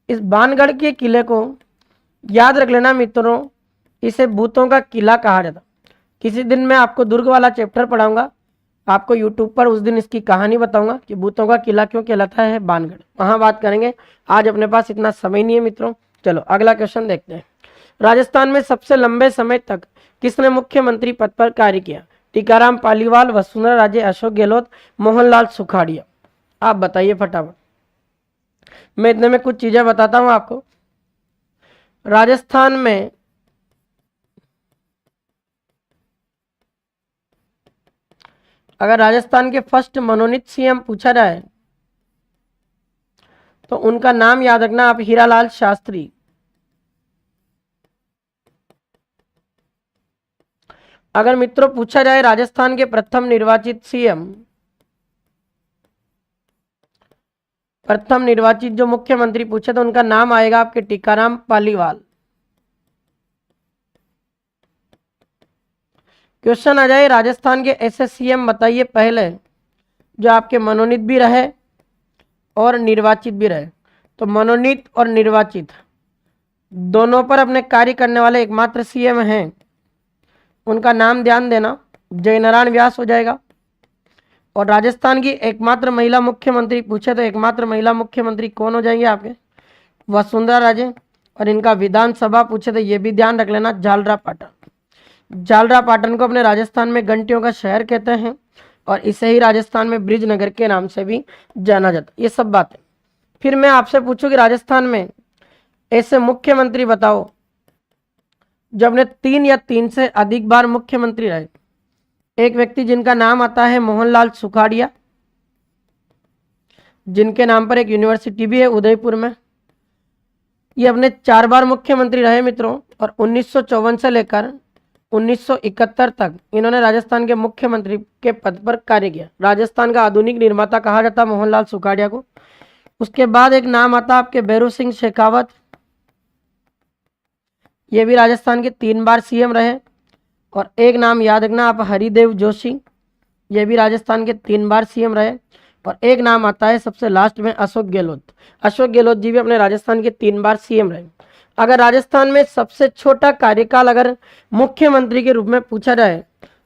इस बानगढ़ के किले को याद रख लेना मित्रों, इसे भूतों का किला कहा जाता। किसी दिन मैं आपको दुर्ग वाला चैप्टर पढ़ाऊंगा, आपको यूट्यूब पर उस दिन इसकी कहानी बताऊंगा कि भूतों का किला क्यों कहलाता है बानगढ़। वहां बात करेंगे, आज अपने पास इतना समय नहीं है मित्रों। चलो अगला क्वेश्चन देखते हैं। राजस्थान में सबसे लंबे समय तक किसने मुख्यमंत्री पद पर कार्य किया? टीकाराम पालीवाल, वसुंधरा राजे, अशोक गहलोत, मोहनलाल सुखाड़िया। आप बताइए फटाफट। मैं इतने में कुछ चीजें बताता हूं आपको। राजस्थान में अगर राजस्थान के फर्स्ट मनोनीत सीएम पूछा जाए तो उनका नाम याद रखना आप, हीरालाल शास्त्री। अगर मित्रों पूछा जाए राजस्थान के प्रथम निर्वाचित सीएम, प्रथम निर्वाचित जो मुख्यमंत्री पूछे तो उनका नाम आएगा आपके टीकाराम पालीवाल। क्वेश्चन आ जाए राजस्थान के ऐसे सीएम बताइए पहले जो आपके मनोनीत भी रहे और निर्वाचित भी रहे। तो मनोनीत और निर्वाचित दोनों पर अपने कार्य करने वाले एकमात्र सीएम हैं, उनका नाम ध्यान देना, जयनारायण व्यास हो जाएगा। और राजस्थान की एकमात्र महिला मुख्यमंत्री पूछे तो एकमात्र महिला मुख्यमंत्री कौन हो जाएंगे आपके? वसुंधरा राजे। और इनका विधानसभा पूछे तो ये भी ध्यान रख लेना, झालरा पाटन। झालरा पाटन को अपने राजस्थान में घंटियों का शहर कहते हैं, और इसे ही राजस्थान में ब्रिज नगर के नाम से भी जाना जाता है। ये सब बातें। फिर मैं आपसे पूछूं कि राजस्थान में ऐसे मुख्यमंत्री बताओ जो अपने 3 या 3 से अधिक बार मुख्यमंत्री रहे। एक व्यक्ति जिनका नाम आता है मोहनलाल सुखाड़िया, जिनके नाम पर एक यूनिवर्सिटी भी है उदयपुर में। ये अपने 4 बार मुख्यमंत्री रहे मित्रों, और 1954 से लेकर 1971 तक इन्होंने राजस्थान के मुख्यमंत्री के पद पर कार्य किया। राजस्थान का आधुनिक निर्माता कहा जाता मोहनलाल सुखाड़िया को। उसके बाद एक नाम आता आपके भैरू सिंह शेखावत, ये भी राजस्थान के 3 बार सीएम रहे। और एक नाम याद रखना आप, हरिदेव जोशी, ये भी राजस्थान के 3 बार सीएम रहे। और एक नाम आता है सबसे लास्ट में, अशोक गहलोत। अशोक गहलोत जी भी अपने राजस्थान के 3 बार सीएम रहे। अगर राजस्थान में सबसे छोटा कार्यकाल अगर मुख्यमंत्री के रूप में पूछा जाए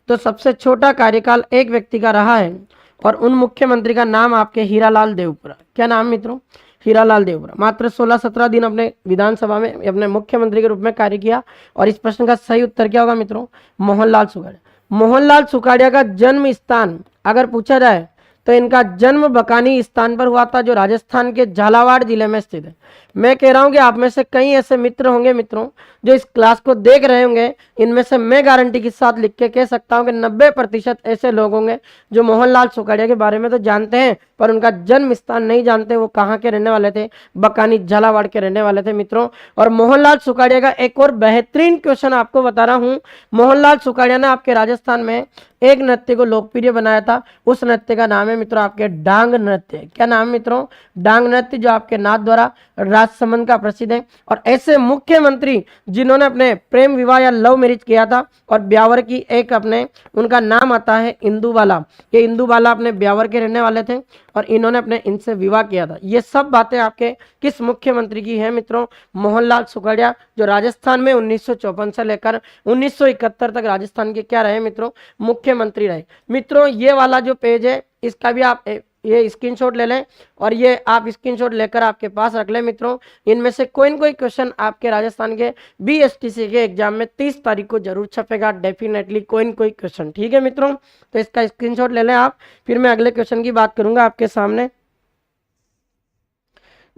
तो सबसे छोटा कार्यकाल एक व्यक्ति का रहा है, और उन मुख्यमंत्री का नाम आपके हीरालाल देवपुरा। क्या नाम मित्रों? हीरालाल देवपुरा। मात्र 16-17 दिन अपने विधानसभा में अपने मुख्यमंत्री के रूप में कार्य किया। और इस प्रश्न का सही उत्तर क्या होगा मित्रों? मोहनलाल सुखाड़िया। मोहनलाल सुखाड़िया का जन्म स्थान अगर पूछा जाए तो इनका जन्म बकानी स्थान पर हुआ था, जो राजस्थान के झालावाड़ जिले में स्थित है। मैं कह रहा हूं कि आप में से कई ऐसे मित्र होंगे मित्रों जो इस क्लास को देख रहे होंगे, इनमें से मैं गारंटी के साथ लिख के कह सकता हूं कि 90% ऐसे लोग होंगे जो मोहनलाल सुखाड़िया के बारे में तो जानते हैं पर उनका जन्म स्थान नहीं जानते, वो कहाँ के रहने वाले थे, बकानी झालावाड़ के रहने वाले थे मित्रों। और मोहनलाल सुखाड़िया का एक और बेहतरीन क्वेश्चन आपको बता रहा हूं। मोहनलाल सुखाड़िया ने आपके राजस्थान में एक नृत्य को लोकप्रिय बनाया था, उस नृत्य का नाम है मित्रों आपके डांग नृत्य। क्या नाम है मित्रों? डांग नृत्य, जो आपके नाथ द्वारा राजसमंद का प्रसिद्ध है। और ऐसे मुख्यमंत्री जिन्होंने अपने प्रेम विवाह या लव मैरिज किया था और ब्यावर की एक अपने, उनका नाम आता है इंदुबाला। ये इंदुबाला अपने ब्यावर के रहने वाले थे और इन्होंने अपने इनसे विवाह किया था। ये सब बातें आपके किस मुख्यमंत्री की है मित्रों? मोहनलाल सुखाड़िया, जो राजस्थान में 1954 से लेकर 1971 तक राजस्थान के क्या रहे मित्रों? मुख्यमंत्री रहे। मित्रों ये वाला जो पेज है इसका भी आप ये स्क्रीनशॉट ले लें और ये आप स्क्रीनशॉट लेकर आपके पास रख लें मित्रों। इनमें से कोई न कोई क्वेश्चन आपके राजस्थान के बीएसटीसी के एग्जाम में 30 तारीख को जरूर छपेगा, डेफिनेटली कोई न कोई क्वेश्चन। ठीक है मित्रों, तो इसका स्क्रीनशॉट ले लें आप, फिर मैं अगले क्वेश्चन की बात करूंगा आपके सामने।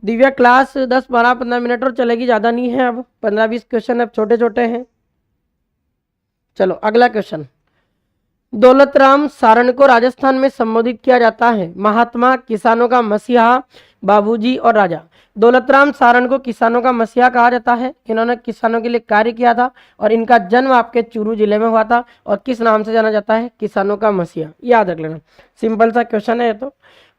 दिव्या क्लास 10, 12, 15 मिनट और चलेगी, ज्यादा नहीं है, अब 15-20 क्वेश्चन अब छोटे छोटे हैं। चलो अगला क्वेश्चन। दौलतराम सारण को राजस्थान में संबोधित किया जाता है महात्मा, किसानों का मसीहा, बाबूजी और राजा। दौलतराम सारण को किसानों का मसीहा कहा जाता है। इन्होंने किसानों के लिए कार्य किया था और इनका जन्म आपके चूरू जिले में हुआ था और किस नाम से जाना जाता है? किसानों का मसीहा। याद रख लेना, सिंपल सा क्वेश्चन है। तो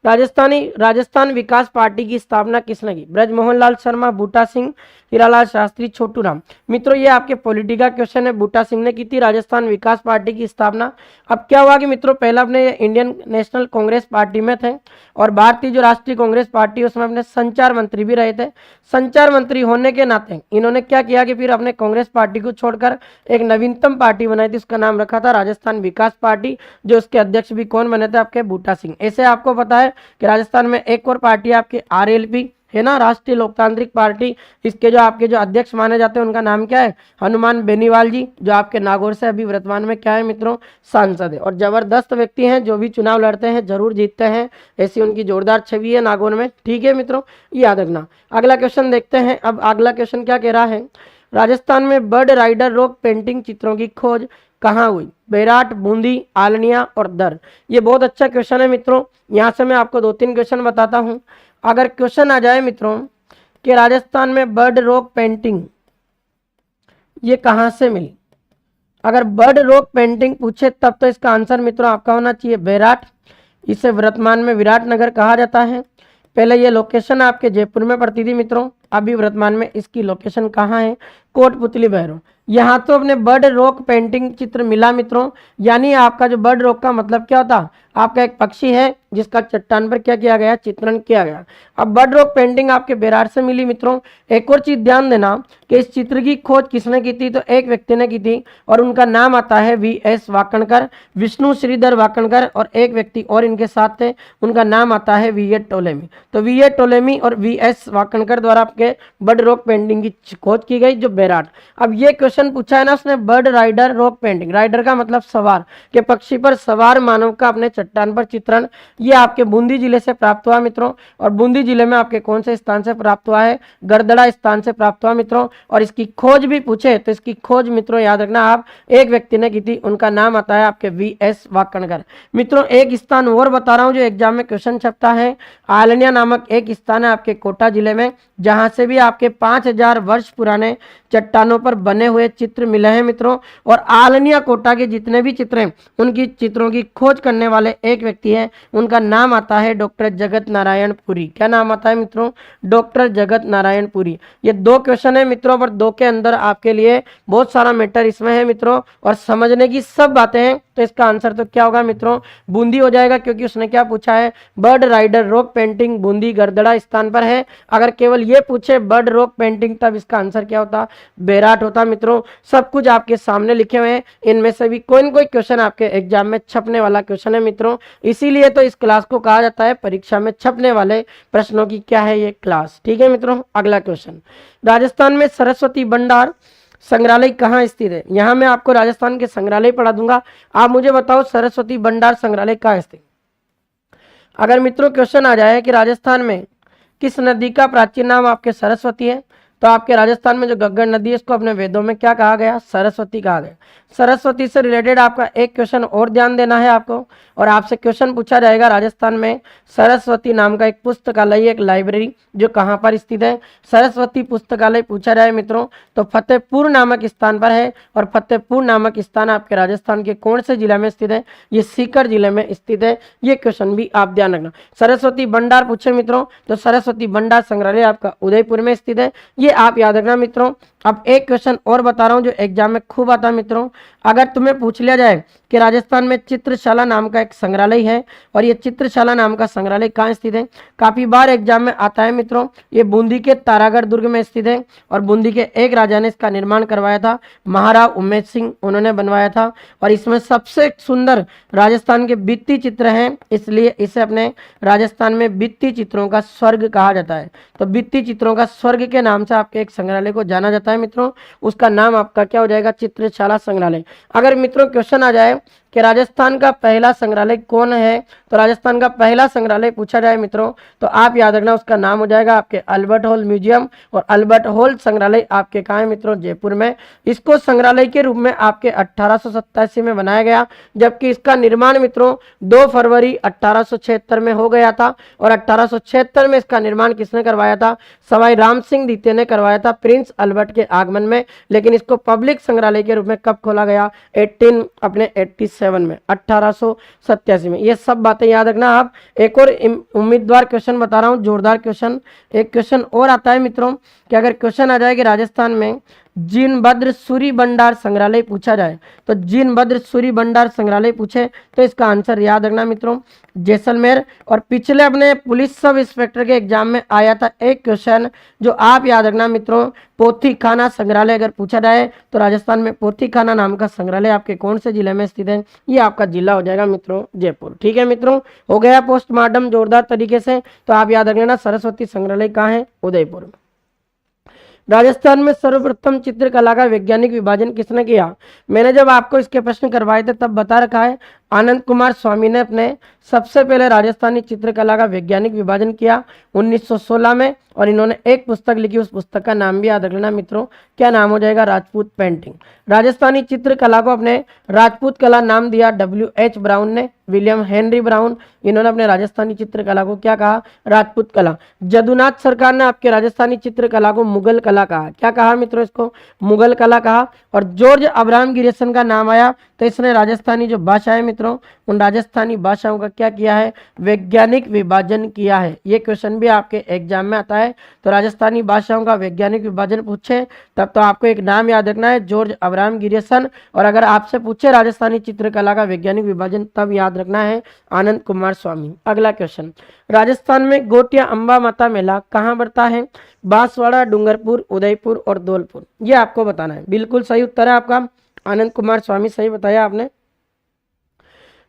राजस्थान विकास पार्टी की स्थापना किसने की? ब्रजमोहन लाल शर्मा, बूटा सिंह, हीरालाल शास्त्री, छोटू राम। मित्रों ये आपके पॉलिटी का क्वेश्चन है। बूटा सिंह ने की थी राजस्थान विकास पार्टी की स्थापना। अब क्या हुआ कि मित्रों पहले अपने इंडियन नेशनल कांग्रेस पार्टी में थे और भारतीय जो राष्ट्रीय कांग्रेस पार्टी उसमें अपने संचार मंत्री भी रहे थे। संचार मंत्री होने के नाते इन्होंने क्या किया कि फिर अपने कांग्रेस पार्टी को छोड़कर एक नवीनतम पार्टी बनाई थी, उसका नाम रखा था राजस्थान विकास पार्टी, जो उसके अध्यक्ष भी कौन बने थे? आपके बूटा सिंह। ऐसे आपको पता है कि राजस्थान में एक और पार्टी आपकी आरएलपी है ना, राष्ट्रीय लोकतांत्रिक पार्टी। इसके जो आपके जो अध्यक्ष माने जाते हैं उनका नाम क्या है? हनुमान बेनीवाल जी, जो आपके नागौर से अभी वर्तमान में क्या है मित्रों? सांसद है और जबरदस्त व्यक्ति हैं, जो भी चुनाव लड़ते हैं जरूर जीतते हैं, ऐसी उनकी जोरदार छवि है नागौर में। ठीक है मित्रों, याद रखना। अगला क्वेश्चन देखते हैं। अब अगला क्वेश्चन क्या कह रहा है? राजस्थान में बर्ड राइडर रॉक पेंटिंग चित्रों की खोज कहाँ हुई? बेराट, बूंदी, आलनिया और दर। ये बहुत अच्छा क्वेश्चन है मित्रों। यहाँ से मैं आपको 2-3 क्वेश्चन बताता हूँ। अगर क्वेश्चन आ जाए मित्रों कि राजस्थान में बर्ड रॉक पेंटिंग ये कहाँ से मिली, अगर बर्ड रॉक पेंटिंग पूछे तब तो इसका आंसर मित्रों आपका होना चाहिए बेराट। इसे वर्तमान में विराटनगर कहा जाता है। पहले ये लोकेशन आपके जयपुर में पड़ती थी मित्रों, अभी वर्तमान में इसकी लोकेशन कहाँ है? कोटपुतली भैरव। यहाँ तो अपने बर्ड रॉक पेंटिंग चित्र मिला मित्रों। यानी आपका जो बर्ड रॉक का मतलब क्या होता? आपका एक पक्षी है जिसका चट्टान पर क्या किया गया? चित्रण किया गया। अब बर्ड रॉक पेंटिंग आपके बेरार से मिली मित्रों। एक और चीज ध्यान देना कि इस चित्र की खोज किसने की थी? तो एक व्यक्ति ने की थी और उनका नाम आता है वीएस वाकणकर, विष्णु श्रीधर वाकणकर, और एक व्यक्ति और इनके साथ थे, उनका नाम आता है वीए टोलेमी। तो वीए टोलेमी और वीएस वाकणकर द्वारा आपके बर्ड रॉक पेंटिंग की खोज की गई, जो बेराट। अब ये क्वेश्चन पूछा है ना उसने, bird rider rock painting, rider का मतलब सवार, के पक्षी पर सवार मानव का अपने चट्टान पर चित्रण, ये आपके बूंदी जिले से प्राप्त हुआ मित्रों। और बूंदी जिले में आपके कौन से स्थान से प्राप्त हुआ है? गरदड़ा स्थान से प्राप्त हुआ मित्रों। और इसकी खोज भी पूछे तो इसकी खोज मित्रों याद रखना आप, एक व्यक्ति ने की थी, उनका नाम आता है आपके वीएस वाकणकर। मित्रों एक स्थान और बता रहा हूं जो एग्जाम में क्वेश्चन छपता है। आलनिया नामक एक स्थान है आपके कोटा जिले में, जहां से भी आपके 5000 वर्ष पुराने चट्टानों पर बने हुए चित्र मिले हैं मित्रों। और आलनिया कोटा के जितने भी चित्र हैं उनकी चित्रों की खोज करने वाले एक व्यक्ति है, उनका नाम आता है डॉक्टर जगत नारायण पुरी। क्या नाम आता है मित्रों? डॉक्टर जगत नारायण पुरी। ये 2 क्वेश्चन है मित्रों, पर 2 के अंदर आपके लिए बहुत सारा मैटर इसमें है मित्रों और समझने की सब बातें हैं। तो इसका आंसर तो क्या होगा मित्रों? बूंदी हो जाएगा, क्योंकि उसने क्या पूछा है? Bird rider rock painting Bundi Garadda स्थान पर है। अगर केवल ये पूछे बर्ड रॉक पेंटिंग तब इसका आंसर क्या होता? बेराट होता मित्रों। सब कुछ आपके सामने लिखे हुए हैं, इनमें से भी कोई न कोई क्वेश्चन आपके एग्जाम में छपने वाला क्वेश्चन है मित्रों। इसीलिए तो इस क्लास को कहा जाता है परीक्षा में छपने वाले प्रश्नों की क्या है ये क्लास। ठीक है मित्रों, अगला क्वेश्चन। राजस्थान में सरस्वती भंडार संग्रहालय कहाँ स्थित है? यहाँ मैं आपको राजस्थान के संग्रहालय पढ़ा दूंगा, आप मुझे बताओ सरस्वती भंडार संग्रहालय कहाँ स्थित। अगर मित्रों क्वेश्चन आ जाए कि राजस्थान में किस नदी का प्राचीन नाम आपके सरस्वती है? तो आपके राजस्थान में जो गग्गर नदी है इसको अपने वेदों में क्या कहा गया? सरस्वती कहा गया। सरस्वती से रिलेटेड आपका एक क्वेश्चन और ध्यान देना है आपको, और आपसे क्वेश्चन पूछा जाएगा राजस्थान में सरस्वती नाम का एक पुस्तकालय, एक लाइब्रेरी जो कहाँ पर स्थित है? सरस्वती पुस्तकालय पूछा जाए मित्रों तो फतेहपुर नामक स्थान पर है, और फतेहपुर नामक स्थान आपके राजस्थान के कौन से जिले में स्थित है? ये सीकर जिले में स्थित है। ये क्वेश्चन भी आप ध्यान रखना। सरस्वती भंडार पूछे मित्रों तो सरस्वती भंडार संग्रहालय आपका उदयपुर में स्थित है। ये आप याद रखना मित्रों। अब एक क्वेश्चन और बता रहा हूं जो एग्जाम में खूब आता है मित्रों। अगर तुम्हें पूछ लिया जाए कि राजस्थान में चित्रशाला नाम का एक संग्रहालय है, और ये चित्रशाला नाम का संग्रहालय कहाँ स्थित है? काफी बार एग्जाम में आता है मित्रों। ये बूंदी के तारागढ़ दुर्ग में स्थित है, और बूंदी के एक राजा ने इसका निर्माण करवाया था, महाराव उमेद सिंह, उन्होंने बनवाया था। और इसमें सबसे सुंदर राजस्थान के भित्ति चित्र हैं, इसलिए इसे अपने राजस्थान में भित्ति चित्रों का स्वर्ग कहा जाता है। तो भित्ति चित्रों का स्वर्ग के नाम से आपके एक संग्रहालय को जाना जाता है मित्रों, उसका नाम आपका क्या हो जाएगा? चित्रशाला संग्रहालय। अगर मित्रों क्वेश्चन आ जाए कि राजस्थान का पहला संग्रहालय कौन है, तो राजस्थान का पहला संग्रहालय पूछा जाए मित्रों तो आप याद रखना उसका नाम हो जाएगा आपके अल्बर्ट हॉल म्यूजियम। और अल्बर्ट हॉल संग्रहालय आपके कहाँ है मित्रों? जयपुर में। इसको संग्रहालय के रूप में आपके 1887 में बनाया गया, जबकि इसका निर्माण मित्रों 2 फरवरी 1876 में हो गया था। और 1876 में इसका निर्माण किसने करवाया था? सवाई राम सिंह द्वितीय ने करवाया था प्रिंस अल्बर्ट के आगमन में। लेकिन इसको पब्लिक संग्रहालय के रूप में कब खोला गया? 1887 में, 1887 में। ये सब बातें याद रखना आप। एक और उम्मीदवार क्वेश्चन बता रहा हूं, जोरदार क्वेश्चन। एक क्वेश्चन और आता है मित्रों कि अगर क्वेश्चन आ जाए कि राजस्थान में जिनभद्र सूरी भंडार संग्रहालय पूछा जाए, तो जिनभद्र सूरी भंडार संग्रहालय पूछे तो इसका आंसर याद रखना मित्रों जैसलमेर। और पिछले अपने पुलिस सब इंस्पेक्टर के एग्जाम में आया था एक क्वेश्चन जो आप याद रखना मित्रों, पोथी खाना संग्रहालय अगर पूछा जाए तो राजस्थान में पोथी खाना नाम का संग्रहालय आपके कौन से जिले में स्थित है? ये आपका जिला हो जाएगा मित्रों जयपुर। ठीक है मित्रों, हो गया पोस्टमार्टम जोरदार तरीके से। तो आप याद रखना सरस्वती संग्रहालय कहाँ है? उदयपुर। राजस्थान में सर्वप्रथम चित्रकला का वैज्ञानिक विभाजन किसने किया? मैंने जब आपको इसके प्रश्न करवाए थे तब बता रखा है आनंद कुमार स्वामी ने अपने सबसे पहले राजस्थानी चित्रकला का वैज्ञानिक विभाजन किया 1916 में। और इन्होंने एक पुस्तक लिखी, उस पुस्तक का नाम भी याद रखना मित्रों, क्या नाम हो जाएगा? राजपूत पेंटिंग। राजस्थानी चित्रकला को अपने राजपूत कला नाम दिया WH ब्राउन ने, विलियम हेनरी ब्राउन, इन्होंने अपने राजस्थानी चित्रकला को क्या कहा? राजपूत कला। जदुनाथ सरकार ने आपके राजस्थानी चित्रकला को मुगल कला कहा। क्या कहा मित्रों? इसको मुगल कला कहा। और जॉर्ज अब्राहम गिरिसन का नाम आया तो इसने राजस्थानी जो भाषा है मित्रों, उन राजस्थानी भाषाओं का क्या किया है? वैज्ञानिक विभाजन किया है। ये क्वेश्चन भी आपके एग्जाम में आता है। तो राजस्थानी भाषाओं का वैज्ञानिक विभाजन पूछे तब तो आपको एक नाम याद रखना है, जॉर्ज अब्राहम गिरिसन। और अगर आपसे पूछे राजस्थानी चित्रकला का वैज्ञानिक विभाजन तब याद रखना है आनंद कुमार स्वामी। अगला क्वेश्चन, राजस्थान में गोटिया अंबा माता मेला कहाँ बढ़ता है? बांसवाड़ा, डूंगरपुर, उदयपुर और धौलपुर। ये आपको बताना है। बिल्कुल सही उत्तर है आपका, आनंद कुमार स्वामी, सही बताया आपने।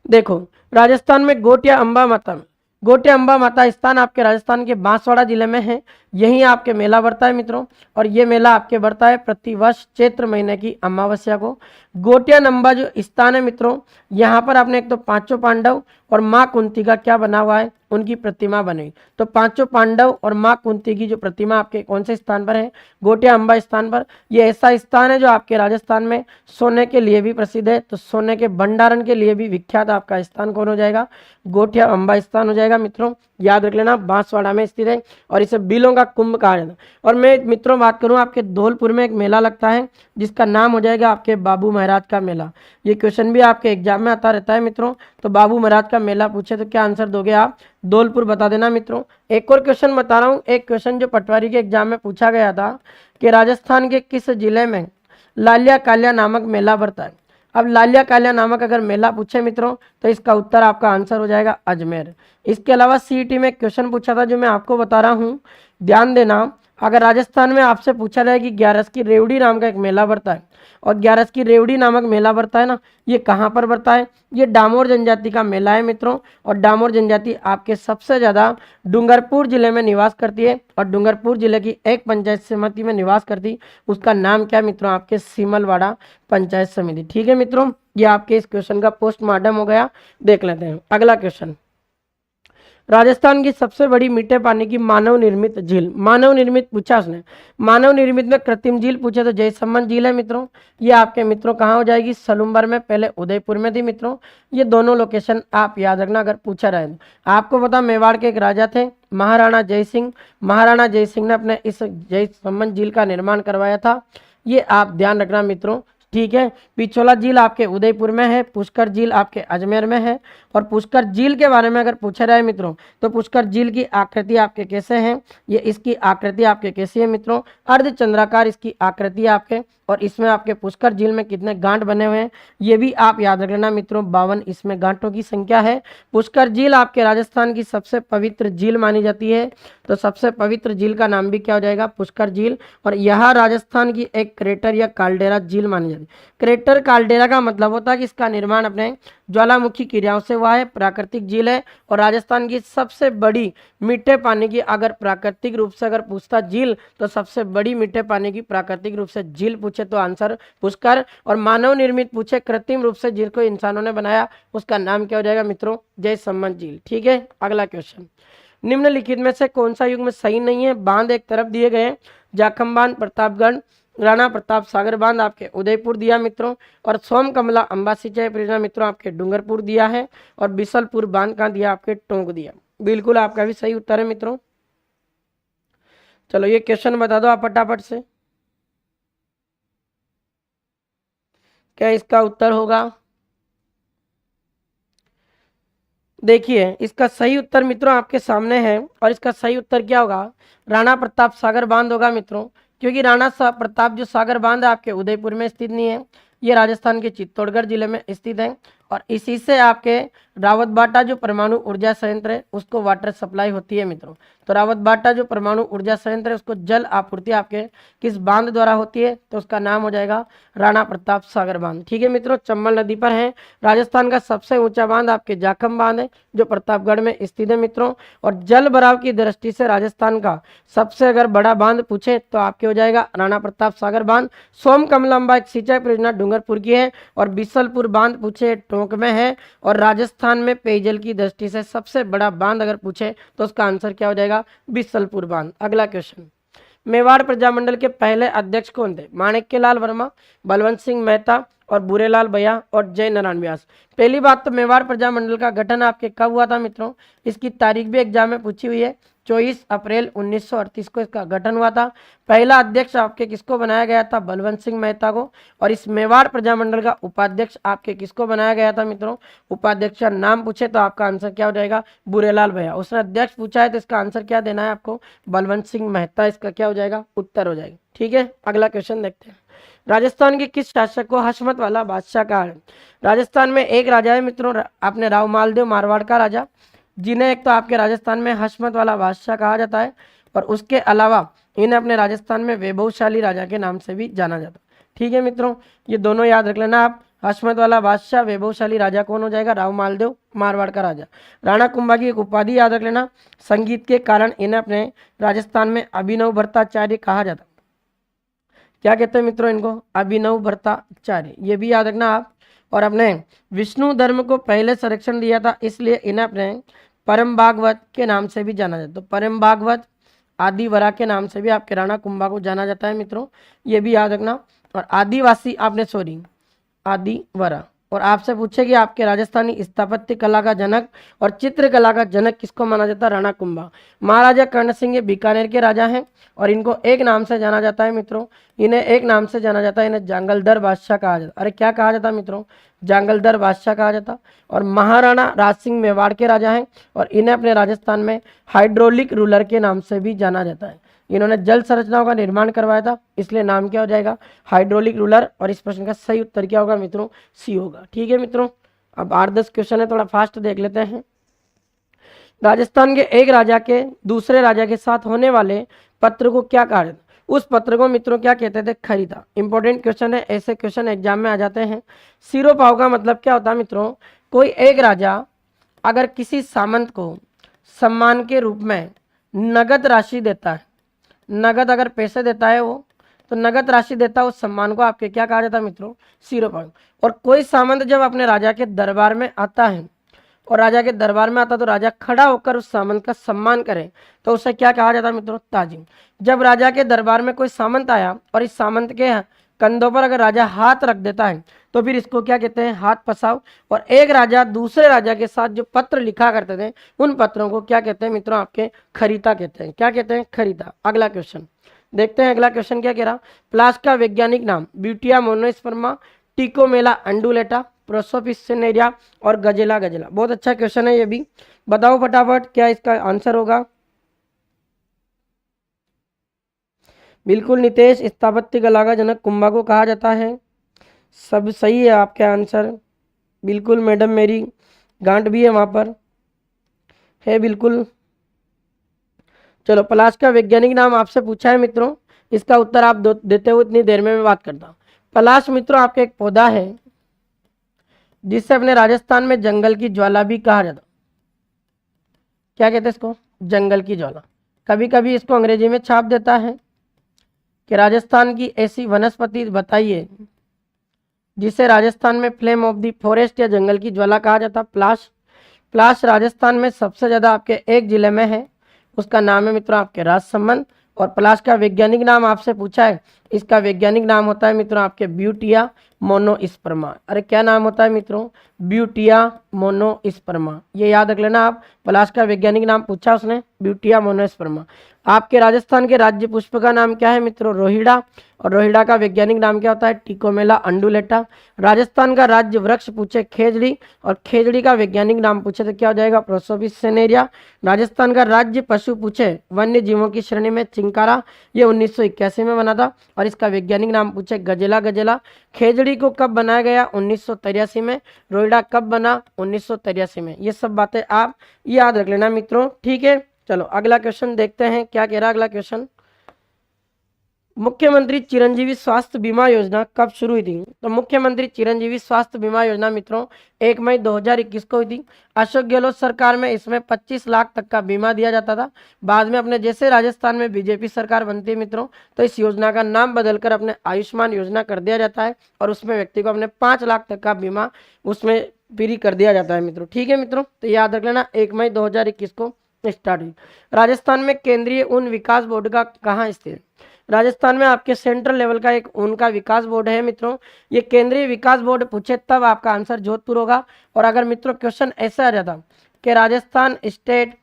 देखो राजस्थान में गोटिया अंबा माता स्थान आपके राजस्थान के बांसवाड़ा जिले में है। यहीं आपके मेला बढ़ता है मित्रों, और ये मेला आपके बढ़ता है प्रतिवर्ष चैत्र महीने की अमावस्या को। गोटिया नंबा जो स्थान है मित्रों, यहाँ पर आपने एक तो पांचों पांडव और माँ कुंती का क्या बना हुआ है? उनकी प्रतिमा बनी। तो पांचों पांडव और माँ कुंती की जो प्रतिमा आपके कौन से स्थान पर है? गोटिया अंबा स्थान पर। ये ऐसा स्थान है जो आपके राजस्थान में सोने के लिए भी प्रसिद्ध है। तो सोने के भंडारण के लिए भी विख्यात आपका स्थान कौन हो जाएगा? गोटिया अंबा स्थान हो जाएगा मित्रों, याद रख लेना, बांसवाड़ा में स्थित है। और इसे बिलों का कुंभ कहा जाता है। और मैं मित्रों बात करूं, आपके धौलपुर में एक मेला लगता है जिसका नाम हो जाएगा आपके बाबू महाराज का मेला। ये क्वेश्चन भी आपके एग्जाम में आता रहता है मित्रों। तो बाबू महाराज का मेला पूछे तो क्या आंसर दोगे आप? धौलपुर बता देना मित्रों। एक और क्वेश्चन बता रहा हूँ, एक क्वेश्चन जो पटवारी के एग्जाम में पूछा गया था कि राजस्थान के किस जिले में लालिया कालिया नामक मेला बढ़ता है? अब लालिया कालिया नामक अगर मेला पूछे मित्रों तो इसका उत्तर आपका आंसर हो जाएगा अजमेर। इसके अलावा सीईटी में क्वेश्चन पूछा था जो मैं आपको बता रहा हूँ, ध्यान देना। अगर राजस्थान में आपसे पूछा जाए कि ग्यारस की रेवड़ी नाम का एक मेला बढ़ता है, और ग्यारस की रेवड़ी नामक मेला बढ़ता है ना, ये कहाँ पर बढ़ता है? ये डामोर जनजाति का मेला है मित्रों। और डामोर जनजाति आपके सबसे ज़्यादा डूंगरपुर जिले में निवास करती है। और डूंगरपुर जिले की एक पंचायत समिति में निवास करती, उसका नाम क्या मित्रों? आपके सीमलवाड़ा पंचायत समिति। ठीक है मित्रों, ये आपके इस क्वेश्चन का पोस्टमार्टम हो गया। देख लेते हैं अगला क्वेश्चन। राजस्थान की सबसे बड़ी मीठे पानी की मानव निर्मित झील, मानव निर्मित पूछा उसने, मानव निर्मित में कृत्रिम झील पूछे तो जयसमंद झील है मित्रों। ये आपके मित्रों कहाँ हो जाएगी, सलूम्बर में, पहले उदयपुर में थी मित्रों। ये दोनों लोकेशन आप याद रखना अगर पूछा रहे तो। आपको पता मेवाड़ के एक राजा थे महाराणा जयसिंह, महाराणा जयसिंह ने अपने इस जयसमंद झील का निर्माण करवाया था, ये आप ध्यान रखना मित्रों, ठीक है। पिछोला झील आपके उदयपुर में है, पुष्कर झील आपके अजमेर में है। और पुष्कर झील के बारे में अगर पूछा जाए मित्रों तो पुष्कर झील की आकृति आपके कैसे हैं, ये इसकी आकृति आपके कैसी है मित्रों, अर्धचंद्राकार इसकी आकृति आपके, और इसमें आपके पुष्कर झील में कितने गांठ बने हुए हैं ये भी आप याद रख लेना मित्रों, 52 इसमें गांठों की संख्या है। पुष्कर झील आपके राजस्थान की सबसे पवित्र झील मानी जाती है, तो सबसे पवित्र झील का नाम भी क्या हो जाएगा, पुष्कर झील। और यह राजस्थान की एक क्रेटर या काल्डेरा झील मानी जाती है। क्रेटर काल्डेरा का मतलब होता है कि इसका निर्माण अपने ज्वालामुखी क्रियाओं से हुआ है, प्राकृतिक झील है। और राजस्थान की सबसे बड़ी मीठे पानी की अगर प्राकृतिक रूप से अगर पूछता झील तो सबसे बड़ी मीठे पानी की प्राकृतिक रूप से झील पूछे तो आंसर पुष्कर। और मानव निर्मित पूछे कृत्रिम रूप से झील को इंसानों ने बनाया, उसका नाम क्या हो जाएगा मित्रों, जयसमंद झील। ठीक है, अगला क्वेश्चन, निम्नलिखित में से कौन सा युग में सही नहीं है। बांध एक तरफ दिए गए, जाखम बांध प्रतापगढ़, राणा प्रताप सागर बांध आपके उदयपुर दिया मित्रों, और सोम कमला अंबा सिंचाई परियोजना मित्रों आपके डूंगरपुर दिया है, और बिसलपुर बांध कहाँ दिया, आपके टोंक दिया। बिल्कुल आपका भी सही उत्तर है मित्रों। चलो ये क्वेश्चन बता दो आप फटाफट से, क्या इसका उत्तर होगा। देखिए इसका सही उत्तर मित्रों आपके सामने है, और इसका सही उत्तर क्या होगा, राणा प्रताप सागर बांध होगा मित्रों। क्योंकि प्रताप जो सागर बांध है आपके उदयपुर में स्थित नहीं है, ये राजस्थान के चित्तौड़गढ़ जिले में स्थित है। और इसी से आपके रावतबाटा जो परमाणु ऊर्जा संयंत्र है उसको वाटर सप्लाई होती है मित्रों। तो रावतबाटा जो परमाणु ऊर्जा संयंत्र है उसको जल आपूर्ति आपके किस बांध द्वारा होती है, तो उसका नाम हो जाएगा राणा प्रताप सागर बांध। ठीक है मित्रों, चंबल नदी पर है। राजस्थान का सबसे ऊंचा बांध आपके जाखम बांध है जो प्रतापगढ़ में स्थित है मित्रों। और जल भराव की दृष्टि से राजस्थान का सबसे अगर बड़ा बांध पूछे तो आपके हो जाएगा राणा प्रताप सागर बांध। सोम कमलांबा एक सिंचाई परियोजना डूंगरपुर की है, और बिसलपुर बांध पूछे टोंक में है। और राजस्थान में पेयजल की दृष्टि से सबसे बड़ा बांध अगर पूछे तो उसका आंसर क्या हो जाएगा, बिसलपुर बांध। अगला क्वेश्चन, मेवाड़ प्रजामंडल के पहले अध्यक्ष कौन थे, माणिक्य लाल वर्मा, बलवंत सिंह मेहता, और बुरेलाल भैया, और जय नारायण व्यास। पहली बात तो मेवाड़ प्रजामंडल का गठन आपके कब हुआ था मित्रों, इसकी तारीख भी एग्जाम में पूछी हुई है, 24 अप्रैल 1938 को इसका गठन हुआ था। पहला अध्यक्ष आपके किसको बनाया गया था, बलवंत सिंह मेहता को। और इस मेवाड़ प्रजामंडल का उपाध्यक्ष आपके किसको बनाया गया था मित्रों, उपाध्यक्ष का नाम पूछे तो आपका आंसर क्या हो जाएगा, बुरेलाल भैया। उसने अध्यक्ष पूछा है तो इसका आंसर क्या देना है आपको, बलवंत सिंह मेहता, इसका क्या हो जाएगा, उत्तर हो जाएगा। ठीक है, अगला क्वेश्चन देखते हैं, राजस्थान के किस शासक को हशमत वाला बादशाह कहा है। राजस्थान में एक राजा है मित्रों, आपने राव मालदेव मारवाड़ का राजा, जिन्हें एक तो आपके राजस्थान में हशमत वाला बादशाह कहा जाता है, और उसके अलावा इन्हें अपने राजस्थान में वैभवशाली राजा के नाम से भी जाना जाता है। ठीक है मित्रों, ये दोनों याद रख लेना आप, हशमत वाला बादशाह, वैभवशाली राजा कौन हो जाएगा, राव मालदेव मारवाड़ का राजा। राणा कुंभा की एक उपाधि याद रख लेना, संगीत के कारण इन्हें अपने राजस्थान में अभिनव भट्टाचार्य कहा जाता है। क्या कहते हैं मित्रों इनको, अभिनव भट्टाचार्य, ये भी याद रखना आप। और अपने विष्णु धर्म को पहले संरक्षण दिया था, इसलिए इन्हें अपने परम भागवत के नाम से भी जाना जाता है। तो परम भागवत आदिवरा के नाम से भी आपके राणा कुंभा को जाना जाता है मित्रों, ये भी याद रखना। और आदिवासी आपने आदिवरा। और आपसे पूछे कि आपके राजस्थानी स्थापत्य कला का जनक और चित्रकला का जनक किसको माना जाता है, राणा कुंभा। महाराजा कर्ण सिंह ये बीकानेर के राजा हैं, और इनको एक नाम से जाना जाता है मित्रों, इन्हें एक नाम से जाना जाता है, इन्हें जांगलदर बादशाह कहा जाता। अरे क्या कहा जाता मित्रों, जांगलदर बादशाह कहा जाता। और महाराणा राज सिंह मेवाड़ के राजा हैं, और इन्हें अपने राजस्थान में हाइड्रोलिक रूलर के नाम से भी जाना जाता है। इन्होंने जल संरचनाओं का निर्माण करवाया था, इसलिए नाम क्या हो जाएगा, हाइड्रोलिक रूलर। और इस प्रश्न का सही उत्तर क्या होगा मित्रों, सी होगा। ठीक है मित्रों, अब 8-10 क्वेश्चन है, थोड़ा फास्ट देख लेते हैं। राजस्थान के एक राजा के दूसरे राजा के साथ होने वाले पत्र को क्या कहा जाता, उस पत्र को मित्रों क्या कहते थे, खरीदा। इंपॉर्टेंट क्वेश्चन है, ऐसे क्वेश्चन एग्जाम में आ जाते हैं। सिरोपाव का मतलब क्या होता है मित्रों, कोई एक राजा अगर किसी सामंत को सम्मान के रूप में नगद राशि देता है, नगद अगर पैसे देता है वो, तो नगद राशि देता है, उस सम्मान को आपके क्या कहा जाता है मित्रों, सिरोपाव। और कोई सामंत जब अपने राजा के दरबार में आता है और राजा के दरबार में आता तो राजा खड़ा होकर उस सामंत का सम्मान करे तो उसे क्या कहा जाता है मित्रों? ताजिम। जब राजा के दरबार में कोई सामंत आया और इस सामंत के कंधों पर अगर राजा हाथ रख देता है तो फिर इसको क्या कहते हैं? हाथ पसाव। और एक राजा दूसरे राजा के साथ जो पत्र लिखा करते थे उन पत्रों को क्या कहते हैं मित्रों? आपके खरीता कहते हैं। क्या कहते हैं? खरीता। अगला क्वेश्चन देखते हैं। अगला क्वेश्चन क्या कह रहा? प्लास का वैज्ञानिक नाम ब्यूटिया मोनोस्पर्मा, टिकोमेला अंडुलेटा, प्रोसोपिस सिनेरिया और गजेला गजेला। बहुत अच्छा क्वेश्चन है ये भी। बताओ फटाफट क्या इसका आंसर होगा? बिल्कुल नितेश, स्थापत्य कला का जनक कुंभा को कहा जाता है। सब सही है आपके आंसर। बिल्कुल मैडम, मेरी गांठ भी है वहां पर, है बिल्कुल। चलो, पलाश का वैज्ञानिक नाम आपसे पूछा है मित्रों, इसका उत्तर आप देते हो इतनी देर में मैं बात करता हूँ। पलाश मित्रों आपका एक पौधा है जिससे अपने राजस्थान में जंगल की ज्वाला भी कहा जाता। क्या कहते हैं इसको? जंगल की ज्वाला। कभी कभी इसको अंग्रेजी में छाप देता है कि राजस्थान की ऐसी वनस्पति बताइए जिसे राजस्थान में फ्लेम ऑफ द फॉरेस्ट या जंगल की ज्वाला कहा जाता। प्लाश। प्लाश राजस्थान में सबसे ज्यादा आपके एक जिले में है, उसका नाम है मित्रों आपके राजसमंद। और प्लाश का वैज्ञानिक नाम आपसे पूछा है, इसका वैज्ञानिक नाम होता है मित्रों आपके ब्यूटिया मोनोस्पर्मा। अरे क्या नाम होता है मित्रों? Butea monosperma. ये याद रख लेना आप। पलाश का वैज्ञानिक नाम पूछा उसने, ब्यूटिया मोनोस्पर्मा। आपके राजस्थान के राज्य पुष्प का नाम क्या है मित्रों? रोहिड़ा। और रोहिड़ा का वैज्ञानिक नाम क्या होता है? टिकोमेला अंडुलेटा। राजस्थान का राज्य वृक्ष पूछे खेजड़ी, और खेजड़ी का वैज्ञानिक नाम पूछे तो क्या हो जाएगा? प्रोसोपिस सेनेरिया। राजस्थान का राज्य पशु पूछे वन्य जीवों की श्रेणी में चिंकारा, ये 1981 में बना था। और इसका वैज्ञानिक नाम पूछे गजेला गजेला। खेजड़ी को कब बनाया गया? 1983 में। रोहिड़ा कब बना? 1983 में। ये सब बातें आप याद रख लेना मित्रों, ठीक है। चलो अगला क्वेश्चन देखते हैं क्या कह रहा है अगला क्वेश्चन। मुख्यमंत्री चिरंजीवी स्वास्थ्य बीमा योजना कब शुरू हुई थी? तो मुख्यमंत्री चिरंजीवी स्वास्थ्य बीमा योजना मित्रों 1 मई 2021 को हुई थी। अशोक गहलोत सरकार में इसमें 25 लाख तक का बीमा दिया जाता था। बाद में अपने जैसे राजस्थान में बीजेपी सरकार बनती है मित्रों तो इस योजना का नाम बदलकर अपने आयुष्मान योजना कर दिया जाता है, और उसमें व्यक्ति को अपने 5 लाख तक का बीमा उसमें फ्री कर दिया जाता है मित्रों, ठीक है मित्रों। तो याद रख लेना 1 मई 2021 को स्टार्ट हुई। राजस्थान में केंद्रीय ऊन विकास बोर्ड का कहाँ स्थित है? राजस्थान में आपके सेंट्रल लेवल का एक ऊन का विकास बोर्ड है मित्रों। ये केंद्रीय विकास बोर्ड पूछे तब आपका आंसर जोधपुर होगा। और अगर मित्रों क्वेश्चन ऐसा आ जाता कि राजस्थान स्टेट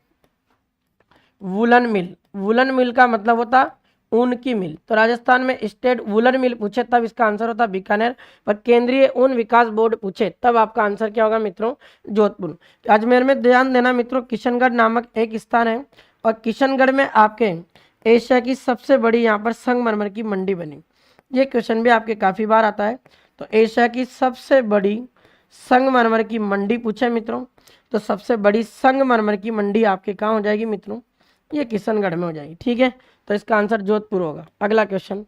वुलन मिल, वुलन मिल का मतलब होता ऊन की मिल, तो राजस्थान में स्टेट वुलन मिल पूछे तब इसका आंसर होता बीकानेर। पर केंद्रीय ऊन विकास बोर्ड पूछे तब आपका आंसर क्या होगा मित्रों? जोधपुर। अजमेर में ध्यान देना मित्रों, किशनगढ़ नामक एक स्थान है, और किशनगढ़ में आपके एशिया की सबसे बड़ी यहाँ पर संगमरमर की मंडी बनी। ये क्वेश्चन भी आपके काफी बार आता है। तो एशिया की सबसे बड़ी संगमरमर की मंडी पूछे मित्रों, तो सबसे बड़ी संगमरमर की मंडी आपके कहाँ हो जाएगी मित्रों? ये किशनगढ़ में हो जाएगी, ठीक है। तो इसका आंसर जोधपुर होगा। अगला क्वेश्चन,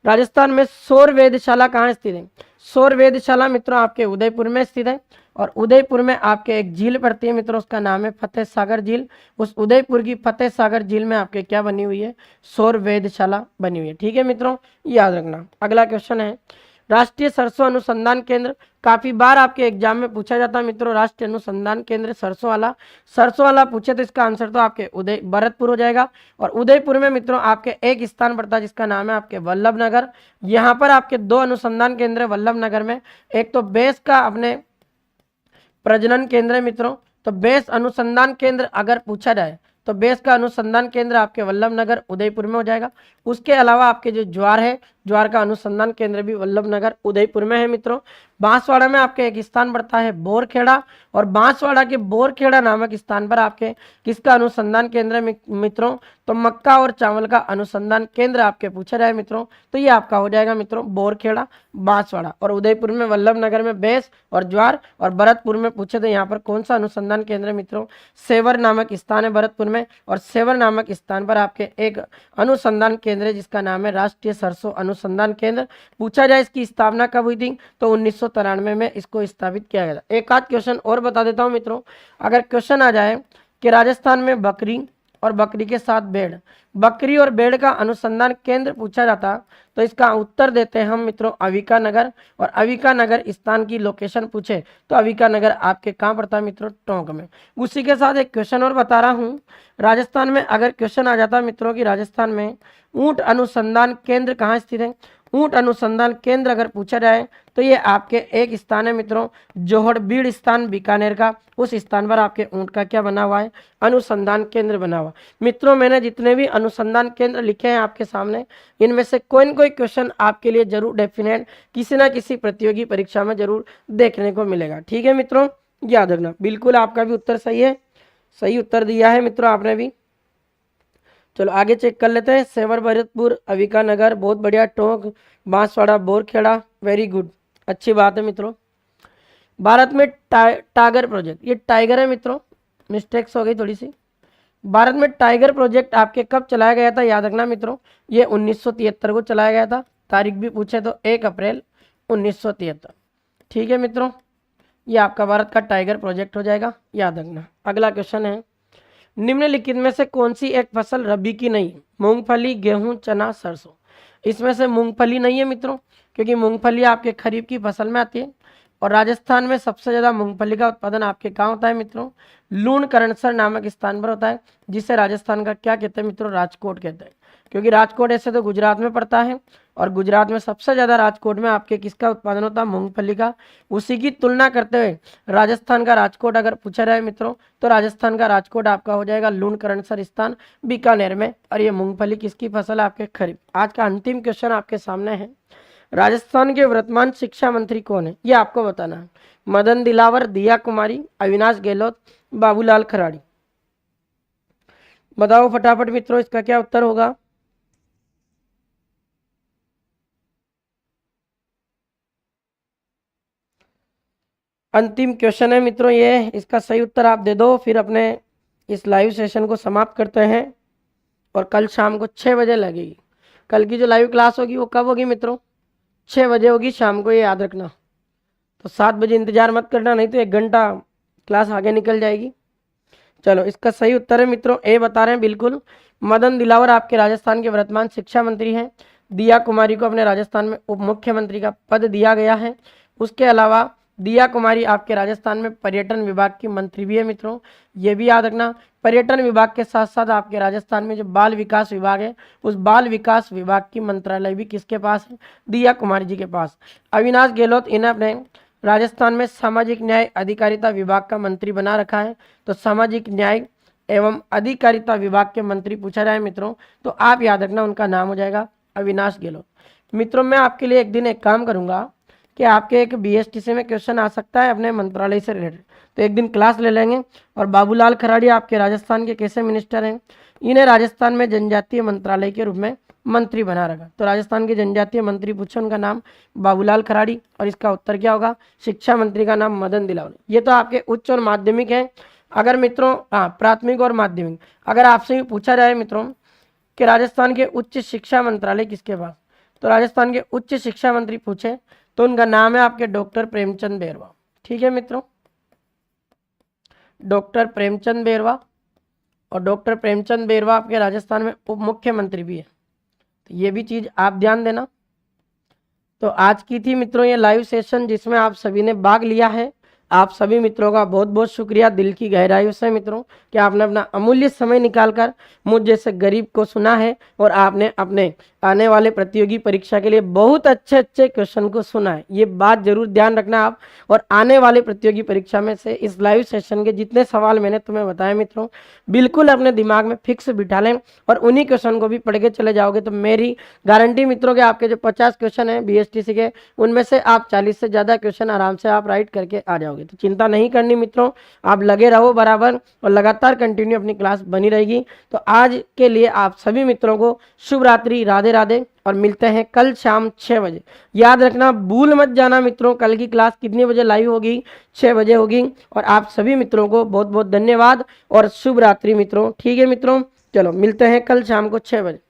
राजस्थान में सौर वेधशाला कहाँ स्थित है? सौर वेधशाला मित्रों आपके उदयपुर में स्थित है, और उदयपुर में आपके एक झील पड़ती है मित्रों, उसका नाम है फतेह सागर झील। उस उदयपुर की फतेह सागर झील में आपके क्या बनी हुई है? सौर वेधशाला बनी हुई है, ठीक है मित्रों, याद रखना। अगला क्वेश्चन है, राष्ट्रीय सरसों अनुसंधान केंद्र काफी बार आपके एग्जाम में पूछा जाता है मित्रों। राष्ट्रीय अनुसंधान केंद्र सरसों वाला पूछे तो इसका आंसर तो आपके भरतपुर हो जाएगा। और उदयपुर में मित्रों आपके एक स्थान पड़ता है जिसका नाम है आपके वल्लभ नगर। यहाँ पर आपके 2 अनुसंधान केंद्र वल्लभ नगर में, एक तो बेस का अपने प्रजनन केंद्र है मित्रों, तो बेस अनुसंधान केंद्र अगर पूछा जाए तो बेस का अनुसंधान केंद्र आपके वल्लभ नगर उदयपुर में हो जाएगा। उसके अलावा आपके जो ज्वार है, ज्वार का अनुसंधान केंद्र भी वल्लभ नगर उदयपुर में है मित्रों। बांसवाड़ा में आपके एक स्थान पड़ता है बोरखेड़ा, और बांसवाड़ा के बोरखेड़ा नामक स्थान पर आपके किसका अनुसंधान केंद्र है मित्रों? तो मक्का और चावल का अनुसंधान केंद्र आपके पूछा जाए मित्रों, तो ये आपका हो जाएगा मित्रों बोरखेड़ा बांसवाड़ा। और उदयपुर में वल्लभ नगर में बेस और ज्वार, और भरतपुर में पूछे तो यहाँ पर कौन सा अनुसंधान केंद्र है मित्रों? सेवर नामक स्थान है भरतपुर में, और सेवर नामक स्थान पर आपके एक अनुसंधान केंद्र है जिसका नाम है राष्ट्रीय सरसों अनुसंधान केंद्र। पूछा जाए इसकी स्थापना कब हुई थी तो 1993 में इसको स्थापित किया गया। एक आध क्वेश्चन और बता देता हूं मित्रों, अगर क्वेश्चन आ जाए कि राजस्थान में बकरी, और बकरी के साथ भेड़। बकरी और भेड़ का अनुसंधान केंद्र पूछा जाता तो इसका उत्तर देते हैं हम मित्रों अविका नगर। और अविका नगर स्थान की लोकेशन पूछे तो अविका नगर आपके कहाँ पड़ता है मित्रों? टोंक में। उसी के साथ एक क्वेश्चन और बता रहा हूँ, राजस्थान में अगर क्वेश्चन आ जाता मित्रों की राजस्थान में ऊंट अनुसंधान केंद्र कहाँ स्थित है? ऊंट अनुसंधान केंद्र अगर पूछा जाए तो ये आपके एक स्थान है मित्रों जोहड़बीड़ स्थान बीकानेर का। उस स्थान पर आपके ऊंट का क्या बना हुआ है? अनुसंधान केंद्र बना हुआ। मित्रों मैंने जितने भी अनुसंधान केंद्र लिखे हैं आपके सामने, इनमें से कोई न कोई क्वेश्चन आपके लिए जरूर डेफिनेट किसी ना किसी प्रतियोगी परीक्षा में जरूर देखने को मिलेगा। ठीक है मित्रों, याद रखना। बिल्कुल आपका भी उत्तर सही है, सही उत्तर दिया है मित्रों आपने भी। चलो आगे चेक कर लेते हैं। सेवर भरतपुर, अविका नगर, बहुत बढ़िया। टोंक, बांसवाड़ा, बोरखेड़ा, वेरी गुड, अच्छी बात है मित्रों। भारत में टाइगर प्रोजेक्ट, ये टाइगर है मित्रों, मिस्टेक्स हो गई थोड़ी सी। भारत में टाइगर प्रोजेक्ट आपके कब चलाया गया था? याद रखना मित्रों, ये 1973 को चलाया गया था। तारीख भी पूछे तो 1 अप्रैल 1973। ठीक है मित्रों, ये आपका भारत का टाइगर प्रोजेक्ट हो जाएगा, याद रखना। अगला क्वेश्चन है, निम्नलिखित में से कौन सी एक फसल रबी की नहीं? मूंगफली, गेहूं, चना, सरसों। इसमें से मूंगफली नहीं है मित्रों, क्योंकि मूंगफली आपके खरीफ की फसल में आती है। और राजस्थान में सबसे ज़्यादा मूंगफली का उत्पादन आपके कहाँ होता है मित्रों? लूणकरणसर नामक स्थान पर होता है, जिसे राजस्थान का क्या कहते हैं मित्रों? राजकोट कहते हैं। क्योंकि राजकोट ऐसे तो गुजरात में पड़ता है, और गुजरात में सबसे ज़्यादा राजकोट में आपके किसका उत्पादन होता है? मूंगफली का। उसी की तुलना करते हुए राजस्थान का राजकोट अगर पूछा जाए मित्रों, तो राजस्थान का राजकोट आपका हो जाएगा लूणकरणसर स्थान बीकानेर में। और ये मूंगफली किसकी फसल है? आपके खरीफ। आज का अंतिम क्वेश्चन आपके सामने है, राजस्थान के वर्तमान शिक्षा मंत्री कौन है? ये आपको बताना है। मदन दिलावर, दिया कुमारी, अविनाश गहलोत, बाबूलाल खराड़ी। बताओ फटाफट मित्रों, इसका क्या उत्तर होगा? अंतिम क्वेश्चन है मित्रों ये, इसका सही उत्तर आप दे दो, फिर अपने इस लाइव सेशन को समाप्त करते हैं। और कल शाम को 6 बजे लगेगी। कल की जो लाइव क्लास होगी वो कब होगी मित्रों? 6 बजे होगी शाम को, ये याद रखना। तो 7 बजे इंतजार मत करना, नहीं तो 1 घंटा क्लास आगे निकल जाएगी। चलो इसका सही उत्तर है मित्रों, ए बता रहे हैं बिल्कुल। मदन दिलावर आपके राजस्थान के वर्तमान शिक्षा मंत्री हैं। दिया कुमारी को अपने राजस्थान में उप मुख्यमंत्री का पद दिया गया है। उसके अलावा दिया कुमारी आपके राजस्थान में पर्यटन विभाग की मंत्री भी है मित्रों, ये भी याद रखना। पर्यटन विभाग के साथ साथ आपके राजस्थान में जो बाल विकास विभाग है, उस बाल विकास विभाग की मंत्रालय भी किसके पास है? दिया कुमारी जी के पास। अविनाश गहलोत इन्हें अपने राजस्थान में सामाजिक न्याय अधिकारिता विभाग का मंत्री बना रखा है। तो सामाजिक न्याय एवं अधिकारिता विभाग के मंत्री पूछा जाए मित्रों, तो आप याद रखना उनका नाम हो जाएगा अविनाश गहलोत। मित्रों मैं आपके लिए एक दिन एक काम करूंगा कि आपके एक बीएसटीसी में क्वेश्चन आ सकता है अपने मंत्रालय से रिलेटेड, तो एक दिन क्लास ले लेंगे। और बाबूलाल खराड़ी आपके राजस्थान के कैसे मिनिस्टर हैं? इन्हें राजस्थान में जनजातीय मंत्रालय के रूप में मंत्री बना रखा। तो राजस्थान के जनजातीय मंत्री पूछे, उनका नाम बाबूलाल खराड़ी। और इसका उत्तर क्या होगा? शिक्षा मंत्री का नाम मदन दिलावर। ये तो आपके उच्च और माध्यमिक है। अगर मित्रों प्राथमिक और माध्यमिक, अगर आपसे भी पूछा जाए मित्रों कि राजस्थान के उच्च शिक्षा मंत्रालय किसके पास, तो राजस्थान के उच्च शिक्षा मंत्री पूछे तो उनका नाम है आपके डॉक्टर प्रेमचंद बैरवा। ठीक है मित्रों, डॉक्टर प्रेमचंद बैरवा। और डॉक्टर प्रेमचंद बैरवा आपके राजस्थान में उप मुख्यमंत्री भी है, तो ये भी चीज आप ध्यान देना। तो आज की थी मित्रों ये लाइव सेशन जिसमें आप सभी ने भाग लिया है। आप सभी मित्रों का बहुत बहुत शुक्रिया दिल की गहराइयों से मित्रों कि आपने अपना अमूल्य समय निकालकर मुझ जैसे गरीब को सुना है, और आपने अपने आने वाले प्रतियोगी परीक्षा के लिए बहुत अच्छे अच्छे क्वेश्चन को सुना है। ये बात जरूर ध्यान रखना आप। और आने वाले प्रतियोगी परीक्षा में से इस लाइव सेशन के जितने सवाल मैंने तुम्हें बताए मित्रों, बिल्कुल अपने दिमाग में फिक्स बिठा लें और उन्हीं क्वेश्चन को भी पढ़ के चले जाओगे तो मेरी गारंटी मित्रों कि आपके जो 50 क्वेश्चन है बीएसटीसी के, उनमें से आप 40 से ज़्यादा क्वेश्चन आराम से आप राइट करके आ जाओगे। तो चिंता नहीं करनी मित्रों, आप लगे रहो बराबर और लगातार कंटिन्यू अपनी क्लास बनी रहेगी। तो आज के लिए आप सभी मित्रों को शुभ रात्रि, राधे राधे, और मिलते हैं कल शाम 6 बजे। याद रखना, भूल मत जाना मित्रों, कल की क्लास कितने बजे लाइव होगी? 6 बजे होगी। और आप सभी मित्रों को बहुत बहुत धन्यवाद और शुभ रात्रि मित्रों। ठीक है मित्रों, चलो मिलते हैं कल शाम को 6 बजे।